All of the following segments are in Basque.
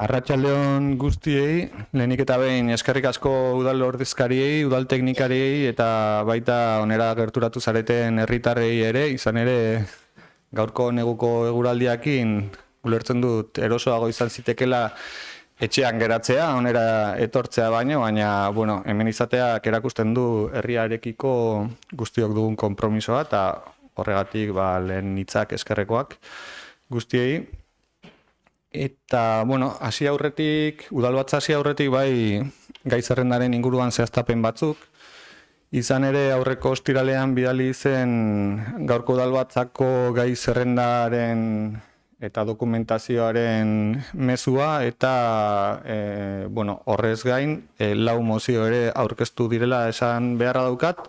Arratsaldeon guztiei, lehenik eta behin eskerrik asko udal ordezkariei, udal teknikariei eta baita onera gerturatu zareten herritarrei ere, izan ere gaurko neguko eguraldiakin ulertzen dut erosoago izan zitekela etxean geratzea, onera etortzea baina bueno, hemen izateak erakusten du herriarekiko guztiok dugun konpromisoa eta horregatik lehen hitzak eskerrekoak guztiei. Eta, bueno, udalbatza hasi aurretik bai gai zerrendaren inguruan zehaztapen batzuk. Izan ere aurreko ostiralean bidali zen gaurko udalbatzako gai zerrendaren eta dokumentazioaren mezua eta, bueno, horrez gain, 4 mozio ere aurkeztu direla esan beharra daukat.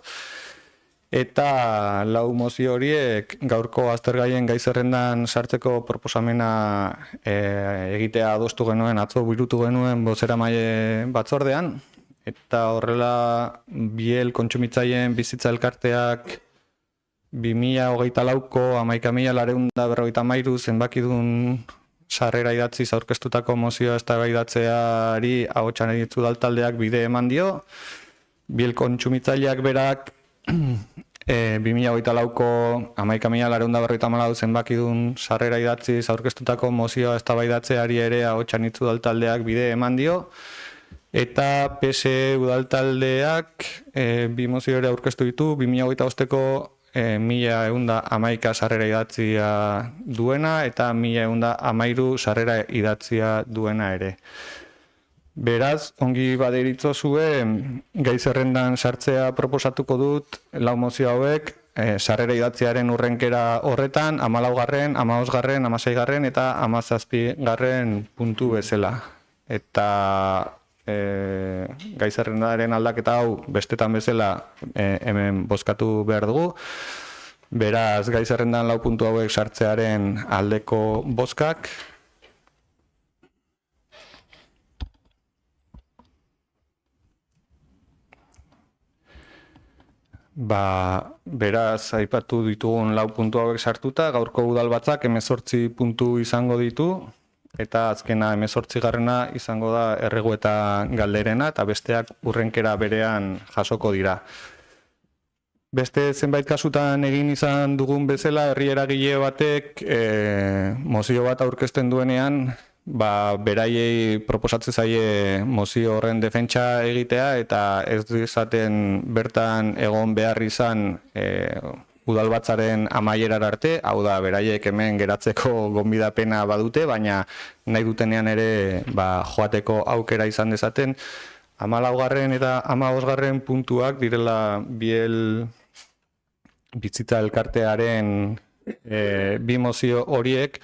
Eta 4 mozio horiek gaurko aztergaien gai zerrendan sartzeko proposamena egitea adostu genuen, atzo burutu genuen bozeramaile batzordean. Eta horrela Biel kontsumitzaileen bizitza elkarteak 2024ko 11.953 zenbakidun sarrera idatziz aurkeztutako mozioa eztabaidatzeari ahotsan editzu udaltaldeak bide eman dio. Biel kontsumitzaileak berak 2024ko 11.954 zenbakidun sarrera idatziz aurkeztutako mozioa eztabaidatzeari ere ahotsan editzu udaltaldeak bide eman dio. Eta PSE udaltaldeak 2 mozio ere aurkeztu ditu, 2025ko 1.111 sarrera idatzia duena eta 1.113 sarrera idatzia duena ere. Beraz, ongi baderitzozue, gai zerrendan sartzea proposatuko dut 4 mozio hauek, sarrera idatziaren urrenkera horretan, 14., 15., 16. eta 17. puntu bezala. Eta gai zerrendaren aldaketa hau bestetan bezala hemen bozkatu behar dugu. Beraz, gai zerrendan 4 puntu hauek sartzearen aldeko bozkak. Beraz, aipatu ditugun 4 puntu hauek sartuta, gaurko udalbatzak 18 puntu izango ditu, eta azkena 18. izango da erregu eta galderena, eta besteak urrenkera berean jasoko dira. Beste zenbait kasutan egin izan dugun bezala, herri eragile batek mozio bat aurkezten duenean, beraiei proposatzen zaie mozio horren defentsa egitea eta ez izaten bertan egon behar izan udalbatzaren amaierar arte, hau da, beraiek hemen geratzeko gonbidapena badute, baina nahi dutenean ere joateko aukera izan dezaten. 14. eta 15. puntuak direla Biel bizitza elkartearen 2 mozio horiek,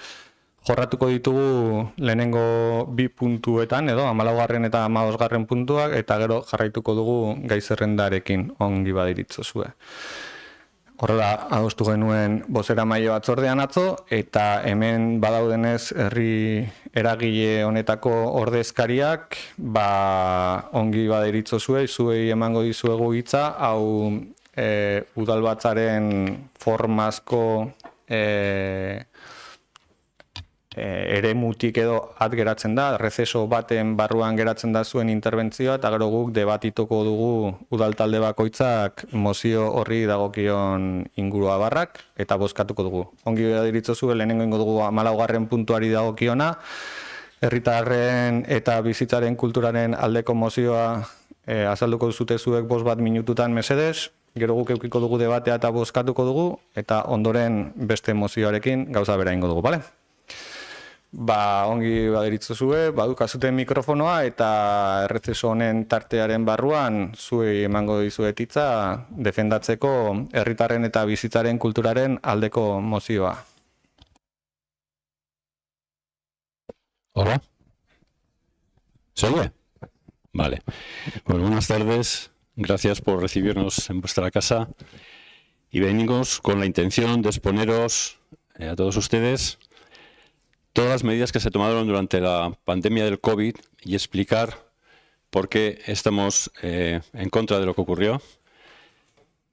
jorratuko ditugu lehenengo 2 puntuetan, edo 14. eta 15. puntuak, eta gero jarraituko dugu gai zerrendarekin ongi badiritzozue. Horrela adostu genuen bozeramaile batzordean atzo, eta hemen badaudenez herri eragile honetako ordezkariak, ongi badiritzozue, zuei emango dizuegu hitza, hau udalbatzaren formazko eremutik edo geratzen da, rezeso baten barruan geratzen da zuen interbentzioa, eta gero guk debatituko dugu udaltalde bakoitzak mozio horri dagokion ingurua barrak, eta bozkatuko dugu. Ongi badiritzozu, lehenengo ingo dugu 14. puntuari dagokiona, herritarren eta bizitzaren kulturaren aldeko mozioa azalduko duzute zuek 5 minututan mesedez, gero guk eukiko dugu debatea eta bozkatuko dugu, eta ondoren beste mozioarekin gauza bera ingo dugu, bale? Ongi baderitzozue, badukazuten mikrofonoa eta errezeso honen tartearen barruan zuei emango dizuet hitza defendatzeko herritarren eta bizitzaren kulturaren aldeko mozioa. Hola. ¿Se oye? Vale. Bueno, buenas tardes. Gracias por recibirnos en vuestra casa y venimos con la intención de exponeros a todos ustedes todas las medidas que se tomaron durante la pandemia del COVID y explicar por qué estamos en contra de lo que ocurrió,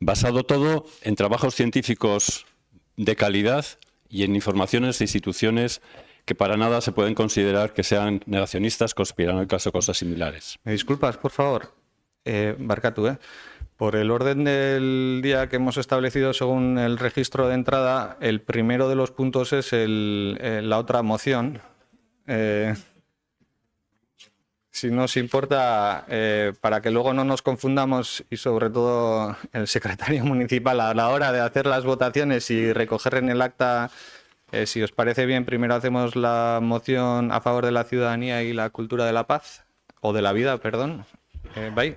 basado todo en trabajos científicos de calidad y en informaciones de instituciones que para nada se pueden considerar que sean negacionistas, conspiranoicas o cosas similares. ¿Me disculpas, por favor? Barkatu, ¿eh? Por el orden del día que hemos establecido según el registro de entrada, el primero de los puntos es la otra moción. Si nos importa, para que luego no nos confundamos y sobre todo el secretario municipal a la hora de hacer las votaciones y recoger en el acta, si os parece bien, primero hacemos la moción a favor de la ciudadanía y la cultura de la paz, o de la vida, perdón. Bye.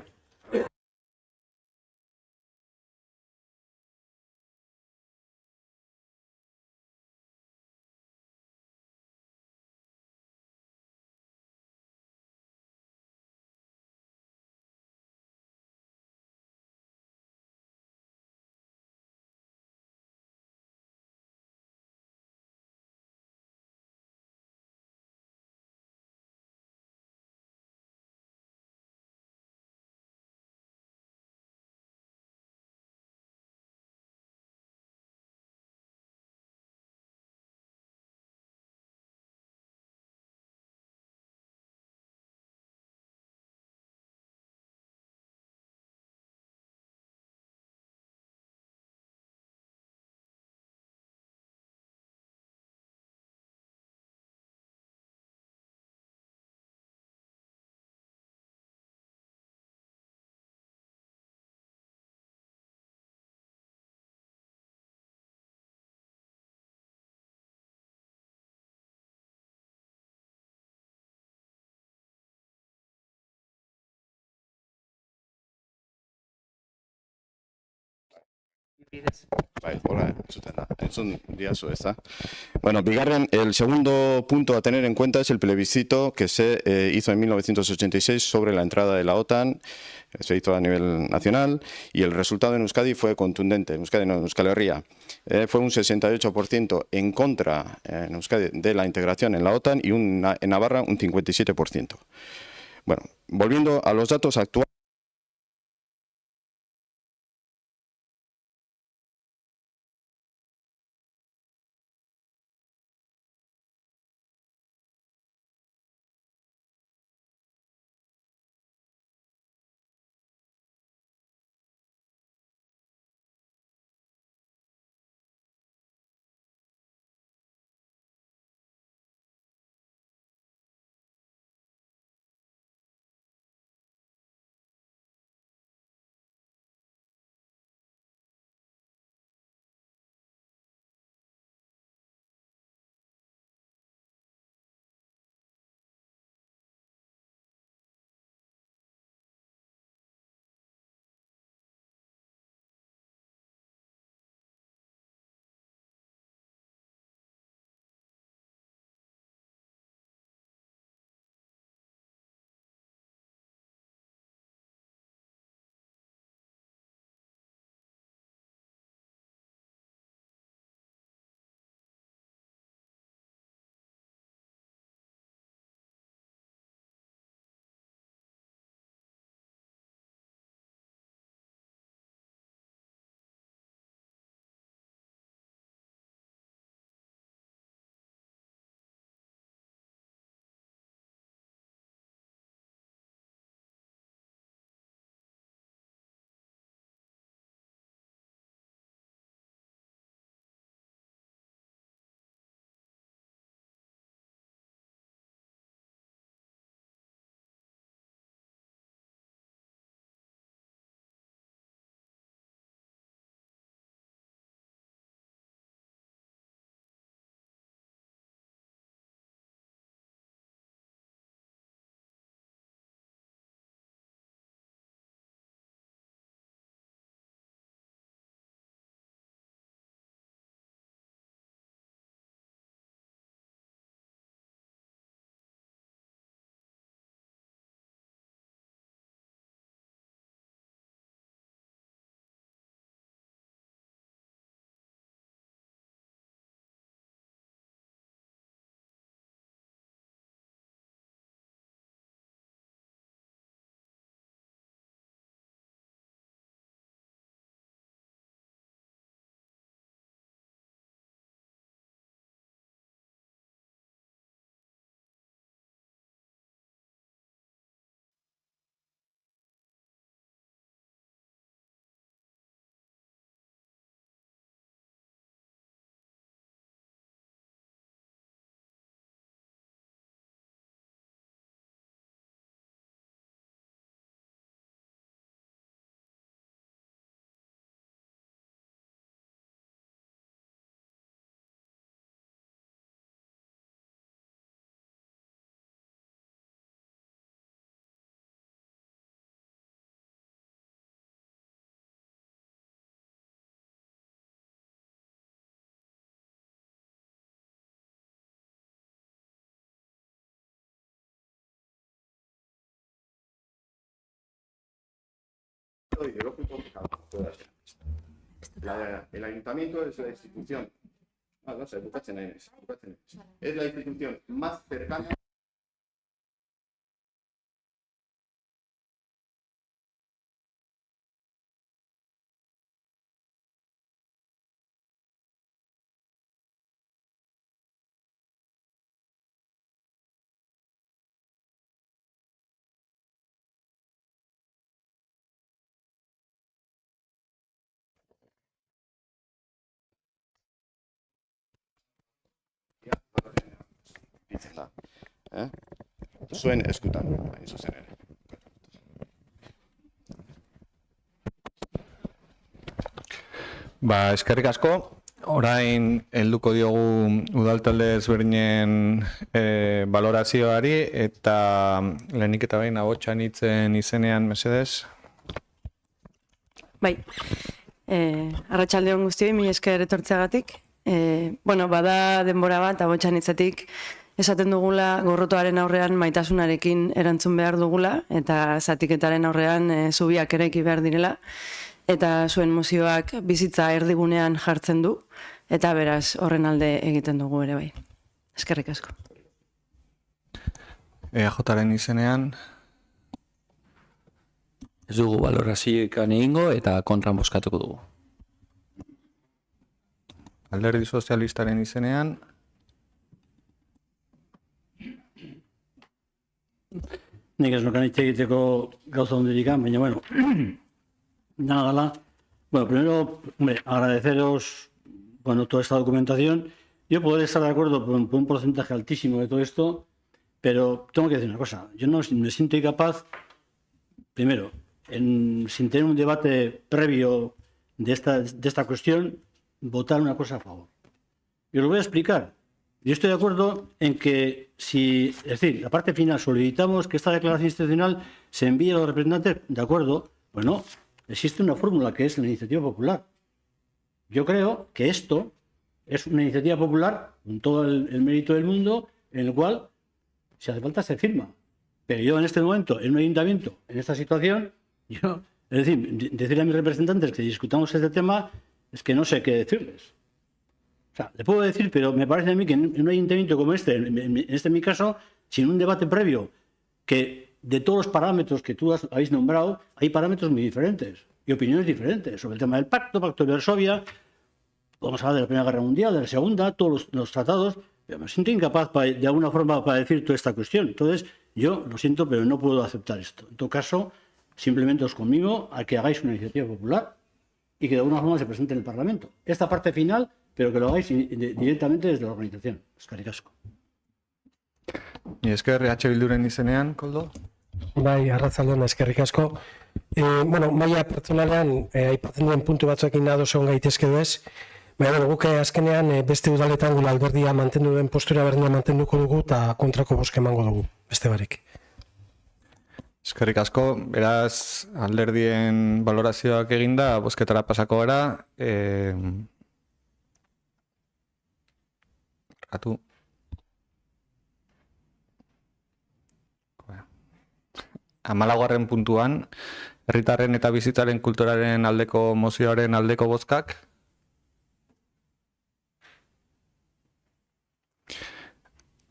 Bai, hola, entzun diazu, ezta? Bueno, bigarren, el segundo punto a tener en cuenta es el plebiscito que se hizo en 1986 sobre la entrada de la OTAN. Se hizo a nivel nacional y el resultado en Euskadi fue contundente. En Euskadi no, en Euskal Herria. Fue un 68% en contra en Euskadi de la integración en la OTAN y en Navarra un 57%. Bueno, volviendo a los datos actuales. político, ideológico que cada uno pueda ser. El ayuntamiento es la institución, no sé, es la institución más cercana da. Zuen eskutan, hain zuzen ere. Eskerrik asko. Orain helduko diogu udaltalde ezberdinen balorazioari eta lehenik eta behin ahotsan hitzen izenean mesedez. Bai, arratsalde on guztioi, mila esker etortzeagatik. Bada denbora bat, ahotsan hitzetik, esaten dugula gorrotoaren aurrean maitasunarekin erantzun behar dugula, eta zatiketaren aurrean zubiak eraiki behar direla, eta zuen mozioak bizitza erdigunean jartzen du, eta beraz horren alde egiten dugu ere bai. Eskerrik asko. EAJaren izenean. Ez dugu balorazioik egingo eta kontran bozkatuko dugu. Alderdi Sozialistaren izenean. Nik ez nukan hitz egiteko gauza hondirik, baina bueno, nada dala. Bueno, primero, agradeceros toda esta documentación. Yo podré estar de acuerdo por un porcentaje altísimo de todo esto, pero tengo que decir una cosa. Yo no me siento incapaz, primero, sin tener un debate previo de esta cuestión, votar una cosa a favor. Y os lo voy a explicar. Yo estoy de acuerdo en que es decir, la parte final, solicitamos que esta declaración institucional se envíe a los representantes, de acuerdo, bueno, existe una fórmula que es la iniciativa popular. Yo creo que esto es una iniciativa popular con todo el mérito del mundo, en el cual, si hace falta, se firma. Pero yo en este momento, en un ayuntamiento, en esta situación, es decir, decirle a mis representantes que discutamos este tema, es que no sé qué decirles. O sea, le puedo decir, pero me parece a mí que en un ayuntamiento como este, en mi caso, sin un debate previo, que de todos los parámetros que tú habéis nombrado, hay parámetros muy diferentes y opiniones diferentes sobre el tema del pacto de Varsovia, vamos a hablar de la Primera Guerra Mundial, de la Segunda, todos los tratados. Pero me siento incapaz de alguna forma para decir toda esta cuestión. Entonces, yo lo siento, pero no puedo aceptar esto. En todo caso, simplemente os conmigo a que hagáis una iniciativa popular y que de alguna forma se presente en el Parlamento. Esta parte final, pero que lo hagáis directamente desde la organización. Eskerrik asko. Ni esker Bilduren izenean, Koldo? Bai, arratsaldean eskerrik asko. Maila pertsonalean aipatzen duen puntu batzuekin ados egon gaitezke du ez. Baina guk azkenean beste udaletan gure alderdia mantendu duen postura berdina mantenduko dugu eta kontrako bozka emango dugu, beste barik. Eskerrik asko, beraz alderdien balorazioak eginda, bozketara pasako gara. Ratu. Hamalaugarren puntuan, herritarren eta bizitzaren kulturaren aldeko mozioaren aldeko bozkak.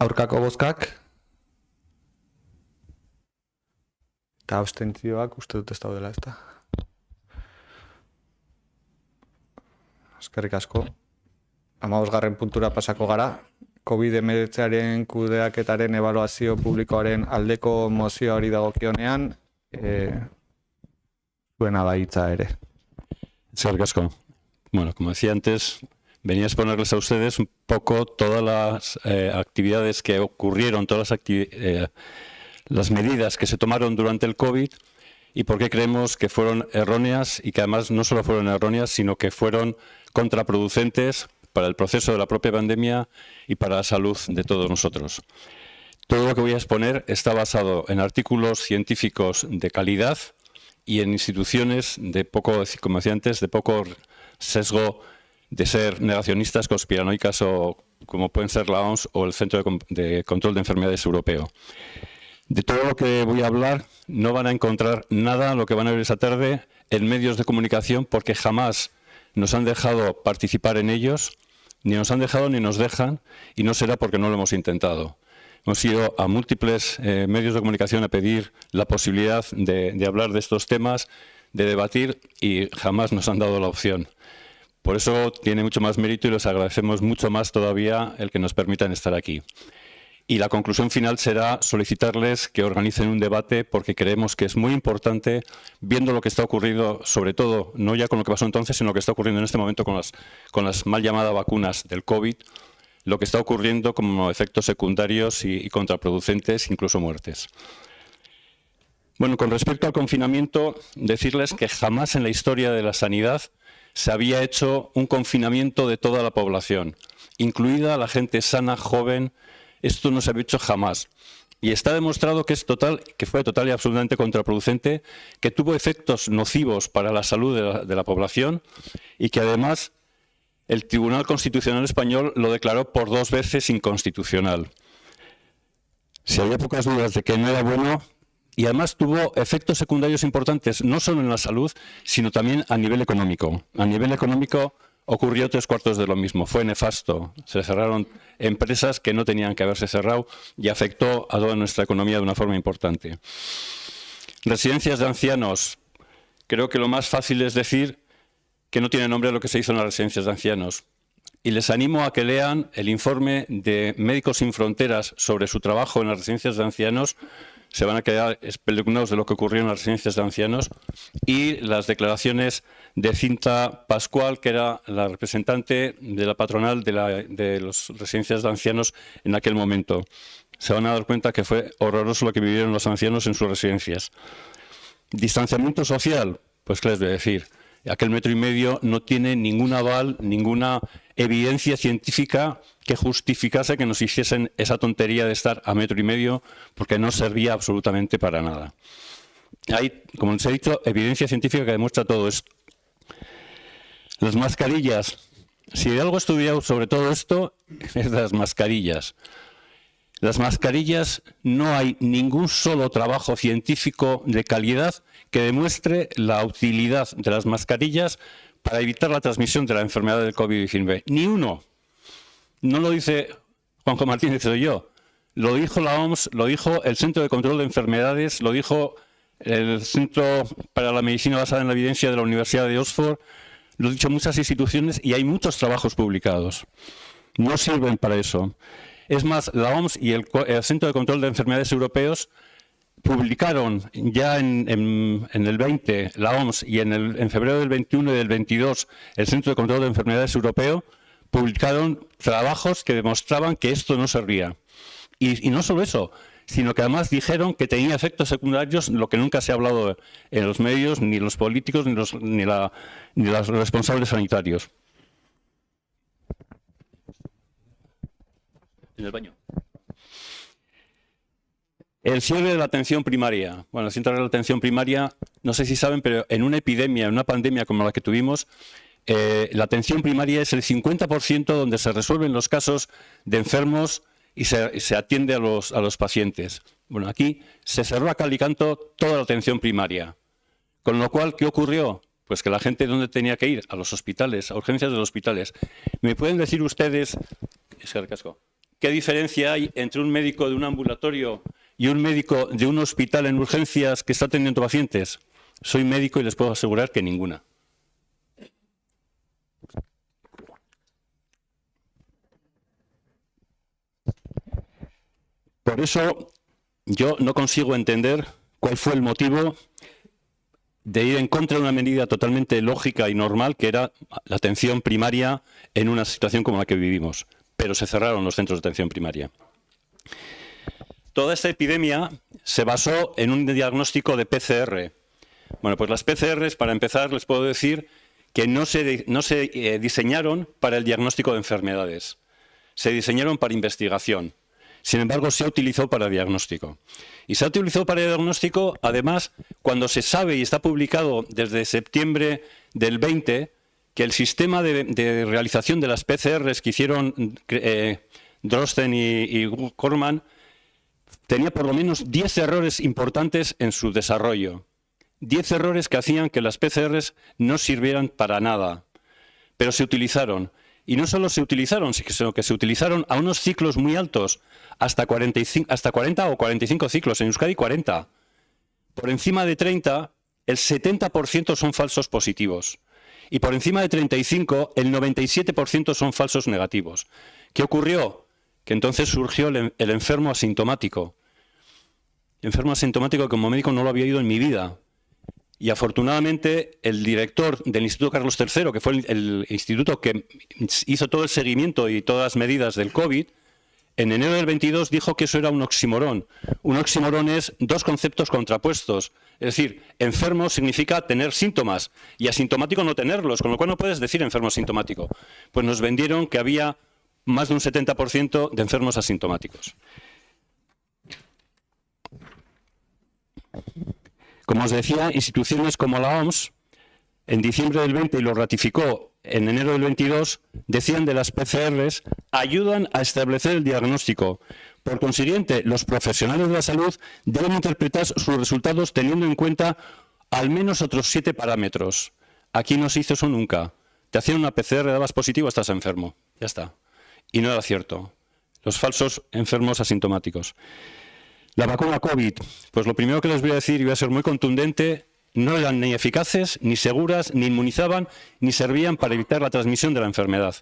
Aurkako bozkak. Eta abstentzioak uste dut ez daudela, ez da. Eskerrik asko. 15. puntura pasako gara. COVID-19aren kudeaketaren ebaluazio publikoaren aldeko mozioari dagokionean, zuena da hitza ere. Eskerrik asko. Bueno, como decía antes, venía a exponerles a ustedes un poco todas las actividades que ocurrieron, todas las medidas que se tomaron durante el COVID y por qué creemos que fueron erróneas y que además no solo fueron erróneas, sino que fueron contraproducentes para el proceso de la propia pandemia y para la salud de todos nosotros. Todo lo que voy a exponer está basado en artículos científicos de calidad y en instituciones de poco, como decía antes, de poco sesgo de ser negacionistas, conspiranoicas o como pueden ser la OMS o el Centro de Control de Enfermedades Europeo. De todo lo que voy a hablar no van a encontrar nada, lo que van a ver esta tarde, en medios de comunicación porque jamás nos han dejado participar en ellos, ni nos han dejado ni nos dejan, y no será porque no lo hemos intentado. Hemos ido a múltiples medios de comunicación a pedir la posibilidad de hablar de estos temas, de debatir, y jamás nos han dado la opción. Por eso tiene mucho más mérito y les agradecemos mucho más todavía el que nos permitan estar aquí. Y la conclusión final será solicitarles que organicen un debate porque creemos que es muy importante, viendo lo que está ocurriendo, sobre todo, no ya con lo que pasó entonces, sino lo que está ocurriendo en este momento con las mal llamadas vacunas del COVID, lo que está ocurriendo como efectos secundarios y contraproducentes, incluso muertes. Bueno, con respecto al confinamiento, decirles que jamás en la historia de la sanidad se había hecho un confinamiento de toda la población, incluida la gente sana, joven. Esto no se había hecho jamás. Y está demostrado que fue total y absolutamente contraproducente, que tuvo efectos nocivos para la salud de la población y que además el Tribunal Constitucional Español lo declaró por 2 veces inconstitucional. Si había pocas dudas de que no era bueno, y además tuvo efectos secundarios importantes, no solo en la salud, sino también a nivel económico. A nivel económico ocurrió 3/4 de lo mismo, fue nefasto. Se cerraron empresas que no tenían que haberse cerrado y afectó a toda nuestra economía de una forma importante. Residencias de ancianos. Creo que lo más fácil es decir que no tiene nombre lo que se hizo en las residencias de ancianos. Y les animo a que lean el informe de Médicos Sin Fronteras sobre su trabajo en las residencias de ancianos. Se van a quedar espeluznados de lo que ocurrió en las residencias de ancianos, y las declaraciones de Cinta Pascual, que era la representante de la patronal de las residencias de ancianos en aquel momento. Se van a dar cuenta que fue horroroso lo que vivieron los ancianos en sus residencias. Distanciamiento social, pues qué les voy a decir. Aquel 1,5 metros no tiene ningún aval, ninguna evidencia científica que justificase que nos hiciesen esa tontería de estar a 1,5 metros, porque no servía absolutamente para nada. Hay, como les he dicho, evidencia científica que demuestra todo esto. Las mascarillas. Si de algo he estudiado sobre todo esto, es de las mascarillas. Las mascarillas, no hay ningún solo trabajo científico de calidad que demuestre la utilidad de las mascarillas para evitar la transmisión de la enfermedad del COVID-19. Ni uno. No lo dice Juanjo Martínez, soy yo. Lo dijo la OMS, lo dijo el Centro de Control de Enfermedades, lo dijo el Centro para la Medicina Basada en la Evidencia de la Universidad de Oxford, lo han dicho muchas instituciones y hay muchos trabajos publicados. No sirven para eso. Es más, la OMS y el Centro de Control de Enfermedades Europeos publicaron ya en el 20, la OMS, y en febrero del 21 y del 22, el Centro de Control de Enfermedades Europeo, publicaron trabajos que demostraban que esto no servía. Y no solo eso, sino que además dijeron que tenía efectos secundarios, lo que nunca se ha hablado en los medios, ni los políticos, ni los responsables sanitarios. En el baño. El cierre de la atención primaria. Bueno, el cierre de la atención primaria, no sé si saben, pero en una epidemia, en una pandemia como la que tuvimos, la atención primaria es el 50% donde se resuelven los casos de enfermos y se atiende a los pacientes. Bueno, aquí se cerró a cal y canto toda la atención primaria. Con lo cual, ¿qué ocurrió? Pues que la gente, ¿dónde tenía que ir? A los hospitales, a urgencias de los hospitales. ¿Me pueden decir ustedes, qué diferencia hay entre un médico de un ambulatorio y un médico de un hospital en urgencias que está atendiendo pacientes? Soy médico y les puedo asegurar que ninguna. Por eso yo no consigo entender cuál fue el motivo de ir en contra de una medida totalmente lógica y normal, que era la atención primaria en una situación como la que vivimos. Pero se cerraron los centros de atención primaria. Toda esta epidemia se basó en un diagnóstico de PCR. Bueno, pues las PCRs, para empezar, les puedo decir que no se diseñaron para el diagnóstico de enfermedades. Se diseñaron para investigación. Sin embargo, se utilizó para diagnóstico. Y se ha utilizado para diagnóstico, además, cuando se sabe y está publicado desde septiembre del 20 que el sistema de realización de las PCRs que hicieron Drosten y Corman tenía por lo menos 10 errores importantes en su desarrollo. 10 errores que hacían que las PCRs no sirvieran para nada, pero se utilizaron. Y no solo se utilizaron, sino que se utilizaron a unos ciclos muy altos, hasta 40 o 45 ciclos, en Euskadi 40. Por encima de 30, el 70% son falsos positivos. Y por encima de 35, el 97% son falsos negativos. ¿Qué ocurrió? Que entonces surgió el enfermo asintomático. Enfermo asintomático que como médico no lo había oído en mi vida. Y afortunadamente el director del Instituto Carlos III, que fue el instituto que hizo todo el seguimiento y todas las medidas del COVID, en enero del 22 dijo que eso era un oxímoron. Un oxímoron es dos conceptos contrapuestos. Es decir, enfermo significa tener síntomas y asintomático no tenerlos, con lo cual no puedes decir enfermo asintomático. Pues nos vendieron que había más de un 70% de enfermos asintomáticos. Como os decía, instituciones como la OMS, en diciembre del 20 y lo ratificó en enero del 22, decían de las PCRs, ayudan a establecer el diagnóstico. Por consiguiente, los profesionales de la salud deben interpretar sus resultados teniendo en cuenta al menos otros 7 parámetros. Aquí no se hizo eso nunca. Te hacían una PCR, dabas positivo, estás enfermo. Ya está. Y no era cierto. Los falsos enfermos asintomáticos. La vacuna COVID, pues lo primero que les voy a decir, y voy a ser muy contundente, no eran ni eficaces, ni seguras, ni inmunizaban, ni servían para evitar la transmisión de la enfermedad.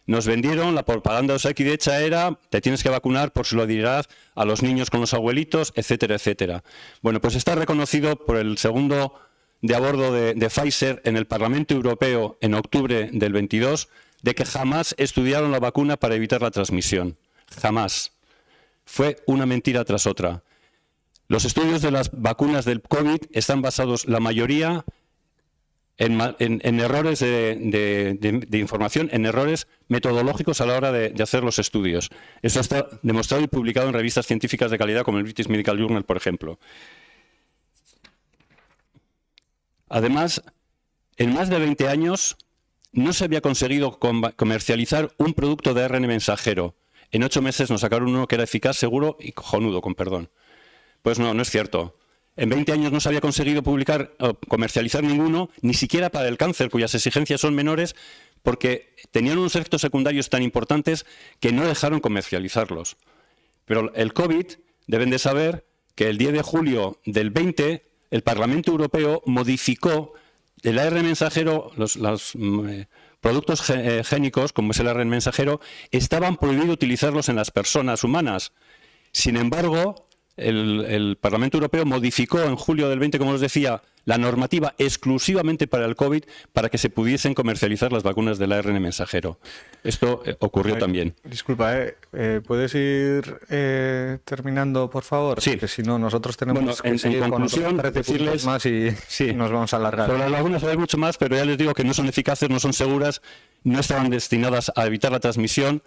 Nos vendieron, la propaganda de Osakidetza era, te tienes que vacunar por solidaridad a los niños con los abuelitos, etcétera, etcétera. Bueno, pues está reconocido por el segundo de a bordo de Pfizer en el Parlamento Europeo en octubre del 22, de que jamás estudiaron la vacuna para evitar la transmisión. Jamás. Fue una mentira tras otra. Los estudios de las vacunas del COVID están basados, la mayoría, en errores de información, en errores metodológicos a la hora de hacer los estudios. Eso está demostrado y publicado en revistas científicas de calidad como el British Medical Journal, por ejemplo. Además, en más de 20 años no se había conseguido comercializar un producto de ARN mensajero. En 8 meses nos sacaron uno que era eficaz, seguro y cojonudo, con perdón. Pues no, no es cierto. En 20 años no se había conseguido comercializar ninguno, ni siquiera para el cáncer, cuyas exigencias son menores, porque tenían unos efectos secundarios tan importantes que no dejaron comercializarlos. Pero el COVID, deben de saber que el 10 de julio del 20, el Parlamento Europeo modificó el ARN mensajero, los productos génicos, como es el ARN mensajero, estaban prohibidos utilizarlos en las personas humanas. Sin embargo, el Parlamento Europeo modificó en julio del 20, como os decía, la normativa exclusivamente para el COVID para que se pudiesen comercializar las vacunas del ARN mensajero. Esto ocurrió también. Disculpa, ¿puedes ir terminando, por favor? Sí. Porque si no, nosotros tenemos que en seguir conclusión, con otros 13 puntos decirles más y nos vamos a alargar. Sobre las vacunas hay mucho más, pero ya les digo que no son eficaces, no son seguras, no estaban destinadas a evitar la transmisión.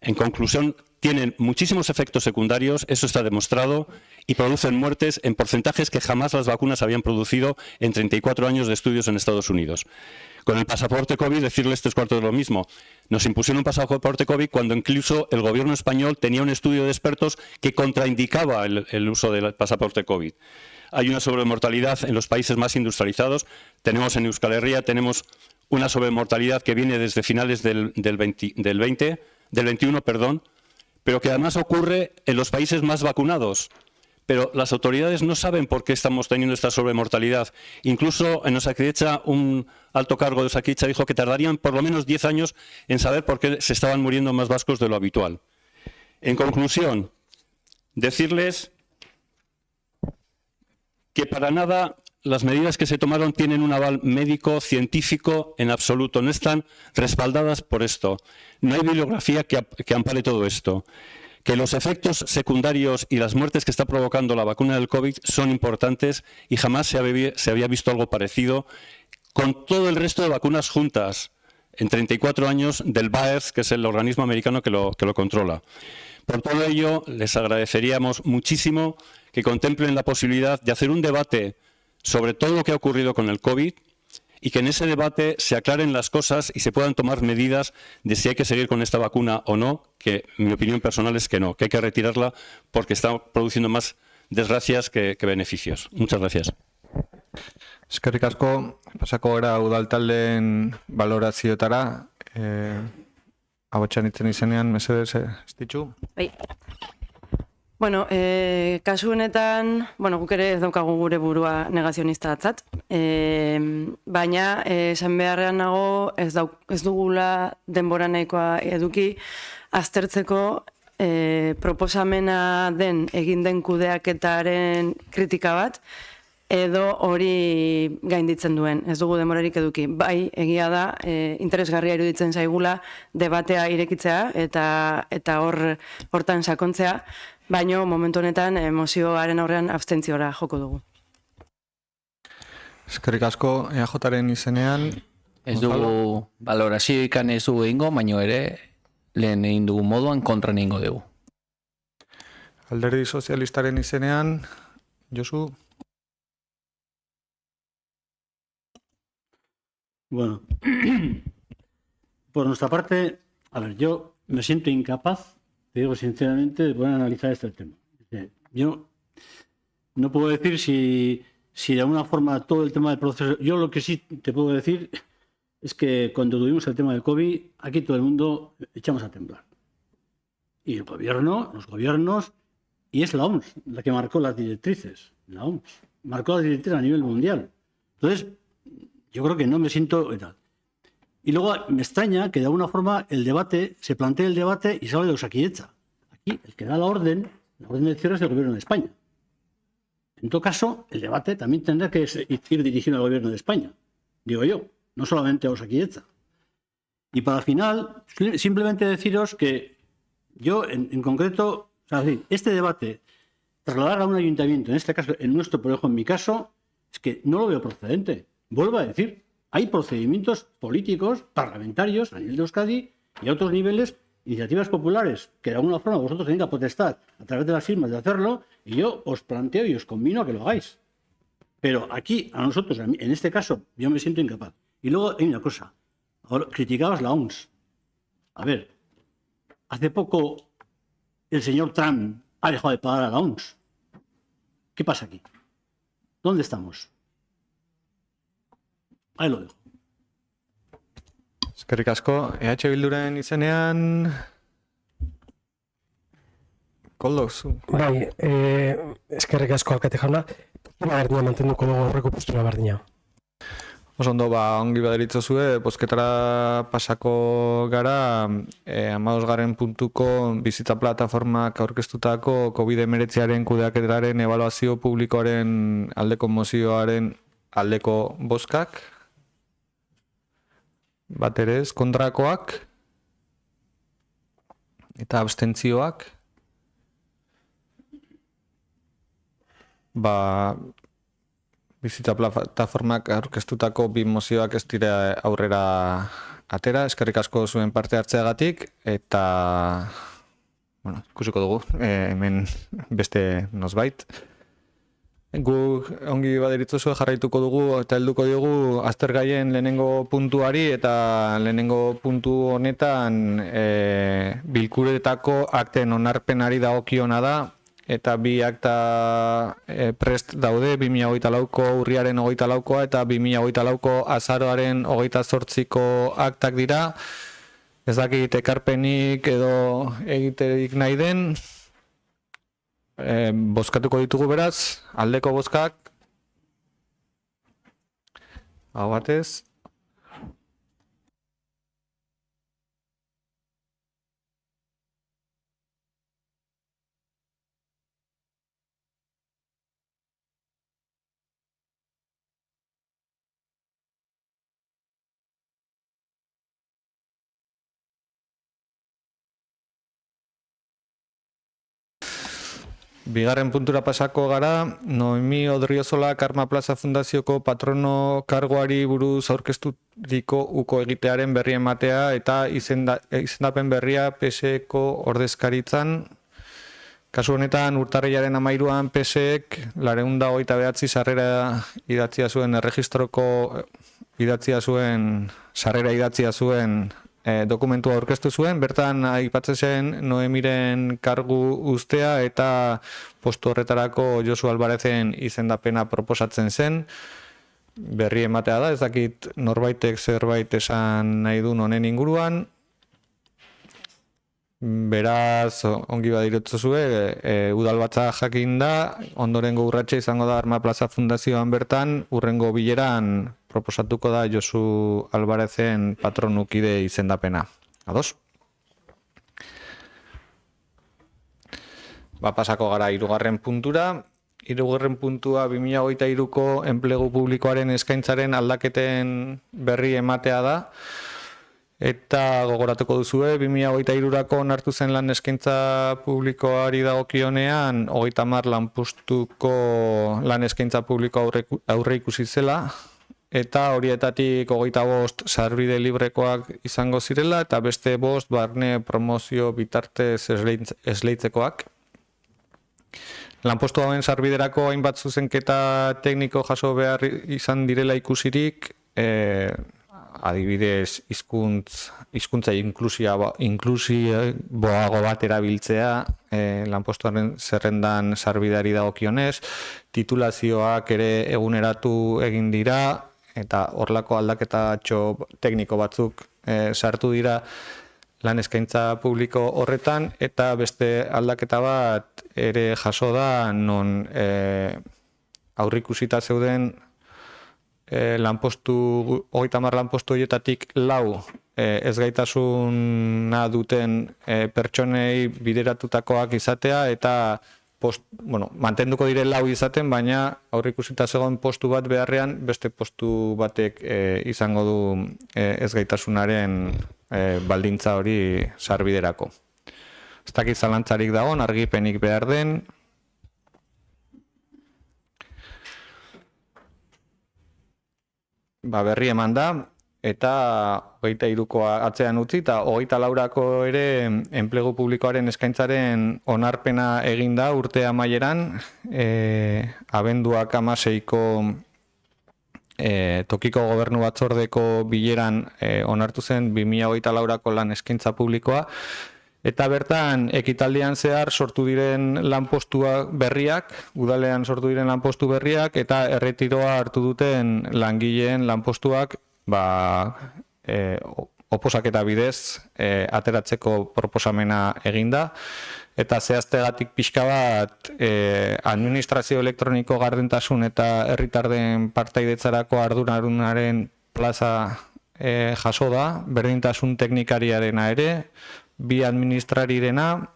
En conclusión, tienen muchísimos efectos secundarios, eso está demostrado, y producen muertes en porcentajes que jamás las vacunas habían producido en 34 años de estudios en Estados Unidos. Con el pasaporte COVID, decirles 3/4 de lo mismo. Nos impusieron un pasaporte COVID cuando incluso el gobierno español tenía un estudio de expertos que contraindicaba el uso del pasaporte COVID. Hay una sobremortalidad en los países más industrializados. Tenemos en Euskal Herria, tenemos una sobremortalidad que viene desde finales del 21, pero que además ocurre en los países más vacunados. Pero las autoridades no saben por qué estamos teniendo esta sobremortalidad. Incluso en Osakidetza, un alto cargo de Osakidetza dijo que tardarían por lo menos 10 años en saber por qué se estaban muriendo más vascos de lo habitual. En conclusión, decirles que para nada las medidas que se tomaron tienen un aval médico, científico, en absoluto. No están respaldadas por esto. No hay bibliografía que ampare todo esto. Que los efectos secundarios y las muertes que está provocando la vacuna del COVID son importantes y jamás se había visto algo parecido con todo el resto de vacunas juntas en 34 años del VAERS, que es el organismo americano que lo controla. Por todo ello, les agradeceríamos muchísimo que contemplen la posibilidad de hacer un debate sobre todo lo que ha ocurrido con el COVID y que en ese debate se aclaren las cosas y se puedan tomar medidas de si hay que seguir con esta vacuna o no, que mi opinión personal es que no, que hay que retirarla porque está produciendo más desgracias que beneficios. Muchas gracias. Eskerrik asko, pasako gara udal taldeen balorazioetara, abotxan itzen izenean, mesedez, ez ditu? Bai. Bueno, kasu honetan, guk ere ez daukagu gure burua negazionista atzat, baina esan beharrean nago ez dugula denbora nahikoa eduki aztertzeko proposamena egin den kudeaketaren kritika bat, edo hori gainditzen duen, ez dugu denborarik eduki. Bai, egia da, interesgarria iruditzen zaigula debatea irekitzea eta hortan sakontzea, baino momentu honetan emozioaren aurrean abstentziora joko dugu. Eskerrik asko, EAJaren izenean. Ez dugu balorazioikan ez dugu egingo, baino ere lehen egin dugu moduan kontra egingo dugu. Alderdi sozialistaren izenean, Josu? Bueno, por nuestra parte, a ver, yo me siento incapaz, te digo sinceramente, de poder analizar este tema. Yo no puedo decir si de alguna forma todo el tema del proceso... Yo lo que sí te puedo decir es que cuando tuvimos el tema del COVID, aquí todo el mundo echamos a temblar. Y el gobierno, los gobiernos, y es la OMS la que marcó las directrices. La OMS marcó las directrices a nivel mundial. Entonces, yo creo que no me siento... Y luego me extraña que de alguna forma se plantee el debate y se hable de Osakidetza. Aquí el que da la orden de cierre es el gobierno de España. En todo caso, el debate también tendrá que ir dirigido al gobierno de España, digo yo, no solamente a Osakidetza. Y para final, simplemente deciros que yo en concreto, este debate, trasladar a un ayuntamiento, en este caso, en nuestro, por ejemplo, en mi caso, es que no lo veo procedente. Vuelvo a decir, hay procedimientos políticos, parlamentarios, a nivel de Euskadi y a otros niveles, iniciativas populares, que de alguna forma vosotros tenéis la potestad, a través de las firmas, de hacerlo, y yo os planteo y os convino a que lo hagáis. Pero aquí, a nosotros, en este caso, yo me siento incapaz. Y luego hay una cosa, ahora criticabas la OMS. A ver, hace poco el señor Trump ha dejado de pagar a la OMS. ¿Qué pasa aquí? ¿Dónde estamos? Ahí lo dejo. Eskerrik asko, EH Bilduren izenean... Koldo, zu. Bai, eskerrik asko alkate jauna, postura berdina mantenduko dugu horreko postura berdina. Oso ondo, ongi baderitzozue, bozketara pasako gara, 15. puntuko bizita plataformak aurkeztutako COVID-19 kudeaketaren ebaluazio publikoaren aldeko mozioaren aldeko bozkak, bat ere ez, kontrakoak eta abstentzioak. Bizita plataformak aurkeztutako bi mozioak ez dira aurrera atera, eskerrik asko zuen parte hartzeagatik, eta ikusiko dugu, hemen beste nozbait. Gu ongi baderitzozu jarraituko dugu eta helduko diogu aztergaien lehenengo puntuari, eta lehenengo puntu honetan bilkuretako akten onarpenari dagokiona da, eta bi akta prest daude, 2024ko urriaren 24koa eta 2024ko azaroaren 28ko aktak dira. Ez dakit ekarpenik edo egiterik nahi den, bozkatuko ditugu beraz, aldeko bozkak, hau batez. Bigarren puntura pasako gara, Noemi Odriozola Karma Plaza Fundazioko patrono kargoari buruz aurkezturiko uko egitearen berri ematea eta izendapen berria PSeko ordezkaritzan. Kasu honetan, urtarrilaren 13an PSek 429 sarrera idatzia zuen erregistroko sarrera idatzia zuen dokumentua aurkeztu zuen, bertan aipatzen zen Noemiren kargu uztea eta postu horretarako Josu Albarezen izendapena proposatzen zen. berri ematea da, ez dakit norbaitek zerbait esan nahi duen honen inguruan. Beraz, ongi badirutzuzue, udalbatza jakin da, ondorengo urratxe izango da Arma Plaza Fundazioan bertan, urrengo bileran proposatuko da Josu Albarezen patronukide izendapena. Ados? Pasako gara hirugarren puntura. Hirugarren puntua 2023ko enplegu publikoaren eskaintzaren aldaketen berri ematea da. Eta gogoratuko duzue, 2023ko onartu zen lan eskaintza publikoari dagokionean, 30 lanpostuko lan eskaintza publiko aurre ikusi zela, eta horietatik 25 sarbide librekoak izango zirela, eta beste 5 barne promozio bitartez esleitzekoak. Lanpostu hauen sarbiderako hainbat zuzenketa tekniko jaso behar izan direla ikusirik, adibidez hizkuntza inklusiboago bat erabiltzea lanpostuaren zerrendan sarbidari dagokionez, titulazioak ere eguneratu egin dira eta horlako aldaketa tekniko batzuk sartu dira lan eskaintza publiko horretan, eta beste aldaketa bat ere jaso da non aurrikusita zeuden lanpostu, 30 lanpostu horietatik 4 ezgaitasuna duten pertsonei bideratutakoak izatea, eta mantenduko dire 4 izaten, baina aurrikusita zegoen postu bat beharrean beste postu batek izango du ezgaitasunaren baldintza hori sarbiderako. Ez dakit zalantzarik dagoen, argipenik behar den. Berri eman da, eta 23koa atzean utzi, eta 24ko ere enplegu publikoaren eskaintzaren onarpena egin da urte amaieran, abenduak 16ko tokiko gobernu batzordeko bileran onartu zen 2024ko lan eskaintza publikoa, eta bertan ekitaldian zehar sortu diren lanpostua berriak, udalean sortu diren lanpostu berriak, eta erretiroa hartu duten langileen lanpostuak oposaketa bidez ateratzeko proposamena eginda, eta zehaztegatik pixka bat administrazio elektroniko gardentasun eta herritarden partaidetzarako ardunaren plaza jaso da, berdintasun teknikariarena ere, bi administrarirena,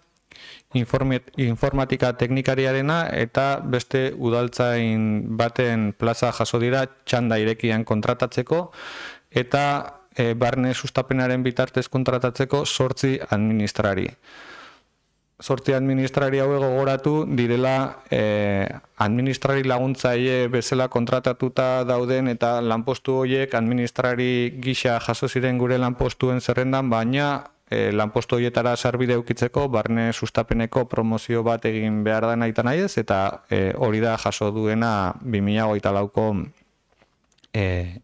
informatika teknikariarena, eta beste udaltzain baten plaza jaso dira txanda irekian kontratatzeko, eta barne sustapenaren bitartez kontratatzeko 8 administrari. 8 administrari hauek gogoratu direla administrari laguntzaile bezala kontratatuta dauden, eta lanpostu horiek administrari gisa jaso ziren gure lanpostuen zerrendan, baina lanpostu horietara sarbide eukitzeko barne sustapeneko promozio bat egin behar da nahi ez, eta hori da jaso duena 2024ko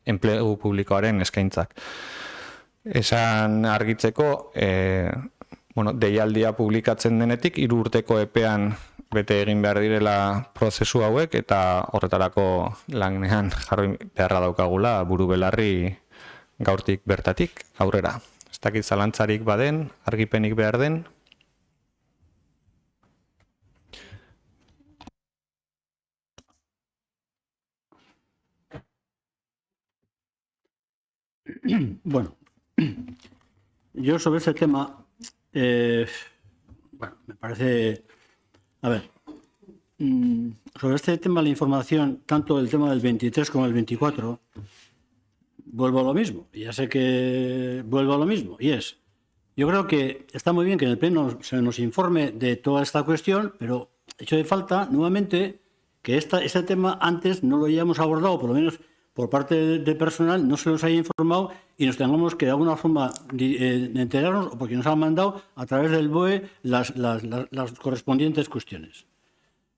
enplegu publikoaren eskaintzak. Esan argitzeko, deialdia publikatzen denetik 3 urteko epean bete egin behar direla prozesu hauek, eta horretarako lanean jarri beharra daukagula buru belarri gaurtik bertatik aurrera. Ez dakit zalantzarik baden, argipenik behar den. Bueno, yo sobre este tema, me parece, a ver, sobre este tema de la información, tanto el tema del 23 como el 24, vuelvo a lo mismo, ya sé que vuelvo a lo mismo, y es, yo creo que está muy bien que en el Pleno se nos informe de toda esta cuestión, pero hecho de falta, nuevamente, que este tema antes no lo hayamos abordado, por lo menos por parte de personal, no se nos haya informado y nos tengamos que de alguna forma enterarnos, o porque nos han mandado a través del BOE las correspondientes cuestiones.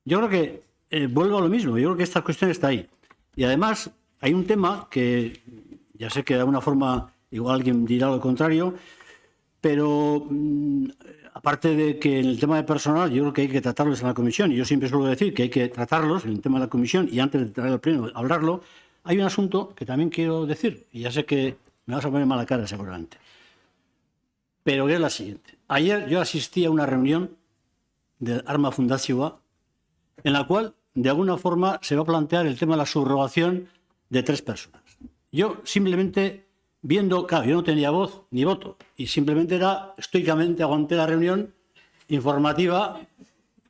Yo creo que, vuelvo a lo mismo, yo creo que esta cuestión está ahí. Y además hay un tema que, ya sé que de alguna forma igual alguien dirá lo contrario, pero aparte de que en el tema de personal yo creo que hay que tratarlos en la comisión, y yo siempre suelo decir que hay que tratarlos en el tema de la comisión y antes de traer al pleno hablarlo, hay un asunto que también quiero decir, y ya sé que me vas a poner mala cara seguramente, pero es la siguiente. Ayer yo asistí a una reunión de Arma Fundazioa en la cual, de alguna forma, se va a plantear el tema de la subrogación de 3 personas. Yo simplemente viendo, claro, yo no tenía voz ni voto, y simplemente estoicamente aguanté la reunión informativa,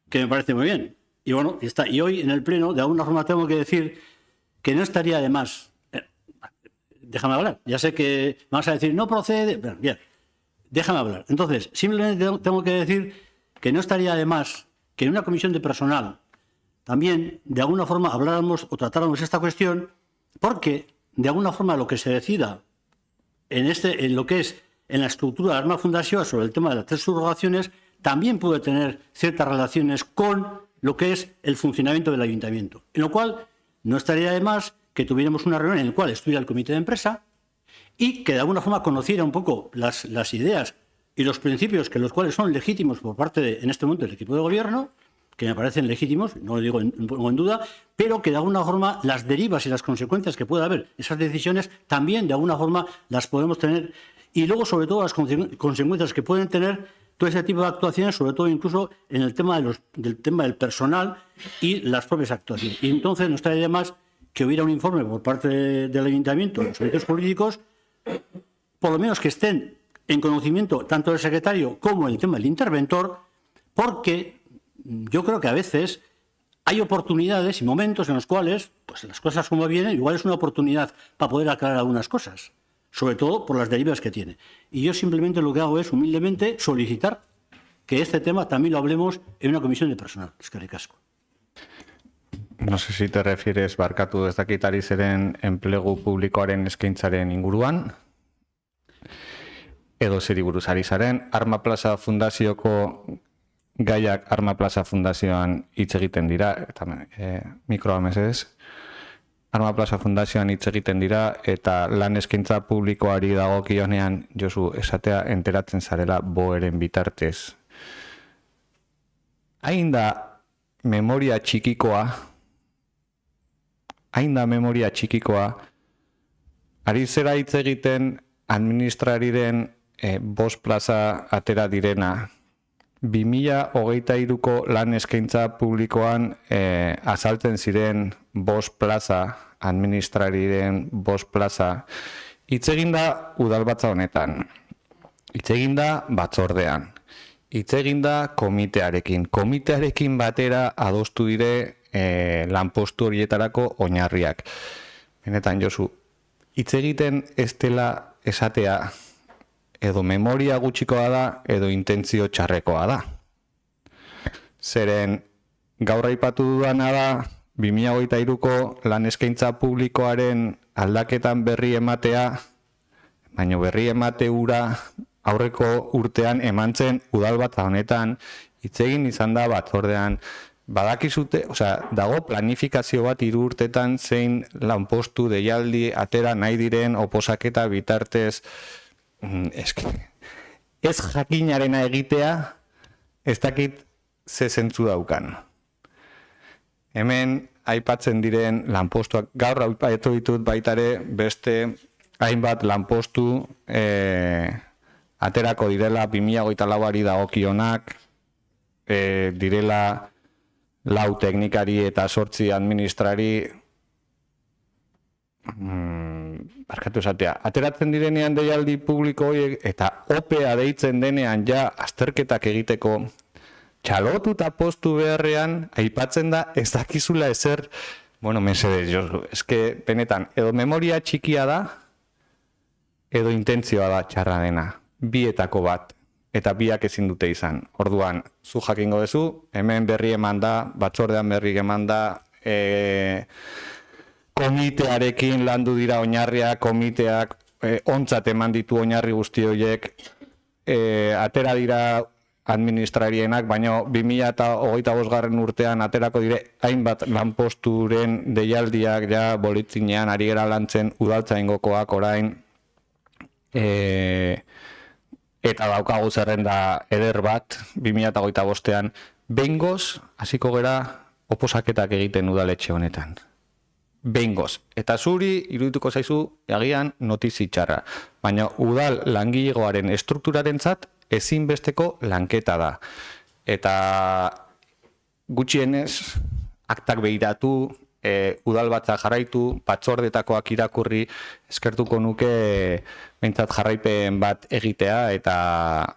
que me parece muy bien. Y bueno, está. Y hoy en el Pleno, de alguna forma, tengo que decir que no estaría de más. Déjame hablar. Ya sé que me vas a decir, no procede. Bien, déjame hablar. Entonces, simplemente tengo que decir que no estaría de más que en una comisión de personal también, de alguna forma, habláramos o tratáramos esta cuestión, porque, de alguna forma, lo que se decida en lo que es en la estructura de Arma Fundazioa sobre el tema de las 3 subrogaciones, también puede tener ciertas relaciones con lo que es el funcionamiento del ayuntamiento. En lo cual, no estaría de más que tuviéramos una reunión en la cual estuviera el comité de empresa y que de alguna forma conociera un poco las ideas y los principios que los cuales son legítimos por parte, en este momento, del equipo de gobierno, que me parecen legítimos, no lo digo pongo en duda, pero que de alguna forma las derivas y las consecuencias que pueda haber esas decisiones también de alguna forma las podemos tener, y luego sobre todo las consecuencias que pueden tener todo ese tipo de actuaciones, sobre todo incluso en el tema del tema del personal y las propias actuaciones. Y entonces no estaría de más que hubiera un informe por parte del ayuntamiento, de los servicios jurídicos, por lo menos que estén en conocimiento tanto del secretario como el tema del interventor, porque yo creo que a veces hay oportunidades y momentos en los cuales, pues las cosas como vienen, igual es una oportunidad para poder aclarar algunas cosas, sobre todo por las derivas que tiene. Y yo simplemente lo que hago es humildemente solicitar que este tema también lo hablemos en una comisión de personal. Eskerrik asko. No sé si te refieres, barkatu ez dakit ari zeren enplegu publikoaren eskaintzaren inguruan, edo zeri buruz ari zaren. Arma Plaza Fundazioko gaiak Arma Plaza Fundazioan hitz egiten dira, eta mikroa mesedez. Arma Plaza Fundazioan hitz egiten dira, eta lan eskaintza publikoari dagokionean, Josu, esatea enteratzen zarela boeren bitartez. Hain da memoria txikikoa, ari zera hitz egiten administrariren 5 plaza atera direna, 2023ko lan eskaintza publikoan azaltzen ziren 5 plaza, administrariren 5 plaza, hitz egin da udalbatza honetan, hitz egin da batzordean, hitz egin da komitearekin batera adostu dire lanpostu horietarako oinarriak. Benetan, Josu, hitz egiten ez dela esatea edo memoria gutxikoa da, edo intentzio txarrekoa da. Zeren, gaur aipatu dudana da, 2023ko lan eskaintza publikoaren aldaketan berri ematea, baina berri emate ura aurreko urtean emantzen udalbatza honetan, hitz egin izan da batzordean, badakizute, dago planifikazio bat 3 urtetan zein lanpostu deialdi atera nahi diren oposaketa bitartez, ez jakinarena egitea, ez dakit ze zentzu daukan. Hemen aipatzen diren lanpostuak, gaur aipatu ditut baitare beste hainbat lanpostu aterako direla 2024ari dagokionak, direla 4 teknikari eta 8 administrari, barkatu esatea, ateratzen direnean deialdi publiko horiek eta OPEA deitzen denean ja azterketak egiteko txalotuta postu beharrean aipatzen da ez dakizula ezer, bueno, mesedez, Josu, eske benetan, edo memoria txikia da, edo intentzioa da txarra dena, bietako bat, eta biak ezin dute izan. Orduan, zu jakingo duzu, hemen berri eman da, batzordean berri eman da, komitearekin landu dira oinarriak, komiteak ontzat eman ditu oinarri guzti horiek, atera dira administrarienak, baina 2025 urtean aterako dire hainbat lanposturen deialdiak ja bolitzinean ari gara lantzen udaltzaingokoak orain, eta daukagu zerrenda eder bat 2025ean behingoz hasiko gera oposaketak egiten udaletxe honetan. behingoz. Eta zuri irudituko zaizu agian notizi txarra. Baina udal langilegoaren estrukturarentzat ezinbesteko lanketa da. Eta gutxienez, aktak behiratu, udal batza jarraitu, batzordetakoak irakurri, eskertuko nuke behintzat jarraipen bat egitea eta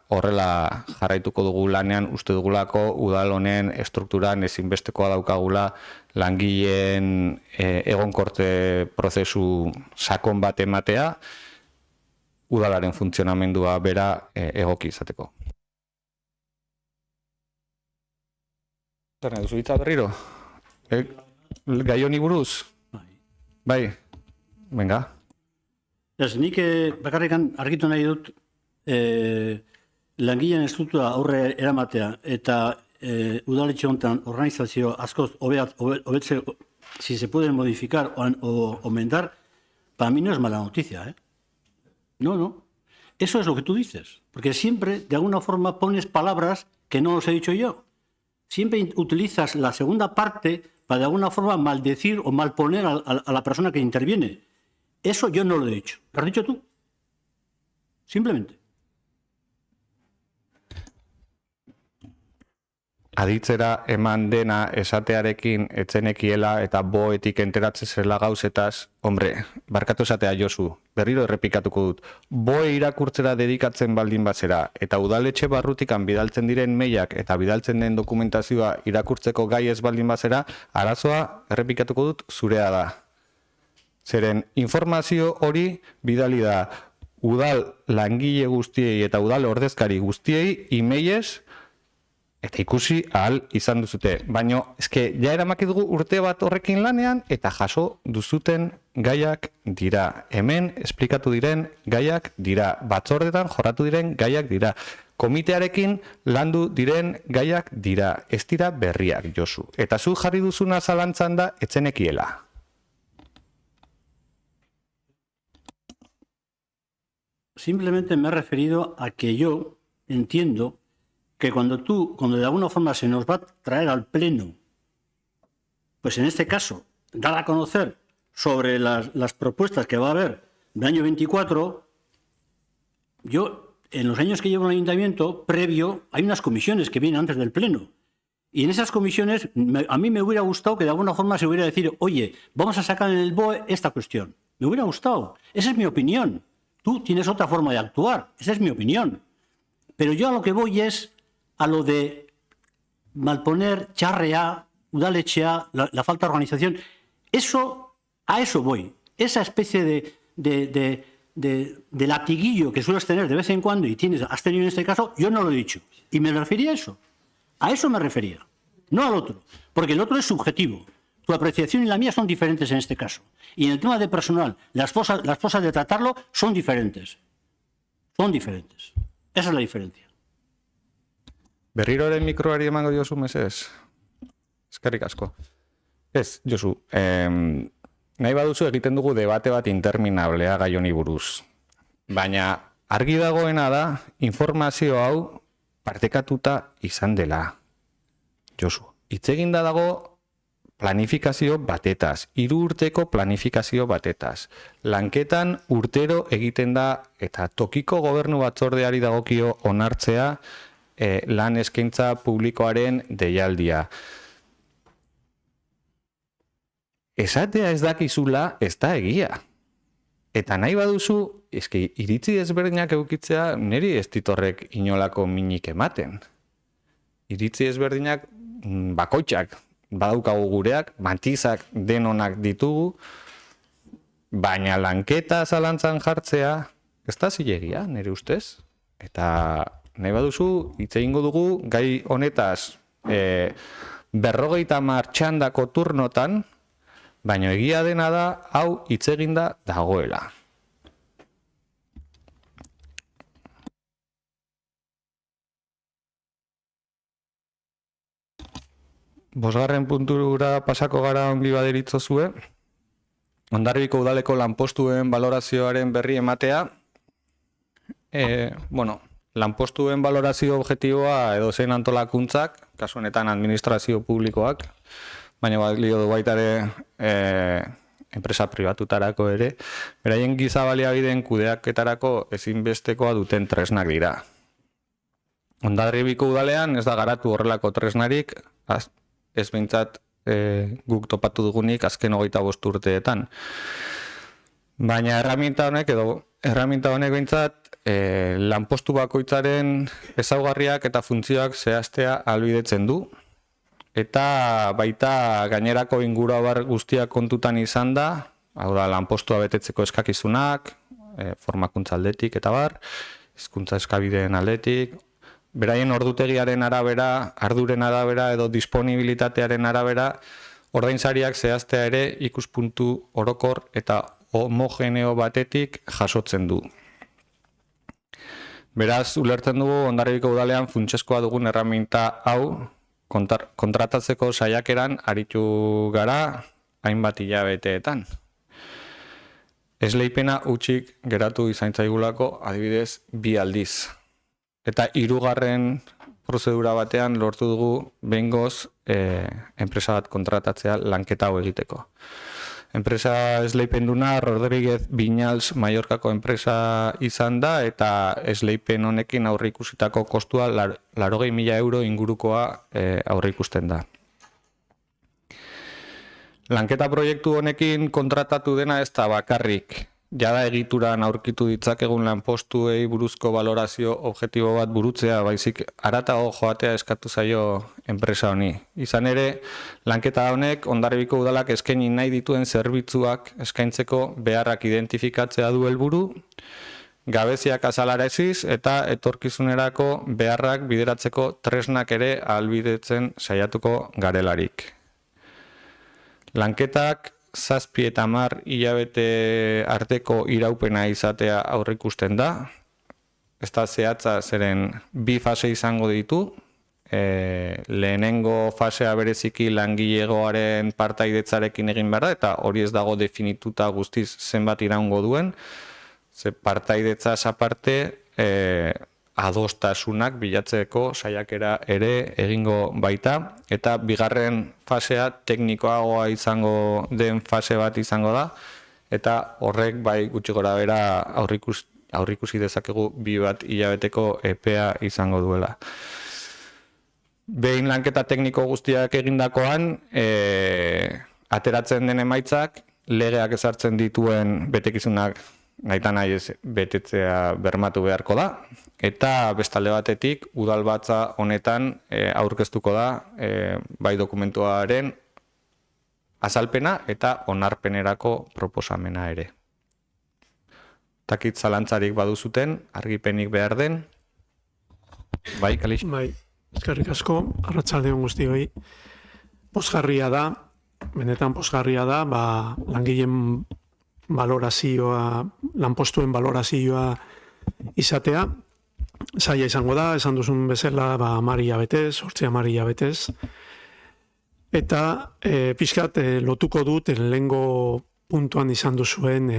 horrela jarraituko dugu lanean, uste dugulako udal honen estrukturan ezinbestekoa daukagula langileen egonkortze prozesu sakon bat ematea, udalaren funtzionamendua bera egoki izateko. Zer nahi duzu hitza berriro? Gai honi buruz? Bai, venga. Ez, nik bakarrikan argitu nahi dut langileen estruktura aurre eramatea eta udaletxe honetan organizazio askoz hobetze, si se pueden modificar o aumentar, para mí no es mala noticia, ¿eh? No. Eso es lo que tú dices, porque siempre, de alguna forma, pones palabras que no os he dicho yo. Siempre utilizas la segunda parte para de alguna forma maldecir o malponer a la persona que interviene. Eso yo no lo he dicho. ¿Lo has dicho tú? Simplemente. Aditzera eman dena esatearekin etzenekiela eta boetik enteratzen zela gauzetaz, hombre, barkatu esatea Josu, berriro errepikatuko dut, boe irakurtzera dedikatzen baldin bazera eta udaletxe barrutikan bidaltzen diren mailak eta bidaltzen den dokumentazioa irakurtzeko gai ez baldin bazera, arazoa errepikatuko dut zurea da. Zeren informazio hori bidali da udal langile guztiei eta udal ordezkari guztiei emailez eta ikusi ahal izan duzute. Baina, eske, ja eramaki dugu urte bat horrekin lanean, eta jaso duzuten gaiak dira. Hemen, esplikatu diren gaiak dira. Batzordetan jorratu diren gaiak dira. Komitearekin landu diren gaiak dira. Ez dira berriak, Josu. Eta zu jarri duzuna zalantzan da, etzenekiela. Simplemente me he referido a que yo entiendo que cuando de alguna forma se nos va a traer al pleno, pues en este caso, dar a conocer sobre las propuestas que va a haber del año 24, yo, en los años que llevo en el ayuntamiento, previo, hay unas comisiones que vienen antes del pleno. Y en esas comisiones, a mí me hubiera gustado que de alguna forma se hubiera decir, oye, vamos a sacar en el BOE esta cuestión. Me hubiera gustado. Esa es mi opinión. Tú tienes otra forma de actuar. Esa es mi opinión. Pero yo a lo que voy es a lo de malponer, charrea, udaletxea, la falta de organización. A eso voy. Esa especie de latiguillo que sueles tener de vez en cuando y has tenido en este caso, yo no lo he dicho. Y me refería a eso. A eso me refería. No al otro. Porque el otro es subjetivo. Tu apreciación y la mía son diferentes en este caso. Y en el tema de personal, las formas de tratarlo son diferentes. Son diferentes. Esa es la diferencia. Berriroren mikroari emango diozu, mesez? Eskerrik asko. Ez, Josu, nahi baduzu egiten dugu debate bat interminablea gai honi buruz. Baina argi dagoena da informazio hau partekatuta izan dela. Josu, hitz eginda dago planifikazio batetaz, 3 urteko planifikazio batetaz. Lanketan urtero egiten da eta tokiko gobernu batzordeari dagokio onartzea lan eskaintza publikoaren deialdia. Esatea ez dakizula ez da egia. Eta nahi baduzu, eski iritzi ezberdinak eukitzea niri ez ditorrek inolako minik ematen. Iritzi ezberdinak bakoitzak badaukagu gureak, matizak denonak ditugu, baina lanketa zalantzan jartzea ez da zilegia, nire ustez. Eta nahi baduzu, hitz egingo dugu, gai honetaz 50 txandako turnotan, baina egia dena da, hau hitz eginda dagoela. Bosgarren puntura pasako gara ongi baderitzozue. Hondarribiko udaleko lanpostuen balorazioaren berri ematea. Lanpostuen balorazio objektiboa edozein antolakuntzak, kasu honetan administrazio publikoak, baina balio du baita ere enpresa pribatutarako ere, beraien giza baliabideen kudeaketarako ezinbestekoa duten tresnak dira. Hondarribiko udalean ez da garatu horrelako tresnarik, ez behintzat guk topatu dugunik azken 25 urteetan. Baina erraminta honek behintzat lanpostu bakoitzaren ezaugarriak eta funtzioak zehaztea ahalbidetzen du, eta baita gainerako inguruabar guztiak kontutan izan da, hau da lanpostua betetzeko eskakizunak, formakuntza aldetik eta bar, hizkuntza eskabideen aldetik, beraien ordutegiaren arabera, arduren arabera edo disponibilitatearen arabera, ordainsariak zehaztea ere ikuspuntu orokor eta homogeneo batetik jasotzen du. Beraz, ulertzen dugu Hondarribiko udalean funtsezkoa dugun erraminta hau kontratatzeko saiakeran aritu gara hainbat hilabeteetan. Esleipena hutsik geratu izan zaigulako adibidez 2 aldiz. Eta 3. prozedura batean lortu dugu behingoz enpresa bat kontratatzea lanketa hau egiteko. Enpresa esleipenduna Rodríguez Viñals Mallorcako enpresa izan da eta esleipen honekin aurreikusitako kostua 80.000 euro ingurukoa aurreikusten da. Lanketa proiektu honekin kontratatu dena ez da bakarrik. Jada egituran aurkitu ditzakegun lanpostuei buruzko valorazio objektibo bat burutzea, baizik haratago joatea eskatu zaio enpresa honi. Izan ere, lanketa honek Hondarribiko udalak eskaini nahi dituen zerbitzuak eskaintzeko beharrak identifikatzea du helburu, gabeziak azalaraziz eta etorkizunerako beharrak bideratzeko tresnak ere ahalbidetzen saiatuko garelarik. Lanketak 7 eta 10 hilabete arteko iraupena izatea aurreikusten da. Ez da zehatza zeren 2 fase izango ditu. Lehenengo fasea bereziki langilegoaren partaidetzarekin egin behar da, eta hori ez dago definituta guztiz zenbat iraungo duen. Ze partaidetzaz aparte adostasunak bilatzeko saiakera ere egingo baita, eta 2. fasea teknikoagoa izango den fase bat izango da, eta horrek bai gutxi gora bera aurrikusi dezakegu 2 hilabeteko epea izango duela. Behin lanketa tekniko guztiak egindakoan, ateratzen den emaitzak, legeak ezartzen dituen betekizunak naita nahi ez betetzea bermatu beharko da, eta bestalde batetik udalbatza honetan aurkeztuko da bai dokumentuaren azalpena eta onarpenerako proposamena ere. Takit zalantzarik baduzuten, argipenik behar den, bai, Kalix? Bai, eskerrik asko, arratsalde on guztioi. Pozgarria da, benetan pozgarria da, langileen valorazioa, lanpostuen valorazioa izatea. Zaila izango da, esan duzun bezala, 10 hilabetez, 10 hilabetez. Eta pixkat lotuko dut lehengo puntuan izan duzuen,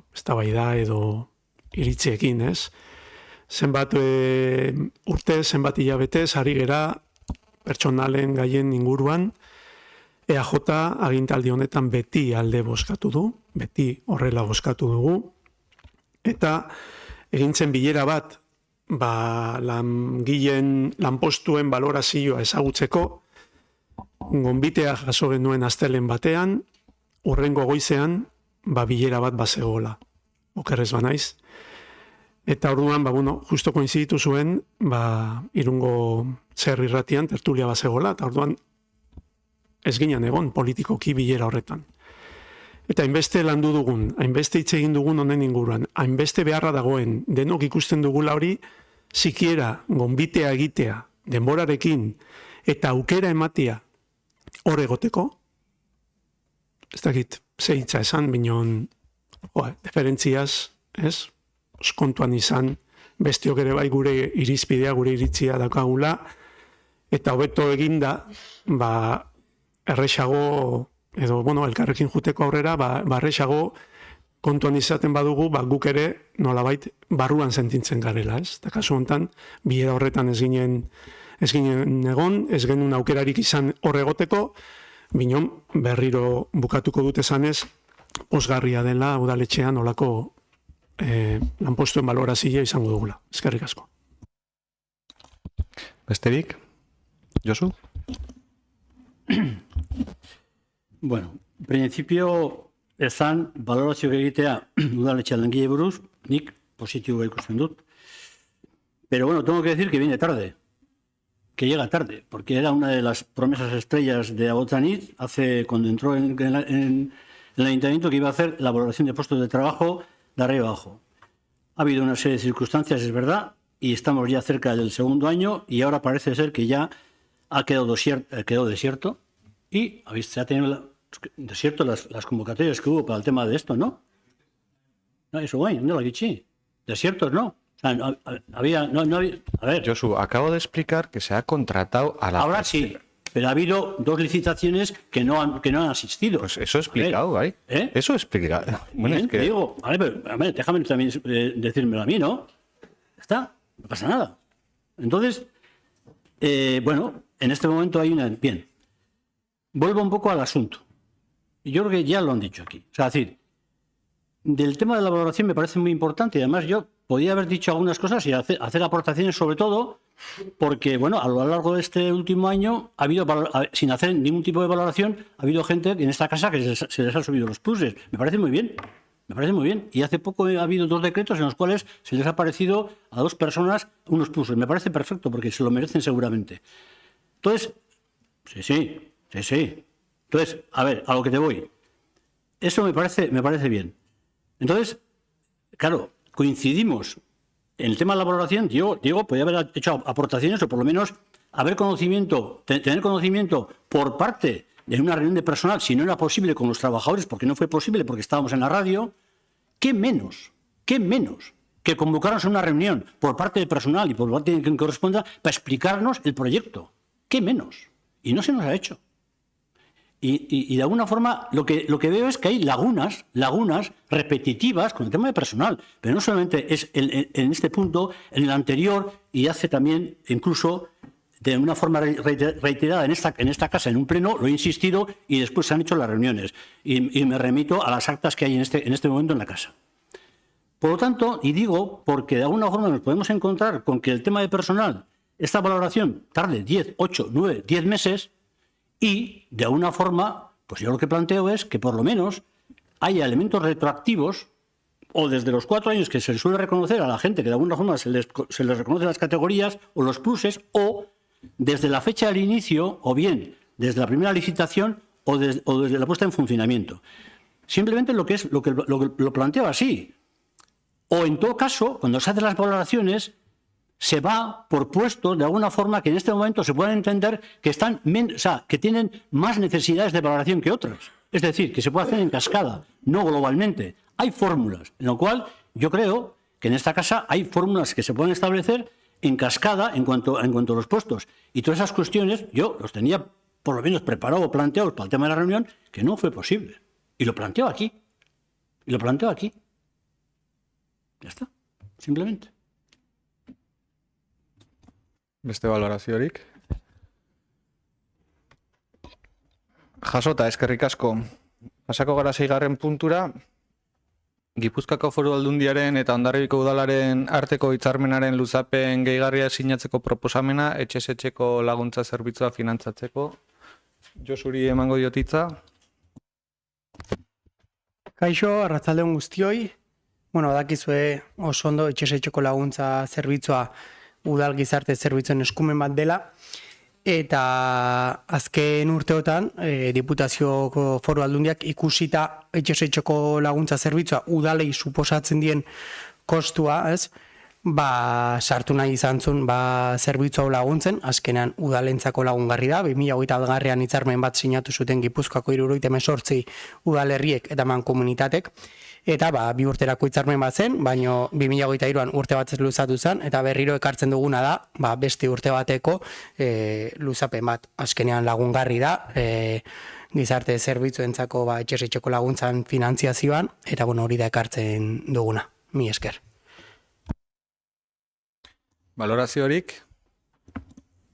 eztabaida edo iritziekin, ez? Zenbat urte, zenbat hilabetez, ari gera pertsonalen gaien inguruan, EAJ agintaldi honetan beti alde bozkatu du, beti horrela bozkatu dugu, eta egintzen bilera bat, langileen lanpostuen valorazioa ezagutzeko, gonbitea jaso genuen astelen batean, hurrengo goizean, bilera bat bazegoela, okerrez banaiz. Eta orduan, justo koinziditu zuen, Irungo Zer irratian tertulia bazegoela, eta orduan, ez ginen egon politikoki bilera horretan. Eta hainbeste landu dugun, hainbeste hitz egin dugun honen inguruan, hainbeste beharra dagoen, denok ikusten dugula hori, sikiera gonbitea egitea, denborarekin, eta aukera ematea hor egoteko, ez dakit, ze hitza esan, binon, deferentziaz, ez? Oskontuan izan, bestiok ere bai gure irizpidea, gure iritzia daukagula, eta hobeto eginda, erresago, edo, elkarrekin juteko aurrera, erresago kontuan izaten badugu, guk ere nolabait barruan sentintzen garela, ez? Eta kasu honetan, bilera horretan ez ginen egon, ez genuen aukerarik izan hor egoteko, Binon, berriro bukatuko dut esanez, pozgarria dela udaletxean olako lanpostuen balorazioa izango dugula. Eskerrik asko. Besterik? Josu? Bueno, principio ezan balorazio egitea udaletxean langile buruz, nik positibo ikusten dut. Pero bueno, tengo que decir que viene tarde, que llega tarde, porque era una de las promesas estrellas de Abotsanit cuando entró en el ayuntamiento, que iba a hacer la valoración de puestos de trabajo de arriba abajo. Ha habido una serie de circunstancias, es verdad, y estamos ya cerca del segundo año y ahora parece ser que ya ha quedado desierto y se ha tenido desierto las convocatorias que hubo para el tema de esto, ¿no? No, eso guay, no lo he dicho. Desiertos no. O sea, no había. A ver. Josu, acabo de explicar que se ha contratado a la... Ahora sí, pero ha habido 2 licitaciones que no han asistido. Pues eso he explicado, ¿vale? Eso he explicado. Bueno, Bien, es que... te digo, a ver, déjame también decírmelo a mí, ¿no? Ya está, no pasa nada. Entonces, bueno, en este momento hay una... Bien, vuelvo un poco al asunto. Yo creo que ya lo han dicho aquí. O sea, es decir, del tema de la valoración me parece muy importante y además yo podía haber dicho algunas cosas y hacer aportaciones, sobre todo porque, bueno, a lo largo de este último año ha habido, sin hacer ningún tipo de valoración, ha habido gente en esta casa que se les ha subido los pluses. Me parece muy bien. Me parece muy bien. Y hace poco ha habido 2 decretos en los cuales se les ha parecido a 2 personas unos pluses. Me parece perfecto porque se lo merecen seguramente. Entonces, sí. Entonces, a ver, a lo que te voy. Eso me parece bien. Entonces, claro, coincidimos en el tema de la valoración. Diego podía haber hecho aportaciones o por lo menos tener conocimiento por parte de una reunión de personal, si no era posible con los trabajadores, porque no fue posible porque estábamos en la radio. ¿Qué menos que convocarnos a una reunión por parte del personal y por parte de quien corresponda para explicarnos el proyecto? ¿Qué menos? Y no se nos ha hecho. Y de alguna forma lo que veo es que hay lagunas repetitivas con el tema de personal, pero no solamente es en este punto, en el anterior, y hace también incluso de una forma reiterada en esta casa, en un pleno, lo he insistido y después se han hecho las reuniones. Y me remito a las actas que hay en este momento en la casa. Por lo tanto, y digo, porque de alguna forma nos podemos encontrar con que el tema de personal, esta valoración tarde 10, 8, 9, 10 meses, y de alguna forma, pues yo lo que planteo es que por lo menos haya elementos retroactivos, o desde los 4 años que se les suele reconocer a la gente, que de alguna forma se les reconoce las categorías o los pluses, o desde la fecha del inicio, o bien desde la primera licitación, o desde la puesta en funcionamiento. Simplemente lo planteo así. O en todo caso, cuando se hacen las valoraciones, se va por puestos de alguna forma que en este momento se pueden entender que que tienen más necesidades de valoración que otras. Es decir, que se puede hacer en cascada, no globalmente. Hay fórmulas, en lo cual yo creo que en esta casa hay fórmulas que se pueden establecer en cascada en cuanto a los puestos. Y todas esas cuestiones yo los tenía por lo menos preparados o planteados para el tema de la reunión, que no fue posible. Y lo planteo aquí. Ya está, simplemente. Beste valoraziorik. Jasota, eskerrik asko. Pasako gara 6. puntura. Gipuzkoako Foru Aldundiaren eta Hondarribiko Udalaren arteko hitzarmenaren luzapen gehigarria sinatzeko proposamena etxez-etxeko laguntza zerbitzua finantzatzeko. Josuri emango diot hitza. Kaixo, arratsaldeon guztioi. Bueno, dakizue oso ondo etxez-etxeko laguntza zerbitzua udal gizarte zerbitzuen eskumen bat dela, eta azken urteotan Diputazioko Foru Aldundiak ikusita etxez-etxeko laguntza zerbitzua udalei suposatzen dien kostua, ez? Sartu nahi izan zuen zerbitzu hau laguntzen, azkenean udalentzako lagungarri da, 2008an hitzarmen bat sinatu zuten Gipuzkoako 78 udalerriek eta mankomunitatek, eta 2 urterako hitzarmen bat zen, baina 2023an urte bat luzatu zen, eta berriro ekartzen duguna da, beste urte bateko luzapen bat. Azkenean lagungarri da, gizarte zerbitzuentzako etxez-etxeko laguntzan finantziazioan, eta hori da ekartzen duguna. Mi esker. Valoraziorik?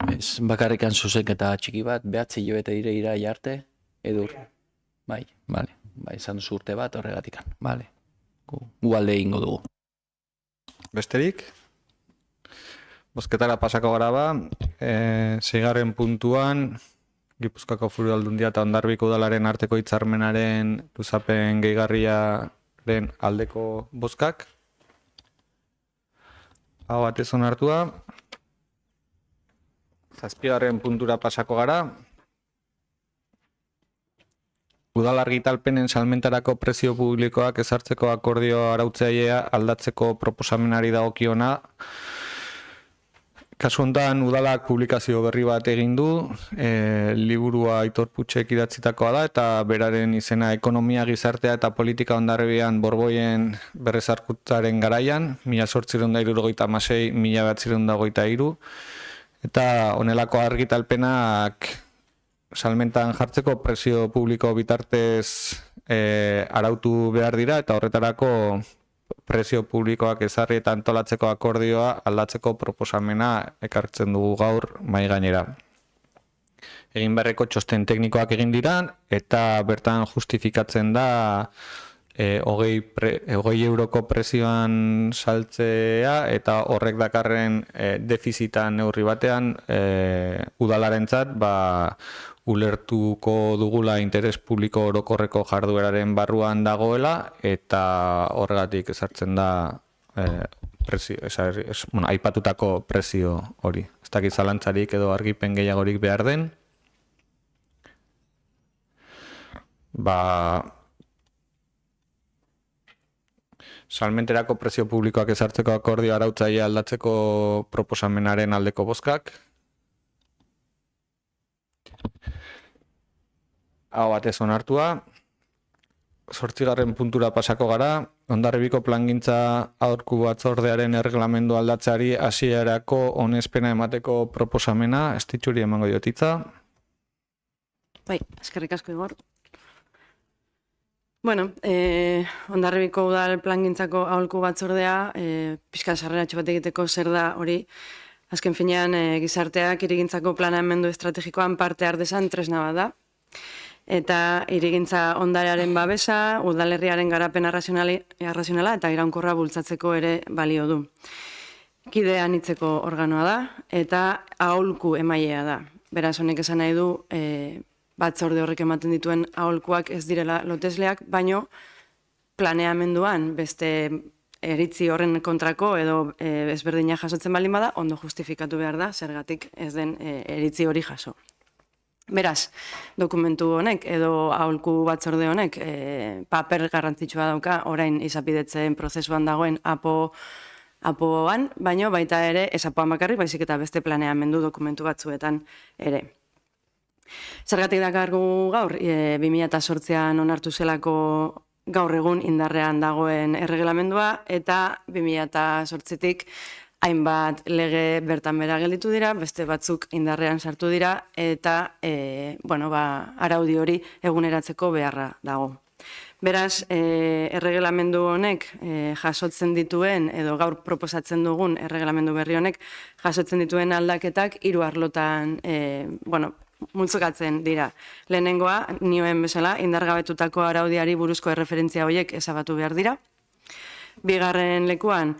Ez bakarrikan zuzenketa txiki bat, 9 hilabete dire iraila arte, Edur. Bai, bale. Bai, izan duzu urte bat horregatikan. Bale. Gu alde egingo dugu. Besterik? Bozketara pasako gara ba, 6. puntuan, Gipuzkoako Foru Aldundia eta Hondarbiko Udalaren arteko hitzarmenaren luzapen gehigarriaren aldeko bozkak. Hau batez onartua. 7. puntura pasako gara. Udal argitalpenen salmentarako prezio publikoak ezartzeko akordio arautzailea aldatzeko proposamenari dagokiona. Kasu honetan, udalak publikazio berri bat egin du, liburua Aitor Putxek idatzitakoa da, eta beraren izena Ekonomia, Gizartea eta Politika Hondarribian Borboien berrezarkuntzaren garaian, 1876, 1923, eta honelako argitalpenak salmentan jartzeko prezio publiko bitartez arautu behar dira, eta horretarako prezio publikoak ezarri eta antolatzeko akordioa aldatzeko proposamena ekartzen dugu gaur mahai gainera. Egin beharreko txosten teknikoak egin dira eta bertan justifikatzen da 20 euroko prezioan saltzea eta horrek dakarren defizitan neurri batean udalarentzat ulertuko dugula interes publiko orokorreko jardueraren barruan dagoela eta horregatik ezartzen da aipatutako prezio hori. Ez dakit zalantzarik edo argipen gehiagorik behar den. Salmenterako prezio publikoak ezartzeko akordio arautzailea aldatzeko proposamenaren aldeko bozkak. Hau batez onartua. 8. puntura pasako gara. Hondarribiko plangintza aholku batzordearen erreglamendu aldatzeari hasierarako onespena emateko proposamena. Estitxuri emango diotitza. Bai, eskerrik asko Igor. Bueno, Hondarribiko udal plangintzako aholku batzordea, pixka sarreratxo bat egiteko zer da hori, azken finean gizarteak hirigintzako planeamendu estrategikoan parte hartezan tresna bat da. Eta hirigintza ondarearen babesa, udalerriaren garapen arrazionala eta iraunkorra bultzatzeko ere balio du. Kide anitzeko organoa da eta aholku emailea da. Beraz, honek esan nahi du batzorde horrek ematen dituen aholkuak ez direla lotesleak, baino planeamenduan beste eritzi horren kontrako edo ezberdina jasotzen baldin bada, ondo justifikatu behar da, zergatik ez den eritzi hori jaso. Beraz, dokumentu honek edo aholku batzorde honek paper garrantzitsua dauka orain izapidetzen prozesuan dagoen apoan, baino baita ere ez apoan bakarrik, baizik eta beste planeamendu dokumentu batzuetan ere. Zergatik dakargu gaur, 2008an onartu zelako gaur egun indarrean dagoen erregelamendua eta 2008tik hainbat lege bertan bera gelditu dira, beste batzuk indarrean sartu dira eta araudi hori eguneratzeko beharra dago. Beraz, erregelamendu honek jasotzen dituen, edo gaur proposatzen dugun erregelamendu berri honek jasotzen dituen aldaketak 3 arlotan multzokatzen dira. Lehenengoa, nioen bezala, indargabetutako araudiari buruzko erreferentzia horiek ezabatu behar dira. Bigarren lekuan,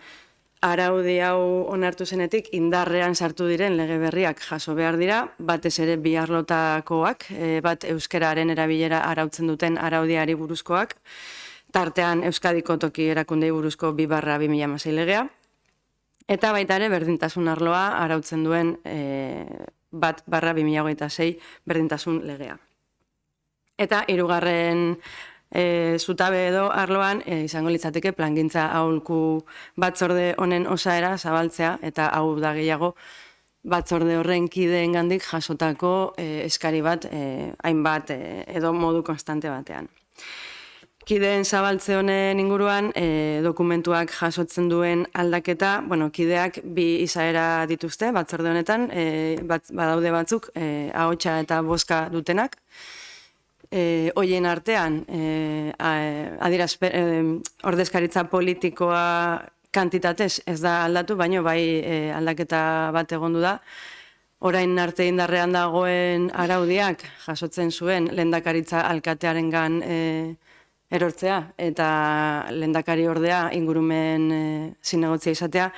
araudi hau onartu zenetik indarrean sartu diren lege berriak jaso behar dira, batez ere 2 arlotakoak, bat euskararen erabilera arautzen duten araudiari buruzkoak, tartean Euskadiko toki erakundei buruzko 2/2006 legea, eta baita ere berdintasun arloa arautzen duen 1/2026 berdintasun legea. Eta 3. Zutabe edo arloan izango litzateke plangintza aholku batzorde honen osaera zabaltzea eta hau da gehiago batzorde horren kideengandik jasotako eskari bat hainbat edo modu konstante batean. Kideen zabaltze honen inguruan dokumentuak jasotzen duen aldaketa, kideak 2 izaera dituzte batzorde honetan, badaude batzuk ahotsa eta bozka dutenak. Hoien artean, ordezkaritza politikoa kantitatez ez da aldatu, baino bai aldaketa bat egondu da. orain arte indarrean dagoen araudiak jasotzen zuen lehendakaritza alkatearengan erortzea eta lehendakari ordea ingurumen zinegotzia izatea.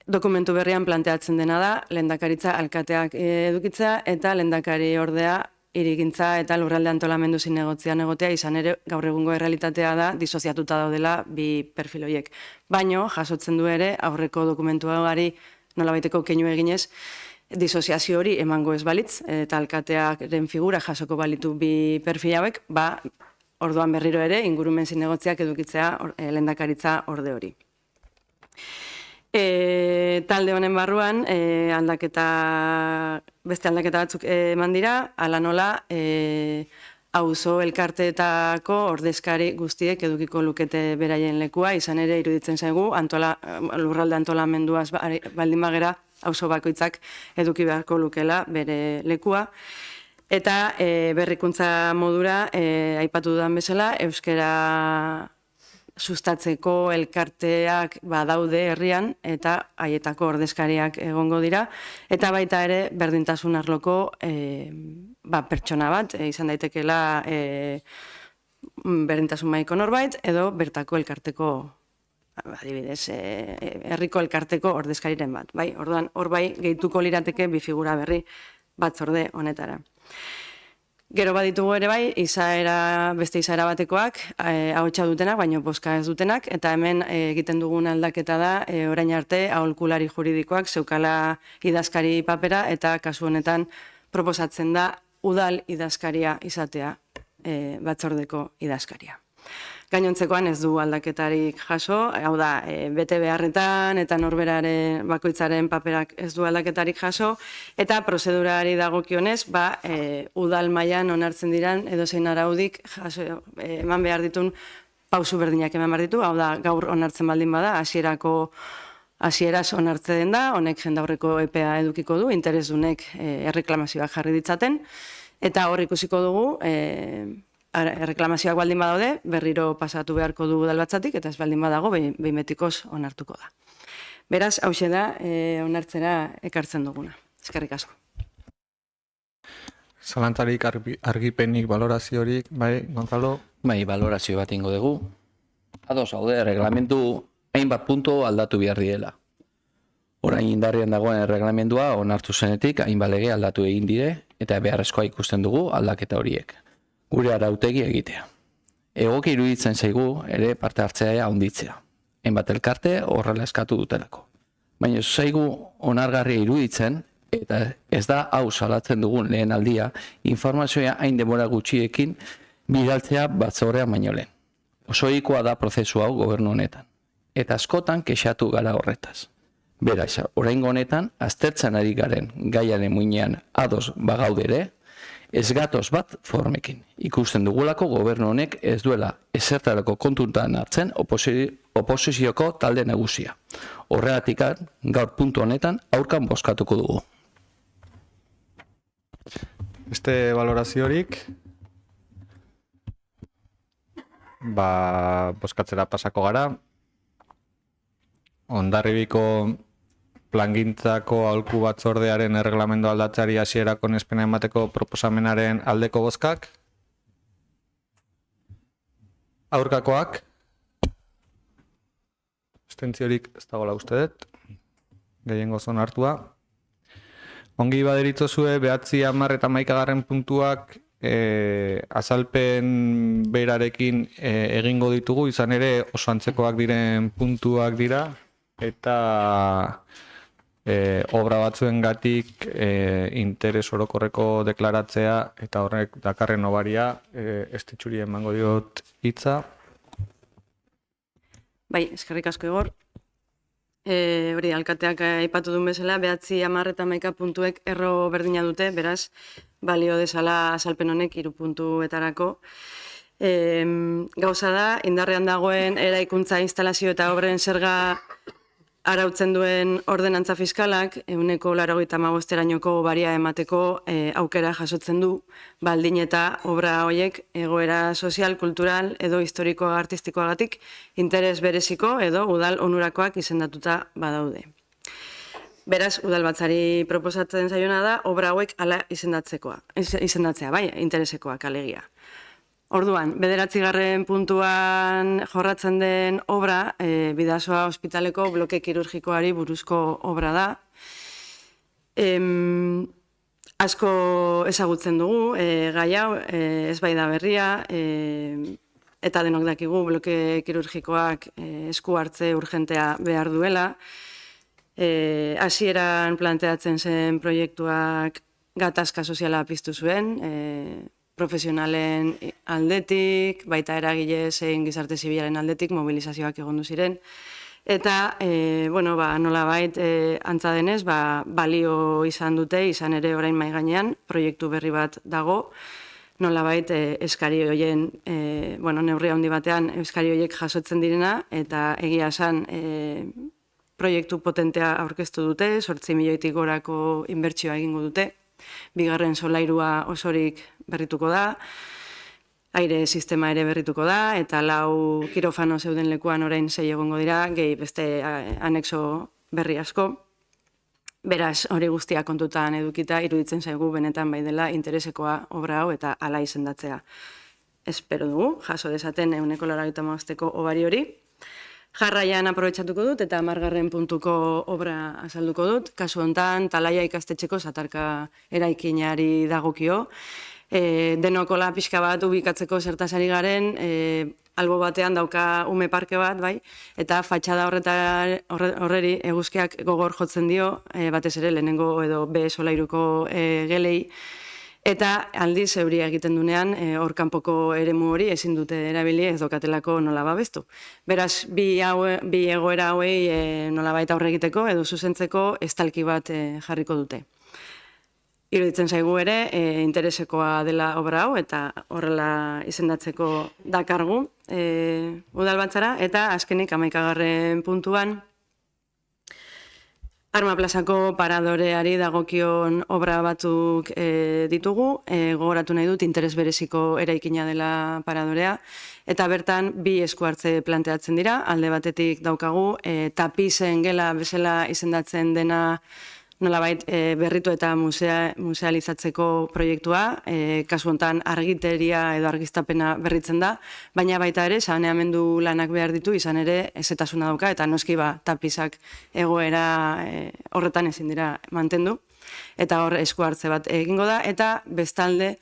Dokumentu berrian planteatzen dena da, lehendakaritza alkateak edukitzea eta lehendakari ordea hirigintza eta lurralde antolamendu zinegotzian egotea, izan ere gaur egungo errealitatea da disoziatuta daudela bi perfil horiek. Baino, jasotzen du ere, aurreko dokumentuari nolabaiteko keinu eginez, disoziazio hori emango ez balitz, eta alkatearen figura jasoko balitu bi perfil hauek, orduan berriro ere ingurumen zinegotziak edukitzea lehendakaritza orde hori. Talde honen barruan beste aldaketa batzuk eman dira, hala nola auzo elkarteetako ordezkari guztiek edukiko lukete beraien lekua, izan ere iruditzen zaigu lurralde antolamenduaz baldin bagera auzo bakoitzak eduki beharko lukela bere lekua. Eta berrikuntza modura, aipatu dudan bezala, euskara sustatzeko elkarteak badaude herrian eta haietako ordezkariak egongo dira. Eta baita ere berdintasun arloko pertsona bat, izan daitekeela berdintasun mahaiko norbait edo bertako elkarteko, adibidez, herriko elkarteko ordezkariren bat. Orduan, hor bai gehituko lirateke bi figura berri batzorde honetara. Gero baditugu ere bai, beste izaera batekoak, ahotsa dutenak, baino bozka ez dutenak, eta hemen egiten dugun aldaketa da, orain arte, aholkulari juridikoak zeukala idazkari papera, eta kasu honetan proposatzen da udal idazkaria izatea, batzordeko idazkaria. Gainontzekoan ez du aldaketarik jaso, hau da, bete beharretan eta norberaren bakoitzaren paperak ez du aldaketarik jaso, eta prozedurari dagokionez, udal mailan onartzen diran edozein araudik eman behar ditun pausu berdinak eman behar ditu, hau da, gaur onartzen baldin bada, hasieraz onartzen da, honek jendaurreko EPA edukiko du, interesdunek erreklamazioak jarri ditzaten, eta hor ikusiko dugu, erreklamazioak baldin badaude, berriro pasatu beharko du udalbatzatik, eta ez baldin badago, behin betikoz onartuko da. Beraz, hauxe da, onartzera ekartzen duguna. Eskerrik asko. Zalantzarik, argipenik, valoraziorik, bai, Gonzalo? Bai, valorazio bat ingo dugu. Ados, haude, reglamentu hainbat puntu aldatu behar diela. Orain indarrean dagoen reglamendua onartu zenetik hainbat lege aldatu egin dire, eta beharrezkoa ikusten dugu aldaketa horiek. Gure arautegi egitea. Egoki iruditzen zaigu ere parte hartzea handitzea. Hainbat elkarte horrela eskatu dutelako. Baina zaigu onargarria iruditzen, eta ez da hau salatzen dugun lehen aldia, informazioa hain denbora gutxiekin bidaltzea batzordean baino lehen. Osoikoa da prozesu hau gobernu honetan. Eta askotan kexatu gara horretaz. Beraz, oraingo honetan, aztertzen ari garen gaiaren muinean ados bagaude ere, ez gatoz bat formekin. Ikusten dugulako gobernu honek ez duela ezertarako kontuntan hartzen oposizioko talde nagusia. Horregatik gaur puntu honetan aurkan bozkatuko dugu. Beste valoraziorik, bozkatzera pasako gara. Hondarribiko plangintzako aholku batzordearen erreglamendu aldatzeari hasierako onespena emateko proposamenaren aldeko bozkak. Aurkakoak. Abstentziorik ez dagoela uste dut. Gehiengoz onartua. Ongi baderitzozue 9, 10 eta 11 puntuak azalpen berarekin egingo ditugu, izan ere oso antzekoak diren puntuak dira, eta obra batzuengatik interes orokorreko deklaratzea eta horrek dakarren obaria estetxuri emango diot hitza. Bai, eskerrik asko Igor. Hori, alkateak aipatu duen bezala, 9, 10 eta 11 puntuek erro berdina dute, beraz, balio dezala azalpen honek 3 puntuetarako. Gauza da, indarrean dagoen eraikuntza instalazio eta obren zerga arautzen duen ordenantza fiskalak, 185erainoko baria emateko aukera jasotzen du, baldin eta obra horiek egoera sozial, kultural edo historikoa artistikoagatik interes bereziko edo udal onurakoak izendatuta badaude. Beraz, udalbatzari proposatzen zaiona da, obra hauek hala izendatzea, bai, interesekoak alegia. Orduan, 9. puntuan jorratzen den obra, Bidasoa ospitaleko bloke kirurgikoari buruzko obra da. Asko ezagutzen dugu, gai hau, ez bai da berria, eta denok dakigu bloke kirurgikoak esku hartze urgentea behar duela. Hasieran planteatzen zen proiektuak gatazka soziala piztu zuen, profesionalen aldetik, baita eragile zein gizarte zibilaren aldetik mobilizazioak egondu ziren. Eta, nolabait, antza denez, balio izan dute, izan ere orain mahai gainean, proiektu berri bat dago, nolabait eskari horien, neurri handi batean eskari horiek jasotzen direna, eta egia esan proiektu potentea aurkeztu dute, 8 milioitik gorako inbertsioa egingo dute, 2. solairua osorik berrituko da, aire sistema ere berrituko da, eta 4 kirofano zeuden lekuan orain 6 egongo dira, gehi beste anexo berri asko. Beraz, hori guztia kontutan edukita, iruditzen zaigu benetan bai dela interesekoa obra hau eta hala izendatzea. Espero dugu, jaso dezaten 195ko obari hori. Jarraian aprobetxatuko dut eta 10. puntuko obra azalduko dut. Kasu hontan, Talaia ikastetxeko satarka eraikinari dagokio. Denokola pixka bat ubikatzeko zertaz ari garen, albo batean dauka ume parke bat, bai, eta fatxada horreri eguzkiak gogor jotzen dio, batez ere lehenengo edo B solairuko gelei, eta aldiz euria egiten dunean hor kanpoko eremu hori ezin dute erabili ez dokatelako nola babestu. Beraz, bi egoera hauei nolabait aurre egiteko edo zuzentzeko estalki bat jarriko dute. Iruditzen zaigu ere, interesekoa dela obra hau eta horrela izendatzeko dakargu udalbatzara, eta azkenik 11. puntuan Arma plazako paradoreari dagokion obra batzuk ditugu, gogoratu nahi dut interes bereziko eraikina dela paradorea, eta bertan 2 esku hartze planteatzen dira, alde batetik daukagu, tapizen gela bezala izendatzen dena nolabait berritu eta musealizatzeko proiektua, kasu hontan argiteria edo argiztapena berritzen da, baina baita ere saneamendu lanak behar ditu, izan ere ezetasuna dauka, eta noski tapizak egoera horretan ezin dira mantendu, eta hor esku hartze bat egingo da, eta bestalde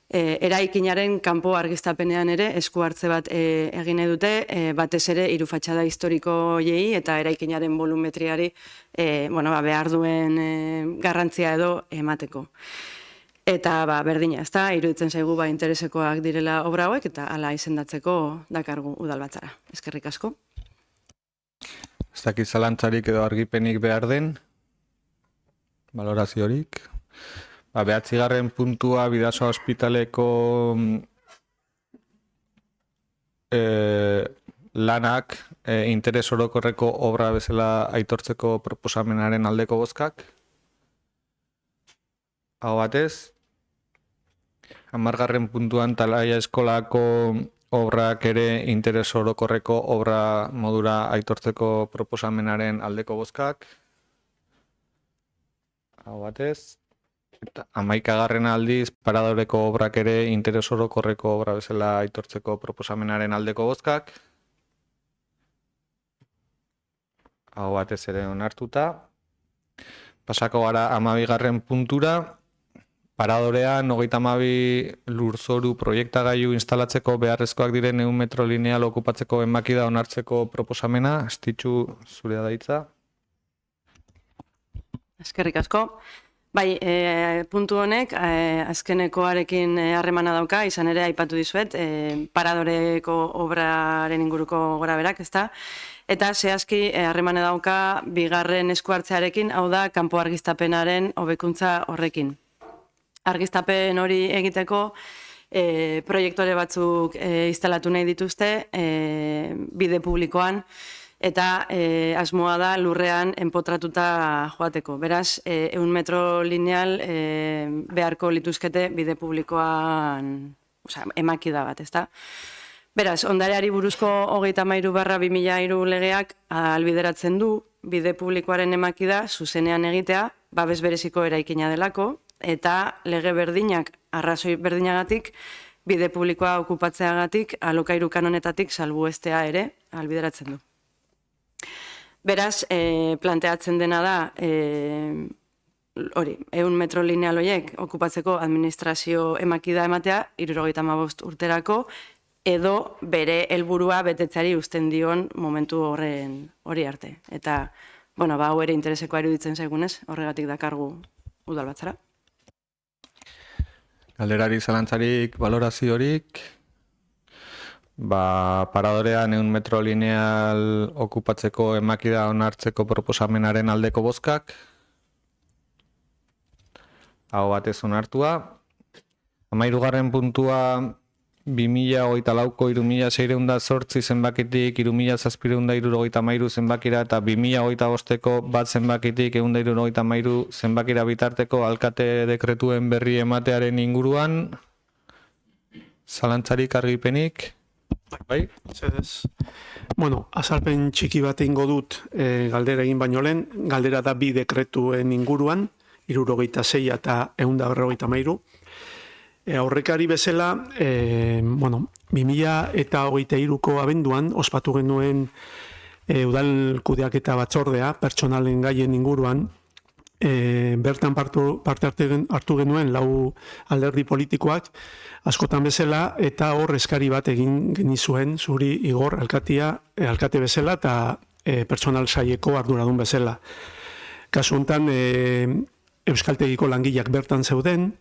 eraikinaren kanpo argiztapenean ere esku hartze bat egin dute, batez ere 3 fatxada historiko jei eta eraikinaren volumetriari behar duen garrantzia edo emateko. Eta berdina, ezta, iruditzen zaigu interesekoak direla obra hauek eta hala izendatzeko dakargu udalbatzara. Eskerrik asko. Ez dakit zalantzarik edo argipenik behar den, baloraziorik. 9. puntua Bidasoa ospitaleko lanak interes orokorreko obra bezala aitortzeko proposamenaren aldeko bozkak. Hau batez, 10. puntuan Talaia eskolako obrak ere interes orokorreko obra modura aitortzeko proposamenaren aldeko bozkak. Hau batez. Eta 11. aldiz, paradoreko obrak ere interes orokorreko obra bezala aitortzeko proposamenaren aldeko bozkak. Hau batez ere onartuta. Pasako gara 12. puntura. Paradorean, 32 lurzoru proiektagailu instalatzeko beharrezkoak diren 100 metro lineal okupatzeko emakida onartzeko proposamena. Astitxu zurea da hitza. Eskerrik asko. Bai, puntu honek azkenekoarekin harremana dauka, izan ere aipatu dizuet, paradoreko obraren inguruko goraberak, ezta? Eta zehazki harremana dauka 2. esku hartzearekin, hau da, kanpo argiztapenaren hobekuntza horrekin. Argiztapen hori egiteko proiektore batzuk instalatu nahi dituzte bide publikoan, eta asmoa da lurrean enpotratuta joateko. Beraz, 100 metro lineal beharko lituzkete bide publikoan emakida bat, ezta? Beraz, ondareari buruzko 33/2003 legeak ahalbideratzen du bide publikoaren emakida zuzenean egitea, babes bereziko eraikina delako, eta lege berdinak, arrazoi berdinagatik, bide publikoa okupatzeagatik, alokairu kanonetatik salbuestea ere ahalbideratzen du. Beraz, planteatzen dena da, 100 metro lineal horiek okupatzeko administrazio emakida ematea, 75 urterako, edo bere helburua betetzeari uzten dion momentu hori arte. Eta, hau ere interesekoa iruditzen zaigunez, horregatik dakargu udalbatzara. Galderari zalantzarik, baloraziorik, paradorean 100 metro lineal okupatzeko emakida onartzeko proposamenaren aldeko bozkak, hau batez onartua. 13. puntua 2024ko 3608 zenbakitik 3773 zenbakira eta 2025ko bat zenbakitik 173 zenbakira bitarteko alkate dekretuen berri ematearen inguruan. Zalantzarik, argipenik? Bai? Zedez. Azalpen txiki bat egingo dut galdera egin baino lehen. Galdera da bi dekretuen inguruan, 76 eta 153. Aurrekari bezala, 2023ko abenduan ospatu genuen udal kudeaketa batzordea, pertsonalen gaien inguruan, bertan parte hartu genuen 4 alderdi politikoak, askotan bezala, eta hor eskari bat egin genizuen zuri Igor alkate bezala eta pertsonal saieko arduradun bezala. Kasu honetan, Euskaltegiko langileak bertan zeuden,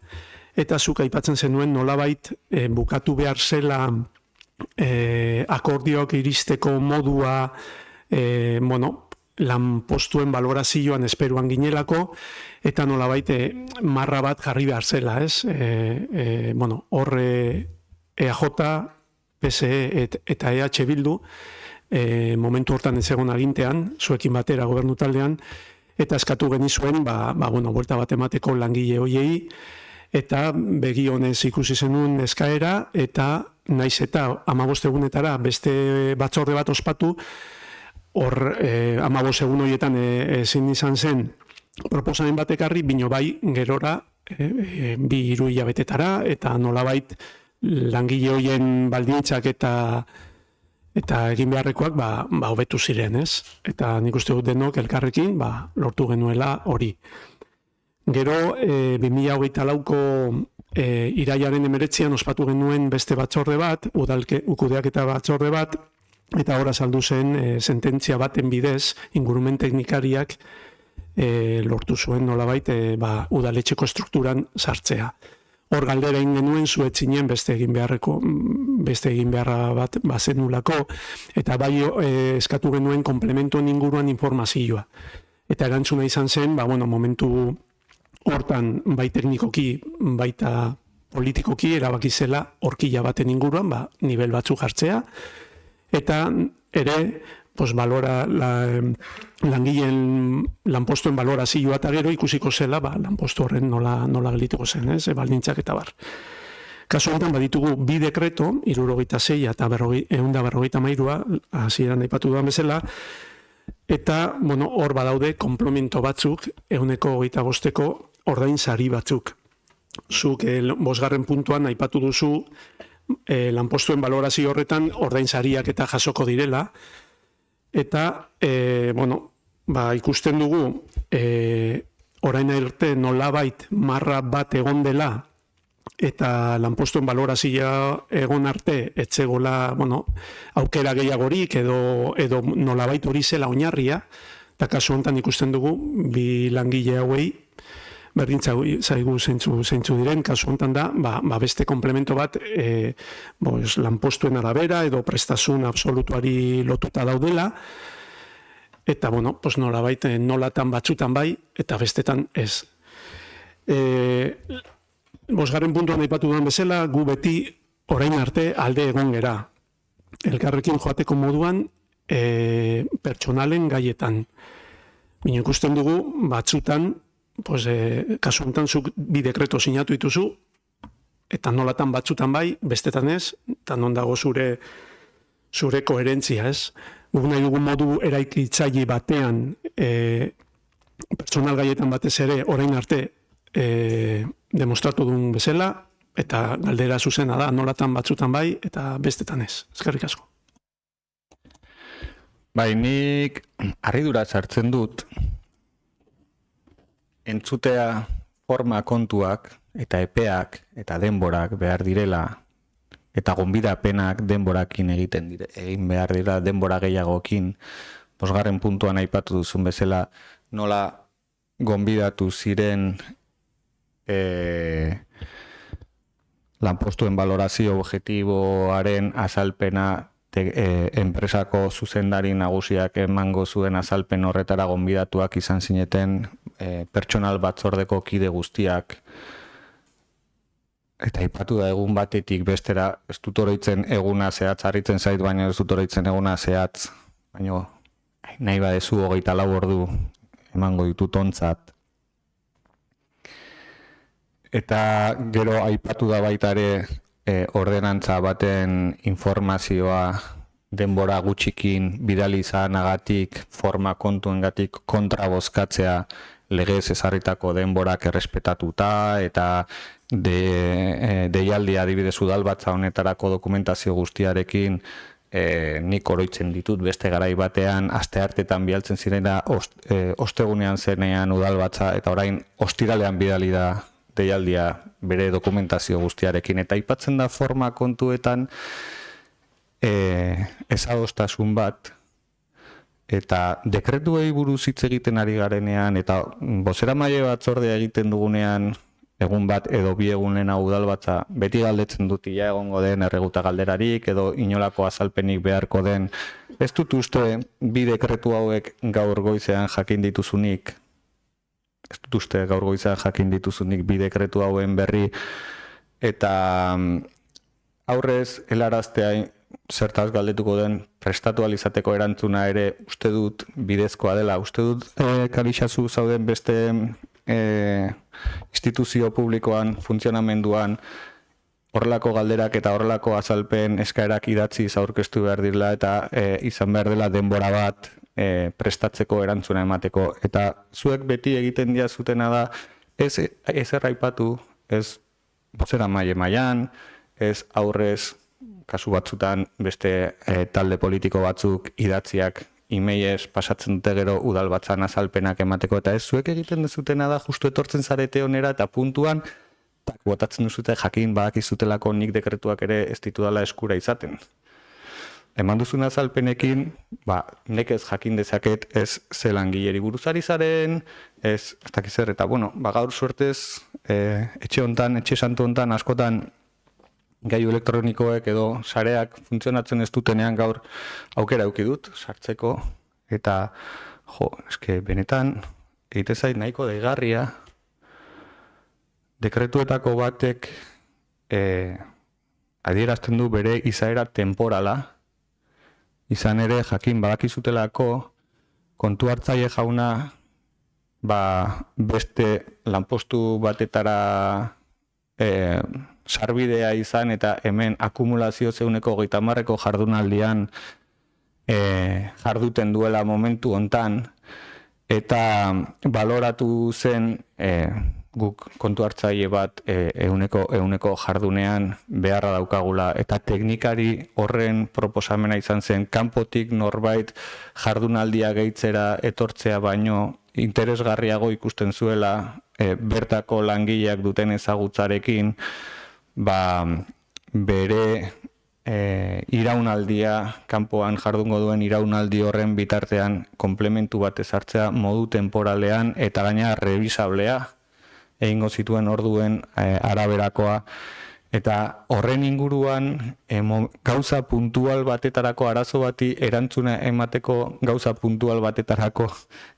eta zuk aipatzen zenuen nolabait bukatu behar zela akordioak iristeko modua lanpostuen balorazioan esperuan ginelako, eta nolabait marra bat jarri behar zela, ez? Hor EAJ, PSE eta EH Bildu momentu hortan ez egon agintean, zuekin batera gobernu taldean, eta eskatu genizuen, buelta bat emateko langile hoiei, eta begi honez ikusi zenuen eskaera, eta naiz eta 15 egunetara beste batzorde bat ospatu, hor 15 egun horietan ezin izan zen proposamen bat ekarri, bino bai gerora 2-3 hilabetetara, eta nolabait langile horien baldintzak eta egin beharrekoak hobetu ziren, ez? Eta nik uste dut denok elkarrekin lortu genuela hori. Gero, 2024ko irailaren 19an ospatu genuen beste batzorde bat, kudeaketa batzorde bat, eta hor azaldu zen sententzia baten bidez, ingurumen teknikariak lortu zuen nolabait udaletxeko estrukturan sartzea. Hor galdera egin genuen zuetzinen beste egin beharra bat bazenulako, eta bai eskatu genuen komplementuen inguruan informazioa. Eta erantzuna izan zen, momentu hortan bai teknikoki, baita politikoki erabaki zela horkila baten inguruan, nivel batzu jartzea, eta ere, langileen lanpostuen balorazioa eta gero ikusiko zela, lanpostu horren nola geldituko zen, baldintzak eta bar. Kasu honetan baditugu bi dekreto, 76 eta 153, hasieran aipatu duan bezala, eta hor badaude komplemento batzuk, 125ko ordain sari batzuk. Zuk 5. puntuan aipatu duzu lanpostuen balorazio horretan ordain sariak eta jasoko direla, eta ikusten dugu orain arte nolabait marra bat egon dela, eta lanpostuen balorazioa egon arte etzegola aukera gehiagorik edo nolabait hori zela oinarria, eta kasu honetan ikusten dugu bi langile hauei berdin zaigu zeintzu diren, kasu honetan da beste komplemento bat lanpostuen arabera edo prestasun absolutuari lotuta daudela, eta nolabait nolatan batzutan bai eta bestetan ez. 5. puntuan aipatu duen bezala, gu beti orain arte alde egon gera. Elkarrekin joateko moduan pertsonalen gaietan. Bino ikusten dugu batzutan, kasu honetan zuk bi dekreto sinatu dituzu, eta nolatan batzutan bai, bestetan ez, eta non dago zure koherentzia, ez? Guk nahi dugun modu eraikitzaile batean, pertsonal gaietan batez ere, orain arte demostratu duen bezala, eta galdera zuzena da, nolatan batzutan bai, eta bestetan ez. Eskerrik asko. Bai, nik harridura sartzen dut, entzutea forma kontuak, eta epeak, eta denborak behar direla, eta gonbidapenak denborakin egin behar dira denbora gehiagokin. 5. puntuan aipatu duzun bezala, nola gonbidatu ziren lanpostuen valorazio objektiboaren azalpena enpresako zuzendari nagusiak emango zuen azalpen horretara gonbidatuak izan zineten pertsonal batzordeko kide guztiak. Eta aipatu da egun batetik bestera, ez dut oroitzen eguna zehatz, harritzen zait, baina ez dut oroitzen eguna zehatz, baina nahi badezu 24 ordu emango ditut ontzat. Eta gero aipatu da baita ere ordenantza baten informazioa denbora gutxikin bidali izanagatik, forma kontuengatik kontra bozkatzea legez ezarritako denborak errespetatuta eta deialdia adibidez udalbatza honetarako dokumentazio guztiarekin nik oroitzen ditut beste garai batean asteartetan bialtzen zirena ostegunean zenean udalbatza eta orain ostiralean bidali da deialdia bere dokumentazio guztiarekin eta aipatzen da forma kontuetan ezadostasun bat eta dekretuei buruz hitz egiten ari garenean eta bozeramaile batzordea egiten dugunean egun bat edo bi egunena udalbatza beti galdetzen dut ia egongo den erreguta galderarik edo inolako azalpenik beharko den. Ez dut uste bi dekretu hauek gaur goizean jakin dituzunik. Ez dut uste gaur goizean jakin dituzunik bi dekretu hauen berri eta aurrez helaraztea zertaz galdetuko den prestatu alizateko erantzuna ere uste dut bidezkoa dela. Uste dut kalixazu zauden beste instituzio publikoan, funtzionamenduan, horrelako galderak eta horrelako azalpen eskaerak idatziz aurkeztu behar direla eta izan behar dela denbora bat prestatzeko erantzuna emateko. Eta zuek beti egiten diazutena da ez erraipatu, ez bozeramaile mailan, ez aurrez kasu batzutan beste talde politiko batzuk idatziak emailez pasatzen dute gero udalbatzan azalpenak emateko eta ez zuek egiten dezutena da justu etortzen zarete onera eta puntuan botatzen duzute jakin badakizutelako nik dekretuak ere ez ditudala eskura izaten. Eman duzun azalpenekin, nekez jakin dezaket ez ze langileri buruzari zaren, ez dakiz zer eta gaur suertez etxe santu hontan askotan gailu elektronikoek edo sareak funtzionatzen ez dutenean gaur aukera eduki dut sartzeko eta eske benetan egite zait nahiko deigarria dekretuetako batek adierazten du bere izaera temporala izan ere jakin badakizutelako kontu hartzaile jauna beste lanpostu batetara sarbidea izan eta hemen akumulazio 130 jardunaldian jarduten duela momentu hontan eta baloratu zen guk kontu hartzaile bat ehuneko jardunean beharra daukagula eta teknikari horren proposamena izan zen kanpotik norbait jardunaldia gehitzera etortzea baino interesgarriago ikusten zuela bertako langileak duten ezagutzarekin bere iraunaldia, kanpoan jardungo duen iraunaldi horren bitartean komplementu bat ezartzea modu temporalean eta gaina revisablea egingo zituen orduen araberakoa eta horren inguruan gauza puntual batetarako arazo bati erantzuna emateko gauza puntual batetarako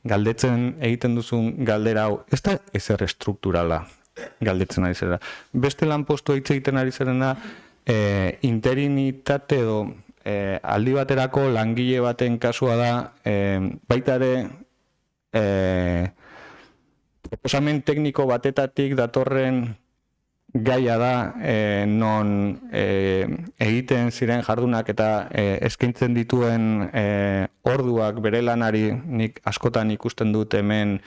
galdetzen egiten duzun galdera hau ez da ezer estrukturala galdetzen ari zera. Beste lanpostu hitz egiten ari zerena interinitate edo aldi baterako langile baten kasua da baita ere proposamen tekniko batetatik datorren gaia da non egiten ziren jardunak eta eskaintzen dituen orduak bere lanari nik askotan ikusten dut hemen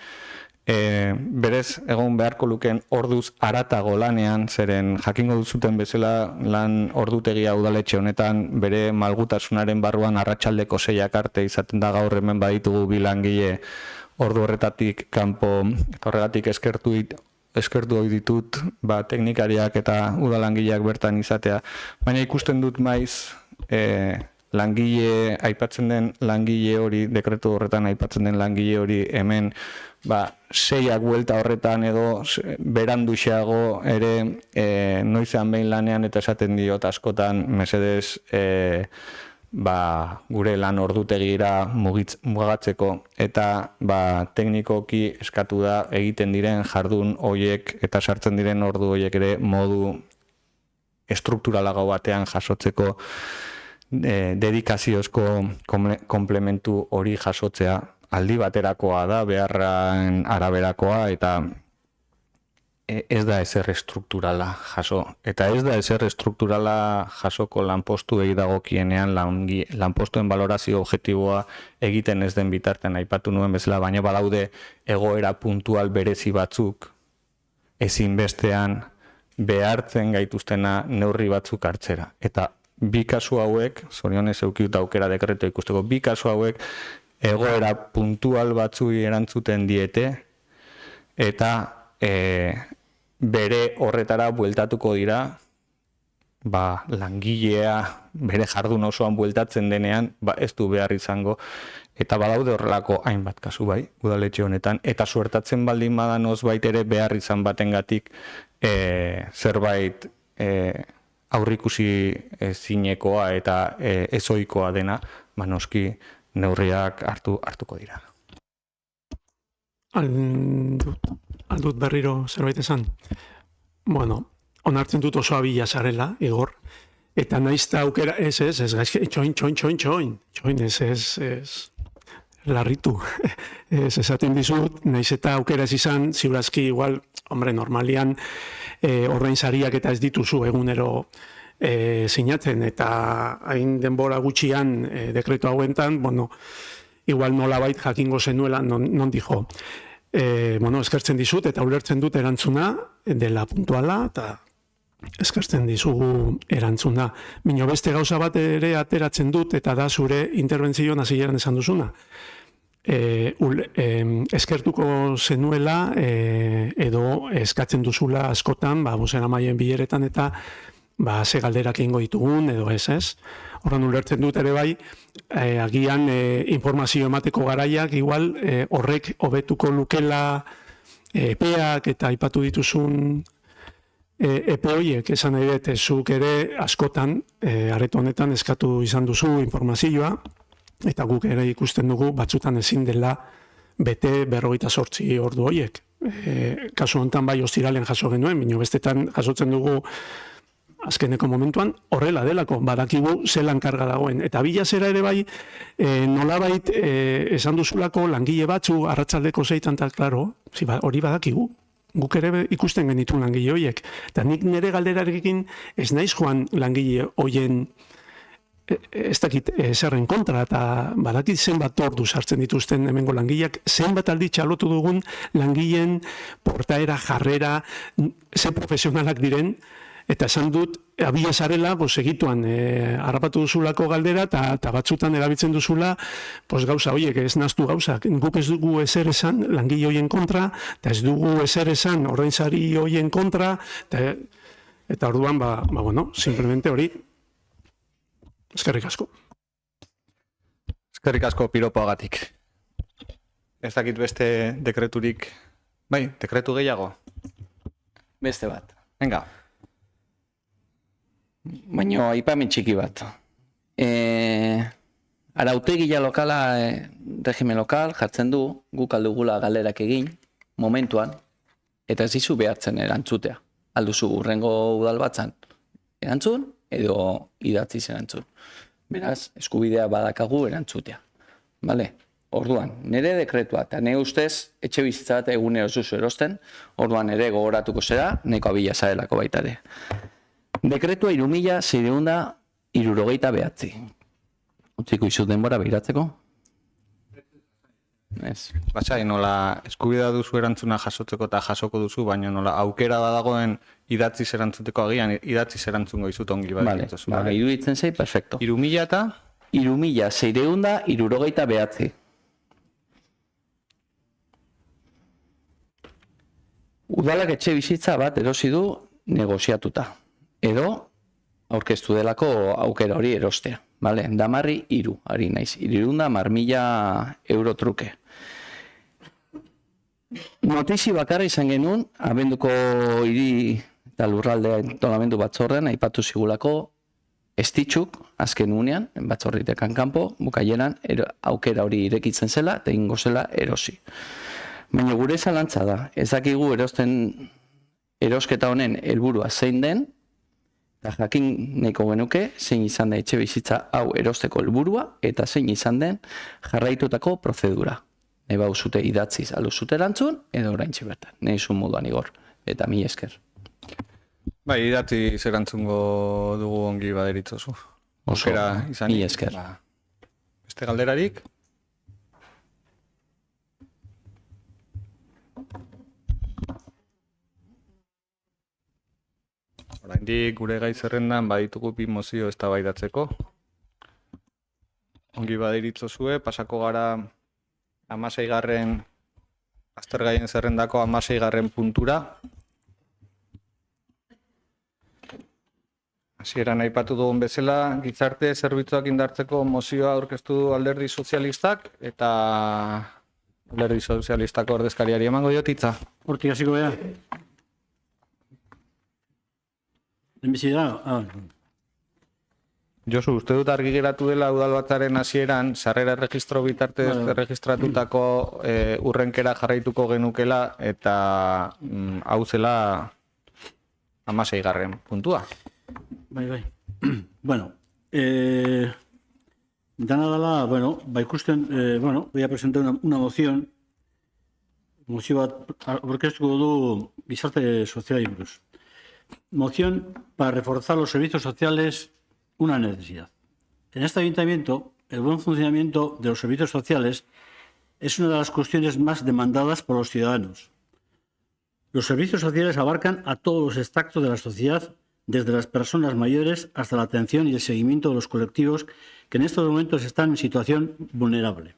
berez egon beharko luken orduz aratago lanean, zeren jakingo duzuten bezala lan ordutegia udaletxe honetan bere malgutasunaren barruan arratsaldeko 6 arte izaten da gaur hemen baditugu 2 langile ordu horretatik kanpo, eta horregatik eskertu hori ditut teknikariak eta udalangileak bertan izatea. Baina ikusten dut maiz langile, aipatzen den langile hori, dekretu horretan aipatzen den langile hori hemen 6ak buelta horretan edo beranduxeago ere noizean behin lanean eta esaten diot askotan mesedez gure lan ordutegira mugatzeko eta teknikoki eskatu da egiten diren jardun hoiek eta sartzen diren ordu hoiek ere modu estrukturalago batean jasotzeko dedikaziozko komplementu hori jasotzea aldi baterakoa da, beharren araberakoa eta ez da ezer estrukturala jaso. Eta ez da ezer estrukturala jasoko lanpostuei dagokienean lanpostuen balorazio objektiboa egiten ez den bitartean aipatu nuen bezala, baina badaude egoera puntual berezi batzuk ezinbestean behartzen gaituztena neurri batzuk hartzera. Eta bi kasu hauek, zorionez eukiut aukera dekreto ikusteko, bi kasu hauek egoera puntual batzui erantzuten diete eta bere horretara bueltatuko dira langilea bere jardun osoan bueltatzen denean ez du behar izango eta badaude horrelako hainbat kasu udaletxe honetan eta suertatzen baldin badan ozbait ere behar izan batengatik zerbait aurrikusi zinekoa eta ezoikoa dena noski neurriak hartuko dira. Aldut berriro zerbait esan. Bueno, onartzen dut oso abila zarela, Igor, eta naizta aukera, ez, txoin, ez, larritu. Ez esaten dizut, naiz eta aukera ez izan, ziurazki igual, normalian, ordainsariak eta ez dituzu egunero sinatzen, eta hain denbora gutxian dekretu hauentan, igual nolabait jakingo zenuela non dijo. Eskertzen dizut eta ulertzen dut erantzuna dela puntuala eta eskertzen dizugu erantzuna. Mino beste gauza bat ere ateratzen dut eta da zure interbentzioan hasieran esan duzuna. Eskertuko zenuela edo eskatzen duzula askotan, bozeramaien bileretan eta ze galderak egingo ditugun edo ez. Horren ulertzen dut ere bai, agian informazio emateko garaiak, igual horrek hobetuko lukela epeak eta aipatu dituzun epe horiek, esan nahi dut, zuk ere askotan, areto honetan eskatu izan duzu informazioa, eta guk ere ikusten dugu batzutan ezin dela bete 48 ordu horiek. Kasu honetan bai ostiralen jaso genuen, baina bestetan jasotzen dugu azkeneko momentuan horrela delako, badakigu zelan karga dagoen. Eta bilazera ere bai, nolabait esan duzulako langile batzu arratsaldeko 6 eta klaro, hori badakigu. Guk ere ikusten genitu langile horiek. Eta nik nire galderarekin ez naiz joan langile horien ez dakit zerren kontra, eta badakit zenbat ordu sartzen dituzten hemengo langileak, zenbat aldi txalotu dugun langileen portaera, jarrera, ze profesionalak diren, eta esan dut, abila zarela, segituan harrapatu duzulako galdera, eta batzutan erabiltzen duzula, gauza horiek, ez naztu gauzak. Guk ez dugu ezer esan langile horien kontra, eta ez dugu ezer esan ordainsari horien kontra, eta orduan, simplemente hori, eskerrik asko. Eskerrik asko piropoagatik. Ez dakit beste dekreturik, dekretu gehiago? Beste bat. Venga. Baina aipamen txiki bat. Arautegia lokala, regimen lokal, jartzen du, guk aldugula galerak egin, momentuan, eta ez dizu behartzen erantzutea. Alduzu urrengo udal batzan erantzun, edo idatziz erantzun. Beraz, eskubidea badakagu erantzutea. Bale? Orduan, nire dekretua, eta nire ustez, etxe bizitza bat egunero ez duzu erosten, orduan ere gogoratuko zera, neko abila zaelako baita ere. Dekretua 3669. Utziko izut denbora behiratzeko? Ez. Basai, nola eskubidea duzu erantzuna jasotzeko eta jasoko duzu, baina nola aukera badagoen idatziz erantzuteko agian, idatziz erantzungo izut ongi bat. Vale, iruditzen zei, perfecto. 3000 eta? 3669. Udalak etxe bizitza bat erosi du negoziatuta. Edo aurkeztu delako aukera hori erostea. Vale? Damarri 3, ari naiz. 310.000 euro truke. Notizi bakarra izan genuen, abenduko hiri eta lurraldea antolamendu batzordean, aipatu zigulako estitxuk, azken unean, batzorritekan kanpo, bukaieran aukera hori irekitzen zela, eta ingo zela erosi. Baina gure zalantza da, ez dakigu erosketa honen helburua zein den, eta jakin nahiko genuke, zein izan da etxe bizitza hau erosteko helburua, eta zein izan den jarraitutako prozedura. Nahi bau zute idatziz aluzute erantzun, edo oraintxe bertan. Nahi zuen moduan igor, eta mi esker. Bai, idatziz erantzungo dugu ongi baderitzozu. Oso, mi esker. Beste galderarik? Oraindik gure gai zerrendan baditugu 2 mozio eztabaidatzeko. Ongi baderitzozue, pasako gara 16. aztergaien zerrendako 16. puntura. Hasieran aipatu dugun bezala, gizarte zerbitzuak indartzeko mozioa aurkeztu du Alderdi Sozialistak eta Alderdi Sozialistako ordezkariari emango diot hitza. Hortik hasiko bea. Lehenbizida, Josu, uste dut argi geratu dela udalbatzaren hasieran, sarrera erregistro bitartez erregistratutako urrenkera jarraituko genukela eta hau zela 16. puntua. Bai. Bueno, dana dala, ikusten, voy a presentar una moción, mozio bat aurkeztuko du gizarte sozialei buruz. Moción para reforzar los servicios sociales, una necesidad. En este ayuntamiento, el buen funcionamiento de los servicios sociales es una de las cuestiones más demandadas por los ciudadanos. Los servicios sociales abarcan a todos los extractos de la sociedad, desde las personas mayores hasta la atención y el seguimiento de los colectivos que en estos momentos están en situación vulnerable.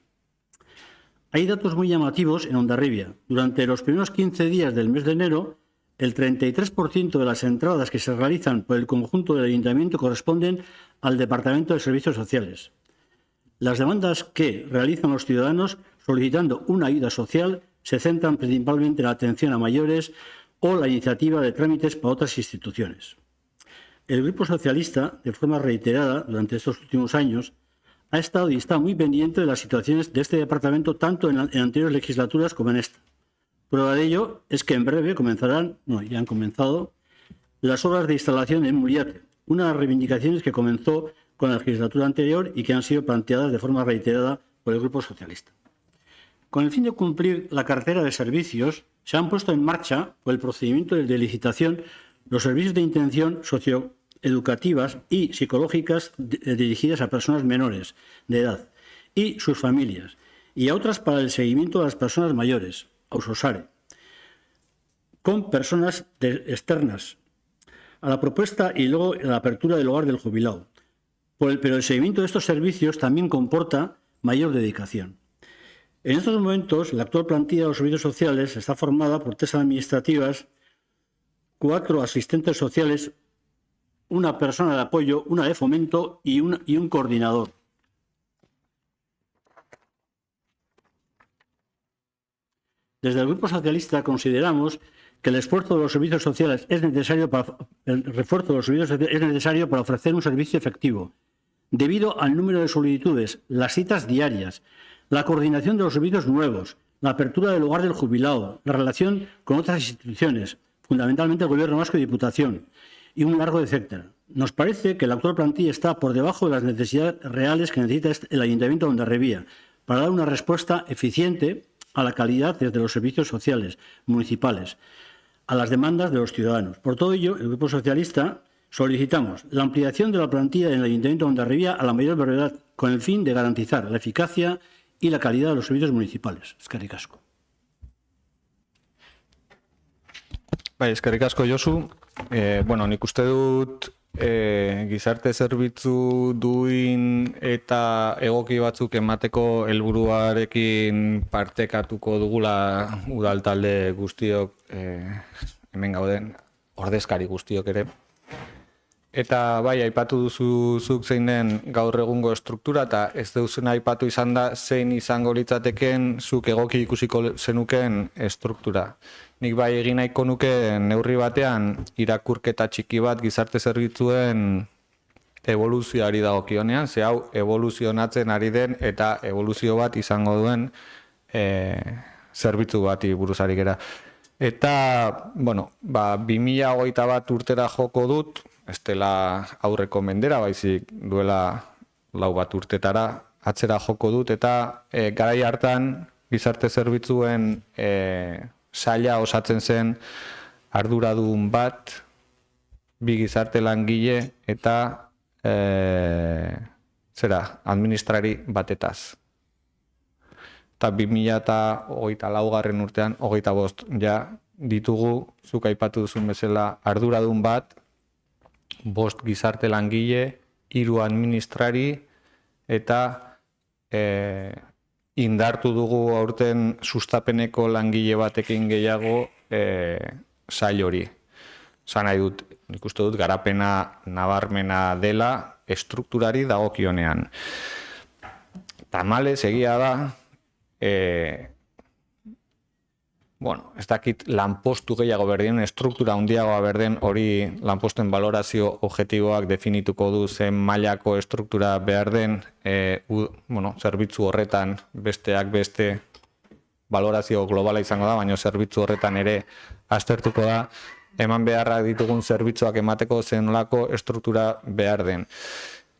Hay datos muy llamativos en Hondarribia. Durante los primeros 15 días del mes de enero, el 33% de las entradas que se realizan por el conjunto del ayuntamiento corresponden al Departamento de Servicios Sociales. Las demandas que realizan los ciudadanos solicitando una ayuda social se centran principalmente en la atención a mayores o la iniciativa de trámites para otras instituciones. El Grupo Socialista, de forma reiterada durante estos últimos años, ha estado y está muy pendiente de las situaciones de este departamento tanto en anteriores legislaturas como en esta. Prueba de ello es que en breve ya han comenzado, las obras de instalación en Muriate, una de las reivindicaciones que comenzó con la legislatura anterior y que han sido planteadas de forma reiterada por el Grupo Socialista. Con el fin de cumplir la cartera de servicios, se han puesto en marcha, por el procedimiento de licitación, los servicios de intención socioeducativas y psicológicas dirigidas a personas menores de edad y sus familias, y a otras para el seguimiento de las personas mayores, Ausosare, con personas externas a la propuesta y luego la apertura del hogar del jubilado. Pero el seguimiento de estos servicios también comporta mayor dedicación. En estos momentos, la actual plantilla de los servicios sociales está formada por 3 administrativas, 4 asistentes sociales, una persona de apoyo, una de fomento y un coordinador. Desde el Grupo Socialista consideramos que el refuerzo de los servicios sociales es necesario para ofrecer un servicio efectivo, debido al número de solicitudes, las citas diarias, la coordinación de los servicios nuevos, la apertura del hogar del jubilado, la relación con otras instituciones, fundamentalmente el Gobierno Vasco y Diputación, y un largo etcétera. Nos parece que la actual plantilla está por debajo de las necesidades reales que necesita el Ayuntamiento de Hondarribia para dar una respuesta eficiente a la calidad desde los servicios sociales municipales, a las demandas de los ciudadanos. Por todo ello, el Grupo Socialista solicitamos la ampliación de la plantilla en el Ayuntamiento de Hondarribia a la mayor brevedad, con el fin de garantizar la eficacia y la calidad de los servicios municipales. Eskerrik asko. Bai, eskerrik asko Josu. Bueno, nik uste dut gizarte zerbitzu duin eta egoki batzuk emateko helburuarekin partekatuko dugula udal talde guztiok hemen gauden ordezkari guztiok ere. Eta bai, aipatu duzu zuk zein den gaur egungo estruktura, eta ez duzuna aipatu izan da zein izango litzateken zuk egoki ikusiko zenuken estruktura. Nik bai egin nahiko nuke neurri batean irakurketa txiki bat gizarte zerbitzuen evoluzioari dagokionean, ze hau evoluzionatzen ari den eta evoluzio bat izango duen zerbitzu bati buruzari gera. Eta, bueno, 2021 urtera joko dut, ez dela aurreko mendera, baizik duela 4 urtetara atzera joko dut, eta garai hartan gizarte zerbitzuen saila osatzen zen arduradun bat, 2 gizarte langile eta administrari batetaz. Eta 2024 urtean, 25 ja ditugu, zuk aipatu duzun bezala, arduradun bat, 5 gizarte langile, 3 administrari, eta indartu dugu aurten sustapeneko langile batekin gehiago sail hori. Zan nahi dut, nik uste dut, garapena nabarmena dela estrukturari dagokionean. Tamalez egia da, ez dakit lanpostu gehiago berdin, estruktura handiagoa berden hori lanpostuen valorazio objektiboak definituko du zen mailako estruktura behar den, zerbitzu horretan besteak beste valorazio globala izango da, baina zerbitzu horretan ere aztertuko da, eman beharra ditugun zerbitzuak emateko zenolako estruktura behar den.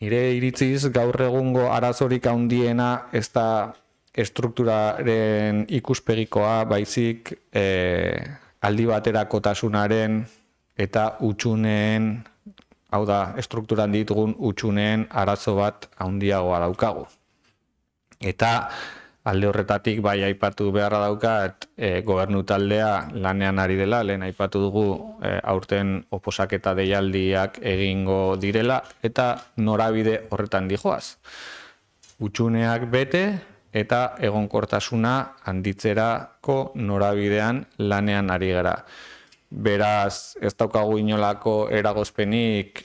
Nire iritziz gaur egungo arazorik handiena ez da estrukturaren ikuspegikoa, baizik aldi baterakotasunaren eta utxuneen, hau da, estrukturan ditugun utxuneen arazo bat handiagoa daukagu. Eta alde horretatik bai aipatu beharra daukat gobernu taldea lanean ari dela, lehen aipatu dugu aurten oposaketa deialdiak egingo direla, eta norabide horretan dijoaz. Utxuneak bete, eta egonkortasuna handitzerako norabidean lanean ari gara. Beraz, ez daukagu inolako eragozpenik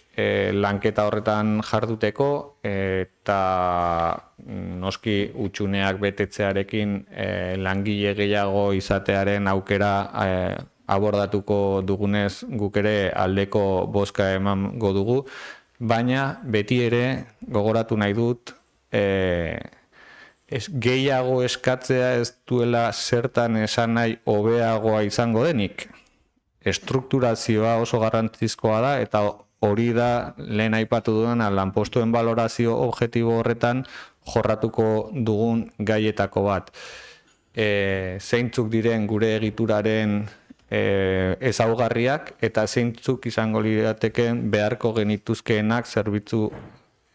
lanketa horretan jarduteko, eta noski utxuneak betetzearekin langile gehiago izatearen aukera abordatuko dugunez guk ere aldeko bozka emango dugu, baina beti ere gogoratu nahi dut gehiago eskatzea ez duela zertan esan nahi hobeagoa izango denik. Estrukturazioa oso garrantzizkoa da, eta hori da lehen aipatu duen lanpostuen valorazio objektibo horretan jorratuko dugun gaietako bat. Zeintzuk diren gure egituraren ezaugarriak, eta zeintzuk izango lirateken beharko genituzkeenak zerbitzu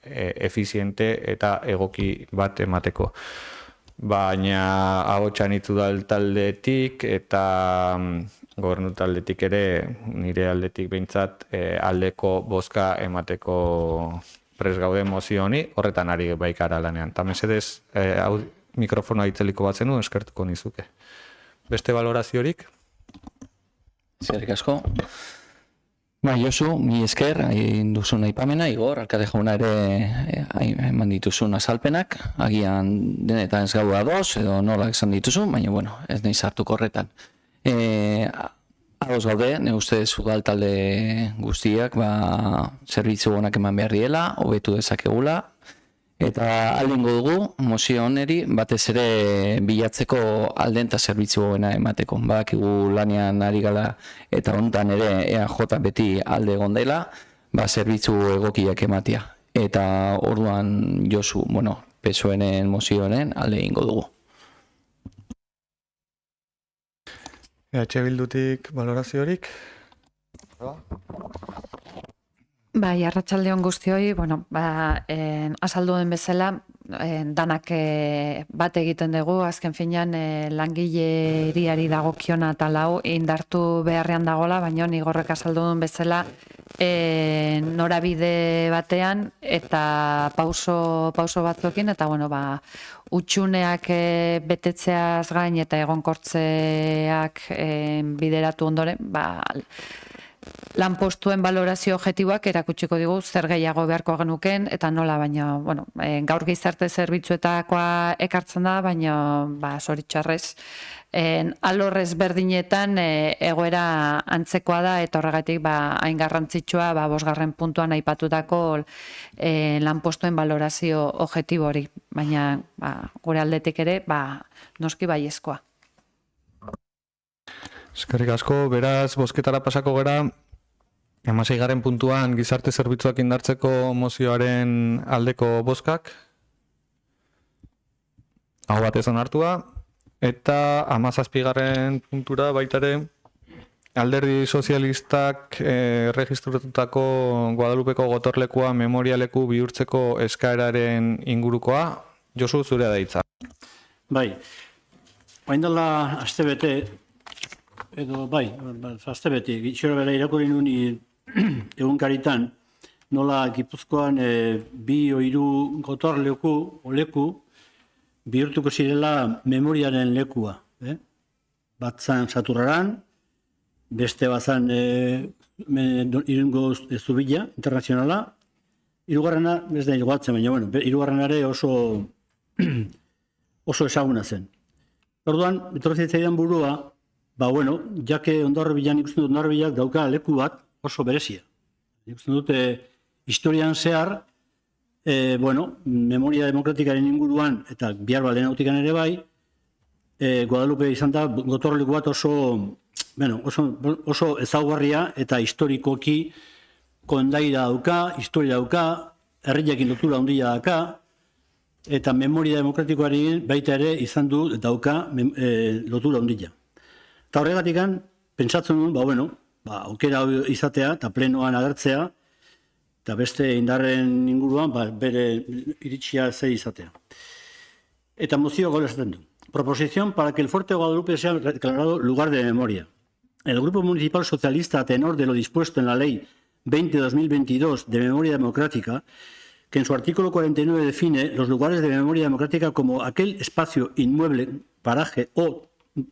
efiziente eta egoki bat emateko. Baina ahotsan itzu da taldetik eta gobernu taldetik ere, nire aldetik behintzat aldeko bozka emateko prest gaude mozio honi, horretan ari baikara lanean. Ta mesedez, mikrofonoa itzeliko bat zenu, eskertuko nizuke. Beste valoraziorik? Eskerrik asko. Ba, Josu, mi esker, hain duzun aipamena, Igor, alkate jauna ere eman dituzun azalpenak, agian denetan ez gau ados, edo nola esan dituzun, baina, bueno, ez nahi sartuko horretan. Ados gaude, ne ustez udal talde guztiak, zerbitzu honak eman behar diela, hobetu dezakegula, eta aldengo dugu, mozio honeri, batez ere bilatzeko alden eta zerbitzu hoena emateko. Badakigu lanean ari gala eta honetan ere EAJ beti alde egon dela, zerbitzu egokiak ematea. Eta orduan Josu, PSOEren mozio honen alde egingo dugu. EH Bildutik valoraziorik? Bai, arratsalde on guztioi, azaldu den bezala, danak bat egiten dugu, azken finean langileriari dagokiona eta lau indartu beharrean dagola, baina Igorrek azaldu den bezala norabide batean eta pauso batzuekin, eta utxuneak betetzeaz gain eta egonkortzeak bideratu ondoren, lanpostuen balorazio objektiboak erakutsiko digu zer gehiago beharko genuken eta nola, baina gaur gizarte zerbitzuetakoa ekartzen da, baina zoritxarrez alorrez berdinetan egoera antzekoa da eta horregatik hain garrantzitsua 5. puntuan aipatutako lanpostuen valorazio objektibo hori, baina gure aldetik ere noski baiezkoa. Eskerrik asko, beraz, bozketara pasako gera, 16. puntuan gizarte zerbitzuak indartzeko mozioaren aldeko bozkak, hau batez onartua, eta 17. puntura baitare, alderdi sozialistak erregistratutako Guadalupeko gotorlekua memorialeku bihurtzeko eskaeraren ingurukoa. Josu, zurea da hitza. Bai, hain dela astebete, astebete, gitxora bera irakurri nuen egunkaritan, nola Gipuzkoan 2 o 3 gotorleku bihurtuko zirela memoriaren lekua. Bat zan Saturraran, beste bat zan Irungo Zubila, internazionala, hirugarrena, ez da igualtzen, baina, hirugarrenare oso ezaguna zen. Orduan, etortzitzaidan burua, jake Hondarribian ikusten dut Hondarribiak dauka leku bat oso berezia. Ikusten dute historian zehar, memoria demokratikaren inguruan, eta bihar balen autikan ere bai, Guadalupe izan da gotorleku bat oso ezaugarria eta historikoki kondaira dauka, historia dauka, herriakin lotura handia dauka, eta memoria demokratikoari baita ere izan dauka lotura handia. Eta horregatik pentsatzen duen, aukera izatea eta plenoan agertzea, eta beste indarren inguruan bere iritsia ze izatea. Eta mozio gola esaten du. Proposición para que el Fuerte de Guadalupe sea declarado lugar de memoria. El Grupo Municipal Socialista, a tenor de lo dispuesto en la Ley 20-2022 de Memoria Democrática, que en su artículo 49 define los lugares de memoria democrática como aquel espacio inmueble, paraje o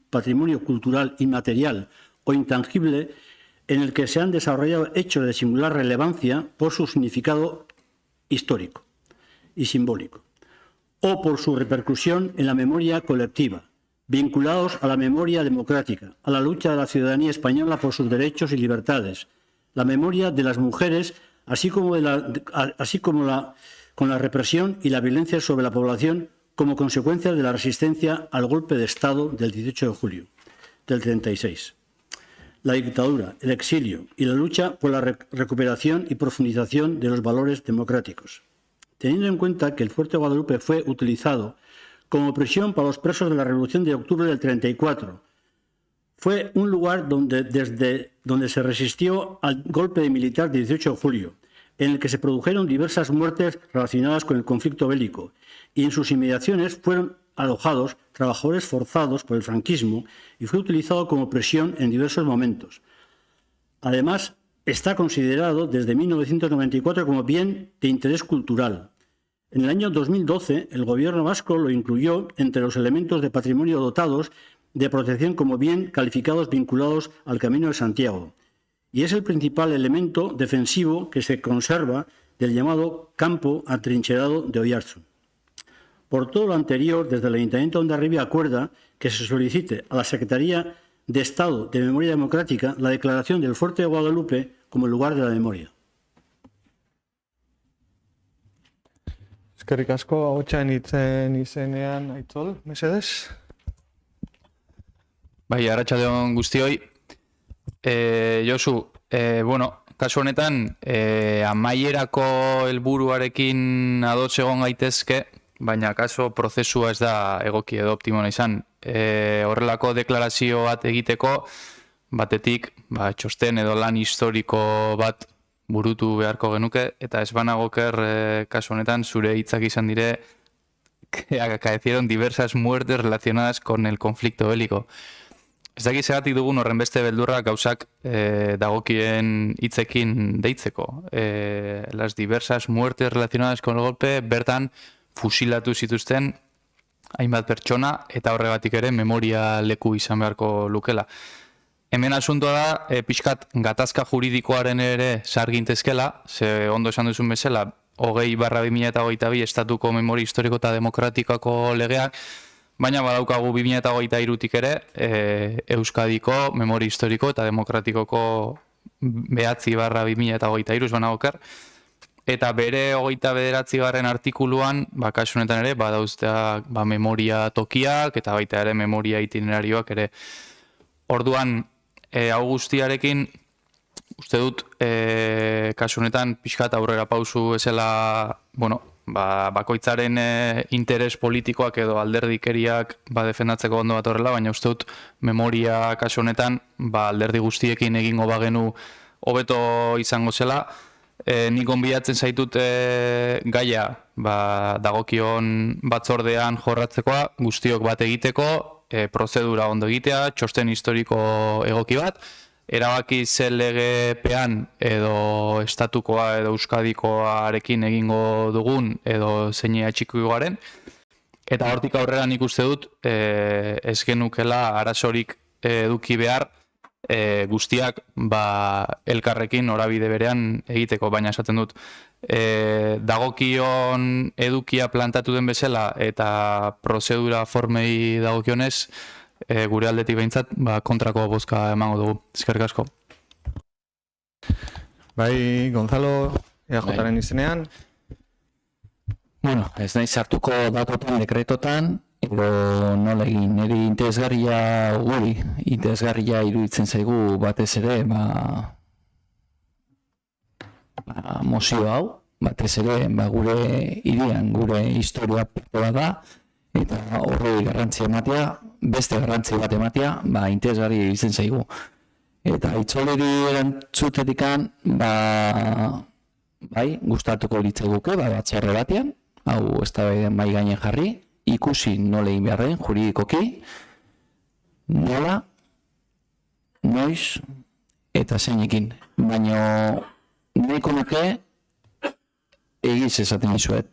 patrimonio cultural inmaterial o intangible en el que se han desarrollado hechos de singular relevancia por su significado histórico y simbólico, o por su repercusión en la memoria colectiva, vinculados a la memoria democrática, a la lucha de la ciudadanía española por sus derechos y libertades, la memoria de las mujeres, así como con la represión y la violencia sobre la población como consecuencia de la resistencia al golpe de Estado del 18 de julio del 36. La dictadura, el exilio y la lucha por la recuperación y profundización de los valores democráticos. Teniendo en cuenta que el Fuerte de Guadalupe fue utilizado como prisión para los presos de la Revolución de octubre del 34, fue un lugar desde donde se resistió al golpe militar del 18 de julio, en el que se produjeron diversas muertes relacionadas con el conflicto bélico, y en sus inmediaciones fueron alojados trabajadores forzados por el franquismo y fue utilizado como prisión en diversos momentos. Además, está considerado desde 1994 como bien de interés cultural. En el año 2012, el gobierno vasco lo incluyó entre los elementos de patrimonio dotados de protección como bien calificados vinculados al Camino de Santiago, y es el principal elemento defensivo que se conserva del llamado campo atrincherado de Oiartzun. Por todo lo anterior, desde el Ayuntamiento de Hondarribia acuerda que se solicite a la Secretaría de Estado de Memoria Democrática la declaración del Fuerte de Guadalupe como lugar de la memoria. Eskerrik asko, ahotsa nitzen izenean, Aitzol, mesedez? Bai, arratsalde on guztioi. Josu, kasu honetan, amaierako helburuarekin ados egon gaitezke, baina kaso prozesua ez da egoki edo optimona izan. Horrelako deklarazio bat egiteko, batetik txosten edo lan historiko bat burutu beharko genuke, eta ez banagoker kasu honetan zure hitzak izan dire que acaecieron diversas muertes relacionadas con el conflicto bélico. Ez dakit segatik dugun horren beste beldurra gauzak dagokien hitzekin deitzeko. Las diversas muertes relacionadas con el golpe bertan fusilatu zituzten hainbat pertsona eta horregatik ere memoria leku izan beharko lukela. Hemen asuntoa da, pixkat gatazka juridikoaren ere sargintezkela, ze ondo esan duzun bezala, 20/2022 estatuko memoria historiko eta demokratikako legeak, baina badaukagu 2023tik ere Euskadiko memoria historiko eta demokratikoko 9/2023 ez banagoker, eta bere 29. artikuluan, kasu honetan ere, badauztea memoria tokiak eta baita ere memoria itinerarioak ere. Orduan, hau guztiarekin, uste dut, kasu honetan, pixkat aurrera pausu ezela, bakoitzaren interes politikoak edo alderdikeriak defendatzeko ondo bat horrela, baina uste dut memoria kasu honetan alderdi guztiekin egingo bagenu hobeto izango zela. Nik gonbidatzen zaitut gaia dagokion batzordean jorratzekoa, guztiok bat egiteko, prozedura ondo egitea, txosten historiko egoki bat, erabaki zen legepean edo estatukoa edo euskadikoarekin egingo dugun edo zeinia txiko garen, eta hortik aurrera nik uste dut ez genukela arazorik eduki behar guztiak elkarrekin norabide berean egiteko, baina esaten dut dagokion edukia plantatu den bezala eta prozedura formei dagokionez gure aldetik behintzat kontrako bozka emango dugu. Eskerrik asko. Bai, Gonzalo, EAJaren izenean. Bueno, ez nahi sartuko datotan dekretotan, edo nola egin, niri interesgarria iruditzen zaigu batez ere, mozio hau, batez ere gure hirian, gure historia parte da, eta horre garrantzia ematea, beste garrantzia bat ematea, interesgarria iruditzen zaigu. Eta itzoleri erantzutetikan, gustatuko litzaiguke, batzarre batean, hau ez da mai gainen jarri, ikusi nola egin beharren, juridikoki, nola, noiz, eta zeinekin. Baina nahiko nuke egiz esaten dizuet.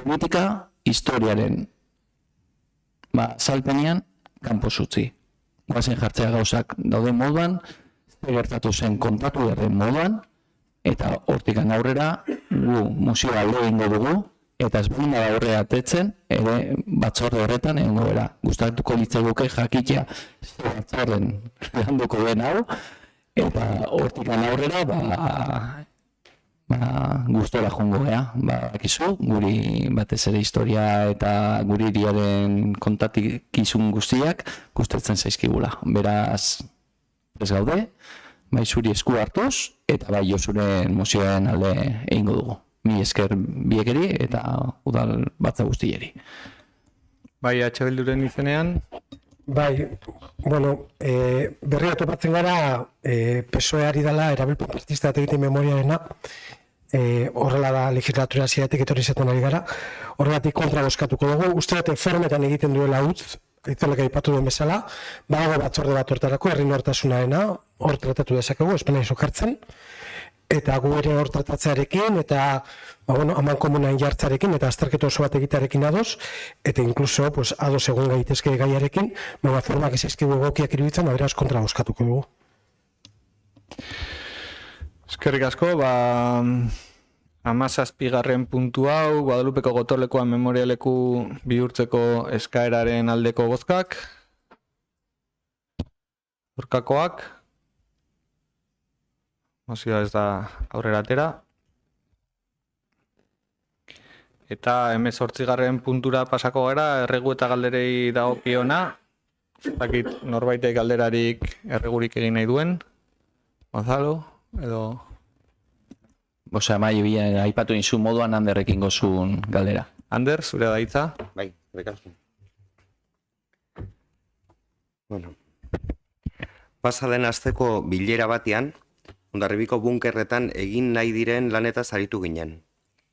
Politika historiaren salpenean kanpo zutzi. Guazen jartzea gauzak dauden moduan, gertatu zen kontatu erren moduan, eta hortikan aurrera gu mozioa alde egingo dugu, eta ez bunda aurrera atetzen, ere batzorde horretan egingo bera. Gustatuko litzaiguke jakitea batzorden landuko den hau, eta hortikan aurrera gustora jongo gea. Bakizu, guri batez ere historia eta guri hiriaren kontakizun guztiak gustatzen zaizkigula. Beraz, ez gaude, zuri esku hartuz, eta Josuren mozioen alde egingo dugu. Mi esker biekeri eta udal batza guztieri. Bai, Bilduren izenean. Bai, berria topatzen gara PSOE-ari dela erabilpen partista eta egiten memoriarena, horrela da legislatura hasieratik etorri izaten ari gara, horregatik kontra bozkatuko dugu, uste dute formetan egiten duela utz, itzolek aipatu duen bezala, badago batzorde bat hortarako, herri nortasunarena, hor tratatu dezakegu, espena izokartzen, eta gu ere hor tratatzearekin, eta haman komunain jartzarekin, eta azterketu oso bat egitearekin ados, eta inkluso ados egon gaitezke gaiarekin, formak ezizkigu egokiak iruditzen, beraz kontra bozkatuko dugu. Eskerrik asko, 17. puntu hau, Guadalupeko gotorlekuan memorialeku bihurtzeko eskaeraren aldeko bozkak, aurkakoak, mozioa ez da aurrera atera. Eta 18. puntura pasako gara, erregu eta galderei dagokiona. Zakit norbaitek galderarik erregurik egin nahi duen. Gonzalo, edo... Aipatu inzu moduan handerrekin gozun galdera. Ander, zure da hitza? Bai, asko. Bueno. Pasa den asteko bilera batean, Hondarribiko bunkerretan egin nahi diren lanetaz aritu ginen.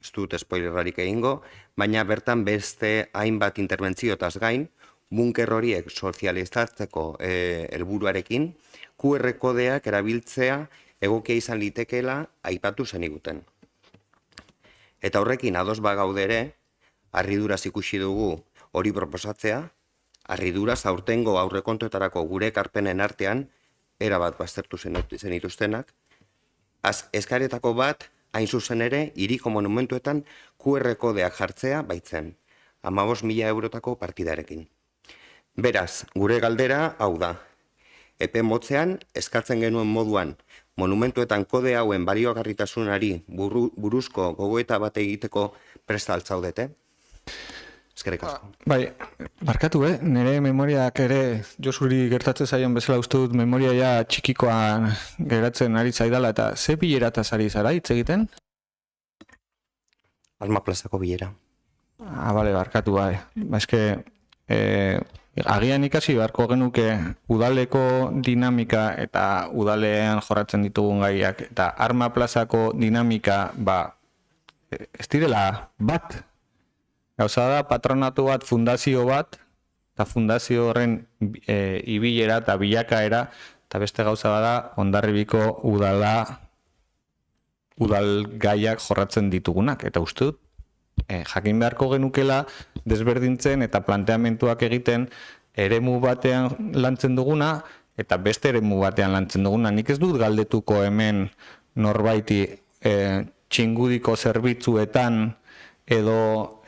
Ez dut spoilerrarik egingo, baina bertan beste hainbat interbentzioetaz gain, bunker horiek sozializatzeko helburuarekin, QR kodeak erabiltzea egokia izan litekeela aipatu zeniguten. Eta horrekin ados bagaude ere, harriduraz ikusi dugu hori proposatzea, harriduraz aurtengo aurrekontuetarako gure ekarpenen artean, erabat baztertu zenituztenak, eskaretako bat, hain zuzen ere, hiriko monumentuetan QR kodeak jartzea baitzen, 15.000 eurotako partidarekin. Beraz, gure galdera hau da. Epe motzean, eskatzen genuen moduan, monumentuetan kode hauen baliogarritasunari buruzko gogoeta bat egiteko presta altzaudete? Eskerrik asko. Bai, barkatu, nire memoriak ere Josuri gertatzen zaion bezala uste dut memoria ja txikikoan geratzen ari zaidala eta ze bilerataz ari zara hitz egiten? Alma plazako bilera. Bale, barkatu, bai. Eske, agian ikasi beharko genuke udaleko dinamika eta udalean jorratzen ditugun gaiak eta Arma plazako dinamika, ez direla bat. Gauza da, patronatu bat, fundazio bat, eta fundazio horren ibilera eta bilakaera, eta beste gauza da, Hondarribiko udal gaiak jorratzen ditugunak. Eta uste dut, jakin beharko genukela desberdintzen eta planteamentuak egiten eremu batean lantzen duguna, eta beste eremu batean lantzen duguna. Nik ez dut galdetuko hemen norbaiti txingudiko zerbitzuetan, edo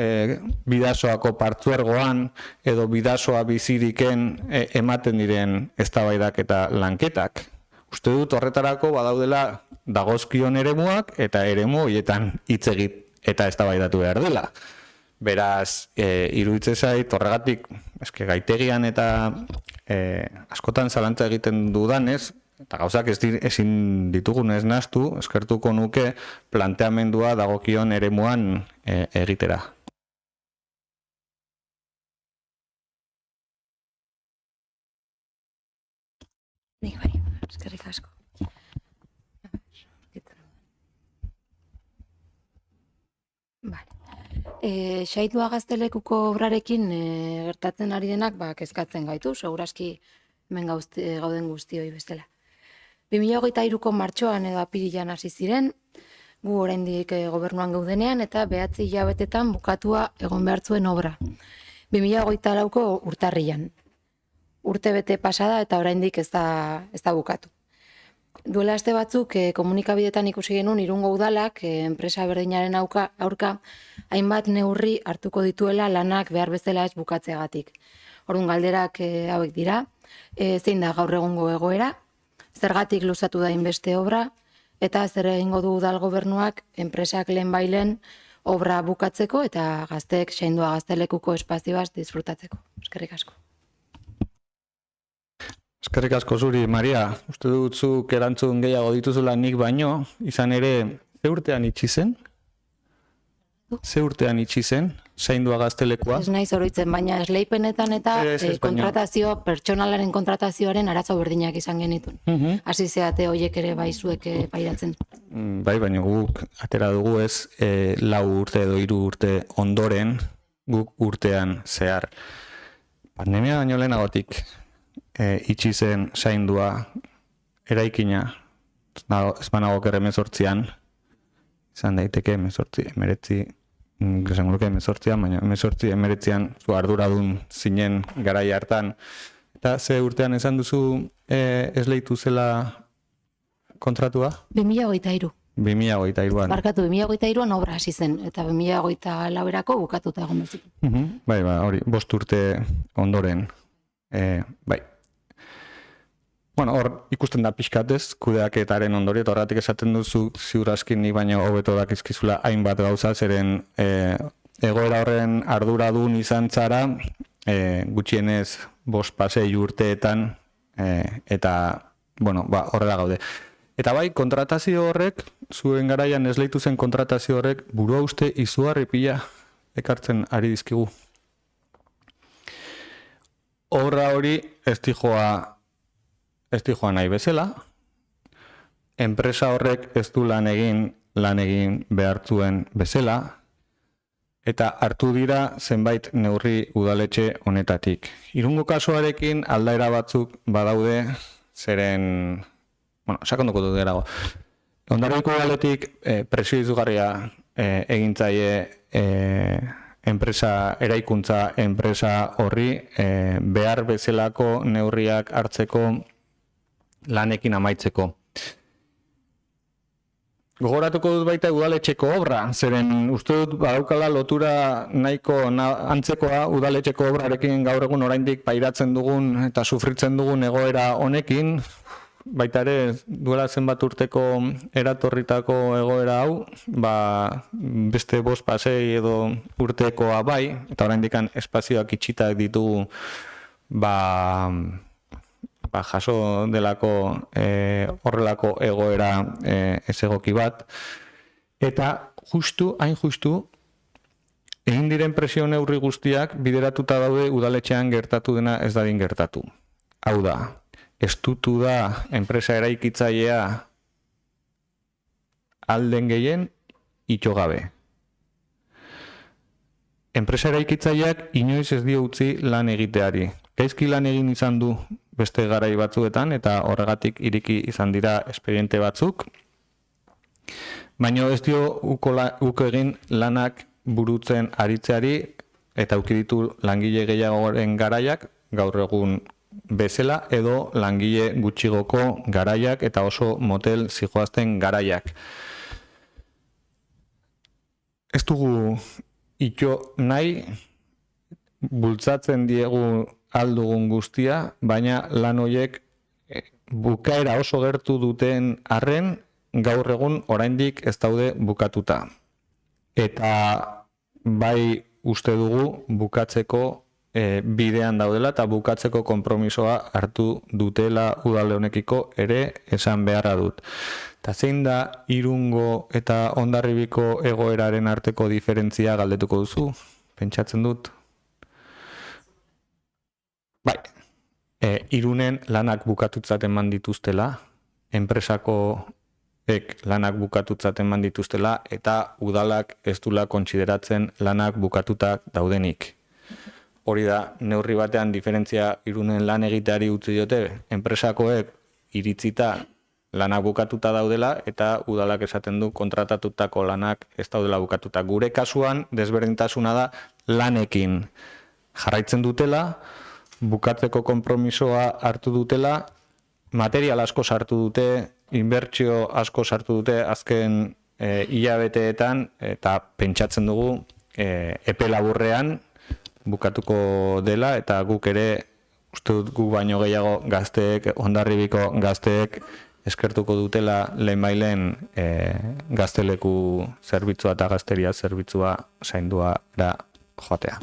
bidasoako partzuergoan, edo bidasoa biziriken ematen diren eztabaidak eta lanketak. Uste dut horretarako badaudela dagozkion eremuak eta eremu horietan hitz egit eta eztabaidatu behar dela. Beraz, iruditzen zait horregatik eske gaitegian eta askotan zalantza egiten dudanez, eta gauzak ezin ditugun ez nahastu, eskertuko nuke planteamendua dagokion eremuan egitera. Nik bai, eskerrik asko. Saidua Gaztelekuko obrarekin gertatzen ari denak kezkatzen gaitu, seguraski hemen gauden guztioi bestela. 2023ko martxoan edo apirilean hasi ziren, gu oraindik gobernuan gaudenean eta 9 hilabetetan bukatua egon behar zuen obra. 2024ko urtarrilan. Urte bete pasada eta oraindik ez da bukatu. Duela aste batzuk komunikabideetan ikusi genuen Irungo udalak enpresa berdinaren aurka hainbat neurri hartuko dituela lanak behar bezala ez bukatzeagatik. Orduan galderak hauek dira, zein da gaur egungo egoera, zergatik luzatu da inbeste obra, eta zer egingo du udal gobernuak enpresak lehenbailen obra bukatzeko eta gazteek Saindua Gaztelekuko espazioaz disfrutatzeko. Eskerrik asko. Eskerrik asko zuri, Maria. Uste dut zuk erantzun gehiago dituzula nik baino, izan ere, ze urtean itxi zen? Ze urtean itxi zen, Saindua Gaztelekua? Ez naiz oroitzen, baina esleipenetan eta kontratazio, pertsonalaren kontratazioaren arazo berdinak izan genituen. Hasi zeate horiek ere bai zuek pairatzen. Bai, baina guk atera dugu ez 4 urte edo 3 urte ondoren, guk urtean zehar. Pandemia baino lehenagotik itxi zen Saindua eraikina, ez banago kerre 18an, izan daiteke 19, esango 18an, baina 19an zu arduradun zinen garai hartan. Eta ze urtean esan duzu esleitu zela kontratua? 2023. 2023an. Barkatu, 2023an obra hasi zen, eta 2024erako bukatuta egon behar. Bai, hori, 5 urte ondoren. Bai. Bueno, hor ikusten da pixkatez, kudeaketaren ondorio, eta horretik esaten duzu ziurazkin ni baino hobeto dakizkizula hainbat gauza, zeren egoera horren arduradun izan zara, gutxienez 5-6 urteetan, eta, bueno, horrela gaude. Eta bai, kontratazio horrek, zuen garaian esleitu zen kontratazio horrek, burua uste izugarri pila ekartzen ari dizkigu. Obra hori ez dijoa nahi bezala, enpresa horrek ez du lan egin behartzuen bezala, eta hartu dira zenbait neurri udaletxe honetatik. Irungo kasuarekin aldaera batzuk badaude, zeren, sakonduko dut gerago. Hondarribiko udaletik presio izugarria egintzaile eraikuntza enpresa horri behar bezalako neurriak hartzeko lanekin amaitzeko. Gogoratuko dut baita udaletxeko obra, zeren uste dut badaukala lotura nahiko antzekoa udaletxeko obrarekin gaur egun oraindik pairatzen dugun eta sufritzen dugun egoera honekin, baita ere duela zenbat urteko eratorritako egoera hau, beste 5 pasei edo urtekoa bai, eta oraindikan espazioak itxitak ditugu jaso delako horrelako egoera ez egoki bat. Eta hain justu, egin diren presio neurri guztiak bideratuta daude udaletxean gertatu dena ez dadin gertatu. Hau da, estutu da enpresa eraikitzailea alden gehien itxo gabe. Enpresa eraikitzaileak inoiz ez dio utzi lan egiteari. Gaizki lan egin izan du beste garai batzuetan eta horregatik ireki izan dira espediente batzuk. Baina ez dio uko egin lanak burutzen aritzeari eta ukiditu langile gehiagoren garaiak gaur egun bezala edo langile gutxigoko garaiak eta oso motel zijoazten garaiak. Ez dugu itxo nahi, bultzatzen diegu aldugun guztia, baina lan horiek bukaera oso gertu duten arren, gaur egun oraindik ez daude bukatuta. Eta bai uste dugu bukatzeko bidean daudela eta bukatzeko konpromisoa hartu dutela udale honekiko ere esan beharra dut. Eta zein da Irungo eta Hondarribiko egoeraren arteko diferentzia galdetuko duzu? Pentsatzen dut. Bai, Irunen lanak bukatutzat eman dituztela, enpresakoek lanak bukatutzat eman dituztela, eta udalak ez dula kontsideratzen lanak bukatutak daudenik. Hori da, neurri batean diferentzia Irunen lan egiteari utzi diote, enpresakoek iritzita lanak bukatuta daudela, eta udalak esaten du kontratatutako lanak ez daudela bukatuta. Gure kasuan, desberdintasuna da lanekin jarraitzen dutela, bukatzeko konpromisoa hartu dutela, material asko sartu dute, inbertsio asko sartu dute azken hilabeteetan, eta pentsatzen dugu epe laburrean bukatuko dela, eta guk ere, uste dut guk baino gehiago gazteek, Hondarribiko gazteek, eskertuko dutela lehenbailen gazteleku zerbitzua eta gazteria zerbitzua zainduara joatea.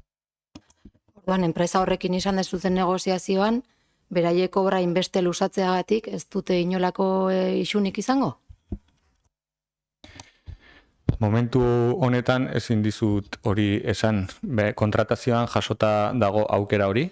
Orduan, enpresa horrekin izan ez duten negoziazioan, beraiek obra inbeste lusatzeagatik ez dute inolako isunik izango? Momentu honetan ezin dizut hori esan. Kontratazioan jasota dago aukera hori,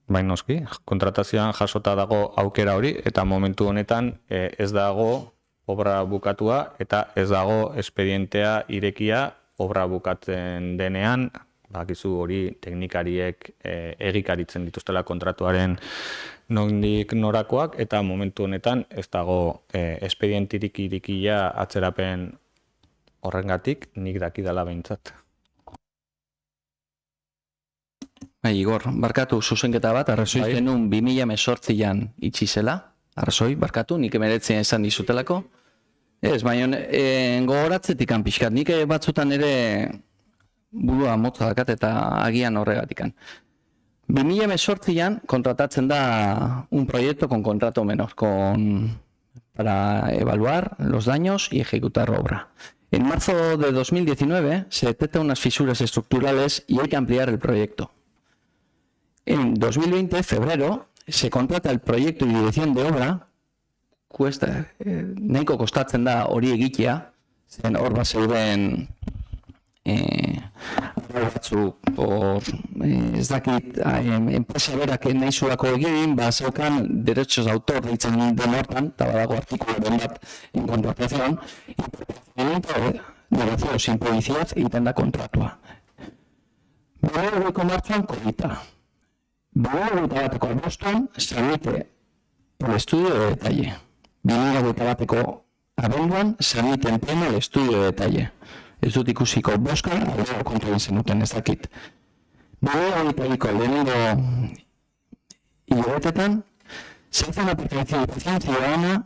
baina noski, kontratazioan jasota dago aukera hori, eta momentu honetan ez dago obra bukatua, eta ez dago espedientea irekia obra bukatzen denean, bakizu hori teknikariek egikaritzen dituztela kontratuaren nondik norakoak, eta momentu honetan ez dago espedientirik irikia atzerapen horrengatik nik dakidala behintzat. Igor, barkatu zuzenketa bat, arrazoi zenun 2018an itxi zela, arrazoi, barkatu, nik emeretzen esan dizutelako. Ez, baina gogoratzetik pixkat, nik batzutan ere burua motza dakat eta agian horregatikan. 2018an kontratatzen da un proyecto con contrato menor, para evaluar los daños y ejecutar obra. En marzo de 2019 se detectan unas fisuras estructurales y hay que ampliar el proyecto. En 2020, febrero, se contrata el proyecto y dirección de obra, nahiko kostatzen da hori egitea, zen hor bat zeuden batzuk, ez dakit, enpresa berak nahi zuelako egin, zeukan derechos de autor deitzen den hortan, eta badago artikuloren bat en contratación, negocio sin publicidad egiten da kontratua. 2008ko martxoan COVID-a. 2021ko agostoan se emite el estudio de detalle. 2021ko abenduan se emite en pleno el estudio de detalle. Ez dut ikusiko boska, aldera kontu egin zenuten ez dakit. 2022ko lehenengo hilabetetan se hace una participación ciudadana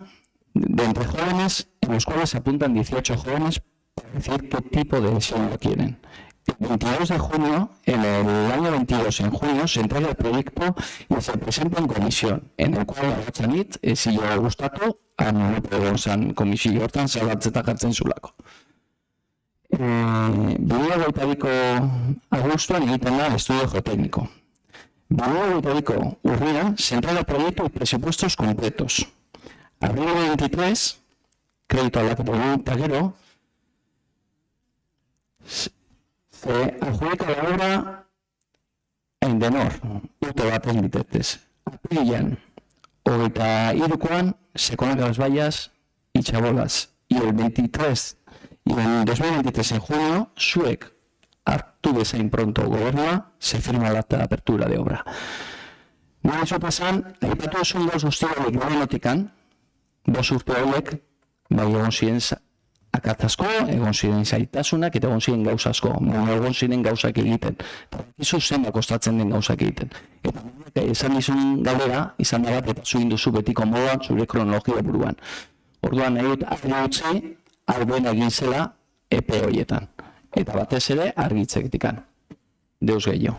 de entre jóvenes en los cuales se apuntan 18 jóvenes para decir qué tipo de diseño quieren. El 22 de junio, en el año 22, en junio, se entrega el proyecto y se presenta en comisión, en el cual agatxanit, zilo gustatu, egon zan komisio hortan salatzeta jartzen zulako. 2022ko agostoan egiten da el estudio geotécnico. 2022ko urrian se entrega el proyecto y presupuestos completos. Abril 23, crédito aldaketa eta gero, se adjudica la obra en Denor, urte baten bitartez. Apirilean, 23koan se colocan las vallas y chabolas. Y el 23 y en 2023 en junio, zuek hartu bezain pronto gobernua, se firma la apertura de obra. Nire pasan, aipatu esun gauz guztiak gobernutikan, 2 urte hauek, bai egon ziren akatzasko, egon ziren zaitasunak eta egon ziren gauzasko, egon ziren gauzak egiten. Eta izu zenba kostatzen den gauzak egiten. Eta esan dizun galdera, izan da bat, eta zu induzu betiko moduan, zure kronologia buruan. Orduan, nahi dut argi alben egin zela epe horietan. Eta batez ere argitzeketikan. Deus gehiago.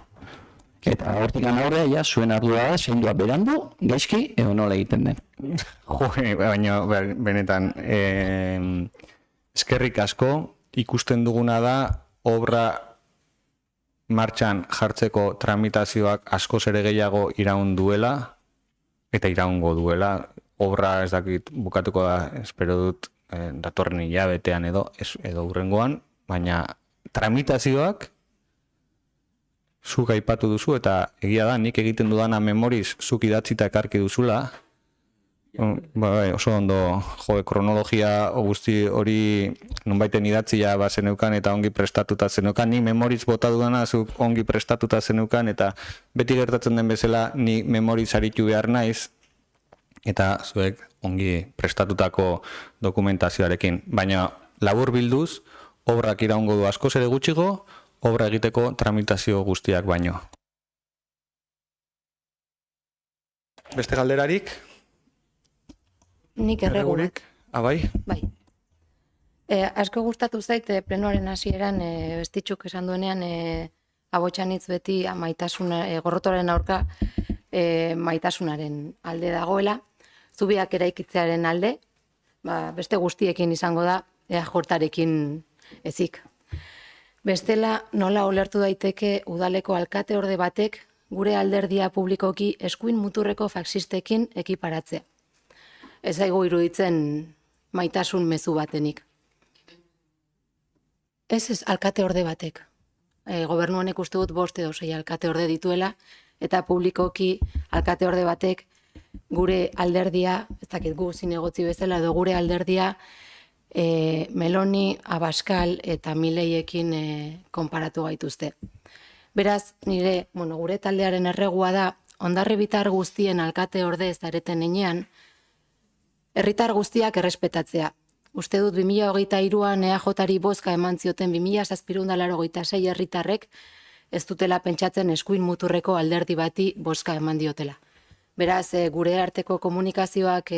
Eta hortikan aurrea, ja, zuen ardura da, zeindua berandu, gaizki, edo nola egiten den. Baina, benetan, eskerrik asko, ikusten duguna da, obra martxan jartzeko tramitazioak askoz ere gehiago iraun duela, eta iraungo duela. Obra ez dakit bukatuko da, espero dut, datorren hilabetean edo hurrengoan, baina tramitazioak zuk aipatu duzu, eta egia da, nik egiten dudana memoriz zuk idatzita ekarki duzula, oso ondo, kronologia guzti hori nonbaiten idatzia zeneukan eta ongi prestatuta zeneukan, ni memoriz bota dudana zuk ongi prestatuta zeneukan, eta beti gertatzen den bezala ni memoriz aritu behar naiz, eta zuek ongi prestatutako dokumentazioarekin. Baina labur bilduz, obrak iraungo du askoz ere gutxigo, obra egiteko tramitazio guztiak baino. Beste galderarik? Nik erregurik. Abai? Bai. Asko gustatu zait, plenoaren hasieran Bestitxuk esan duenean, abotxanitz beti gorrotoaren aurka maitasunaren alde dagoela, zubiak eraikitzearen alde, beste guztiekin izango da, EAJarekin ezik. Bestela, nola ulertu daiteke udaleko alkate orde batek gure alderdia publikoki eskuin muturreko faxistekin ekiparatzea. Ez zaigu iruditzen maitasun mezu batenik. Ez alkate orde batek. Gobernu honek uste dut 5 edo 6 alkate orde dituela, eta publikoki alkate orde batek gure alderdia, ez dakit gu zinegotzi bezala, edo gure alderdia Meloni, Abascal eta Mileiekin konparatu gaituzte. Beraz, gure taldearen erregua da, Hondarribitar guztien alkate orde zareten enean, herritar guztiak errespetatzea. Uste dut 2023an EAJari bozka eman zioten 2786 herritarrek ez dutela pentsatzen eskuin muturreko alderdi bati bozka eman diotela. Beraz, gure arteko komunikazioak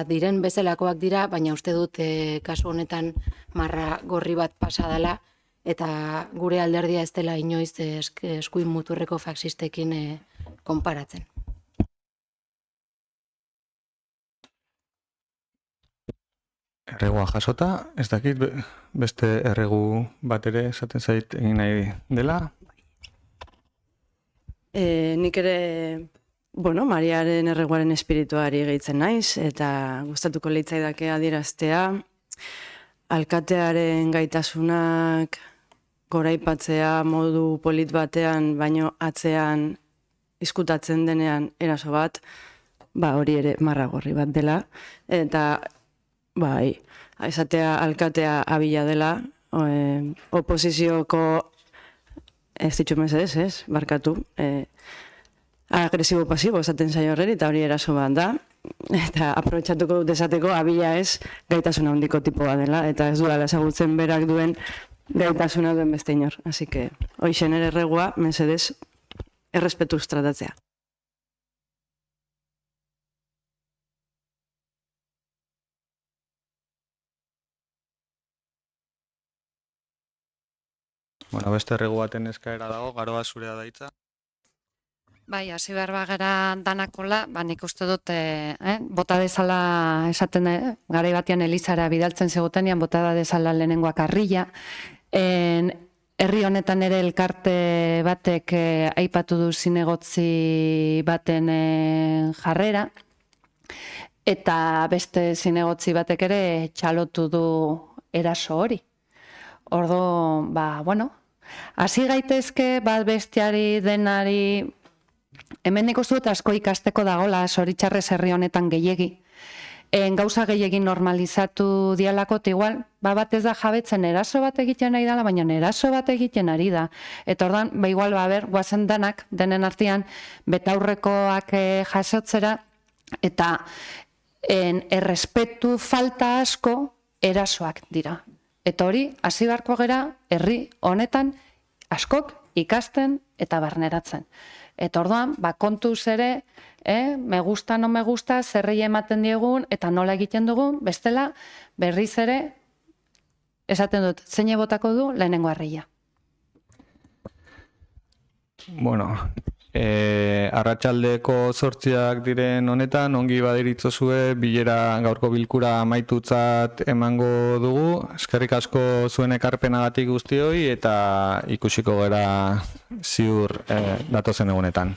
diren bezalakoak dira, baina uste dut kasu honetan marra gorri bat pasa dela, eta gure alderdia ez dela inoiz eskuin muturreko faxistekin konparatzen. Erregua jasota, ez dakit beste erregu bat ere esaten zait egin nahi dela? Nik ere, Mariaren erreguaren espirituari gehitzen naiz, eta gustatuko leitzaidake adieraztea, alkatearen gaitasunak goraipatzea modu polit batean, baino atzean izkutatzen denean eraso bat, hori ere marragorri bat dela, eta bai, esatea alkatea abila dela, oposizioko, ez ditxo mesedez, ez, barkatu, agresibo-pasibo esaten zaio horreri, eta hori eraso bat da, eta aprobetxatuko dut esateko abila ez gaitasuna handiko tipoa dela, eta ez duela ezagutzen berak duen gaitasuna duen beste inor. Así que, hoixen ere erregua, mesedez, errespetuz tratatzea. Bueno, beste erregu baten eskaera dago, Garoa zurea da hitza. Bai, hasi behar bagara danakola, nik uste dut, bota dezala esaten, garai batean Elizara bidaltzen zegotenean, bota dezala lehenengoak Arrilla. Herri honetan ere elkarte batek aipatu du zinegotzi baten jarrera, eta beste zinegotzi batek ere txalotu du eraso hori. Ordo, hasi gaitezke bat bestiari denari, hemen nik uste dut asko ikasteko dagola, zoritxarrez herri honetan gehiegi. Gauza gehiegi normalizatu dialako, igual, bat ez da jabetzen eraso bat egiten nahi dela, baina eraso bat egiten ari da. Eta ordan, igual, guazen danak, denen artean, betaurrekoak jasotzera, eta errespetu falta asko erasoak dira. Eta hori, hasi beharko gera, herri honetan, askok ikasten eta barneratzen. Eta orduan, kontuz ere, me gusta, no me gusta, zerrei ematen diegun, eta nola egiten dugun, bestela, berriz ere, esaten dut, zein botako du lehenengo Arrilla. Bueno, arratsaldeko 8 diren honetan, ongi badiritzozue, bilera gaurko bilkura amaitutzat emango dugu. Eskerrik asko zuen ekarpenagatik guztioi, eta ikusiko gera ziur datozen egunetan.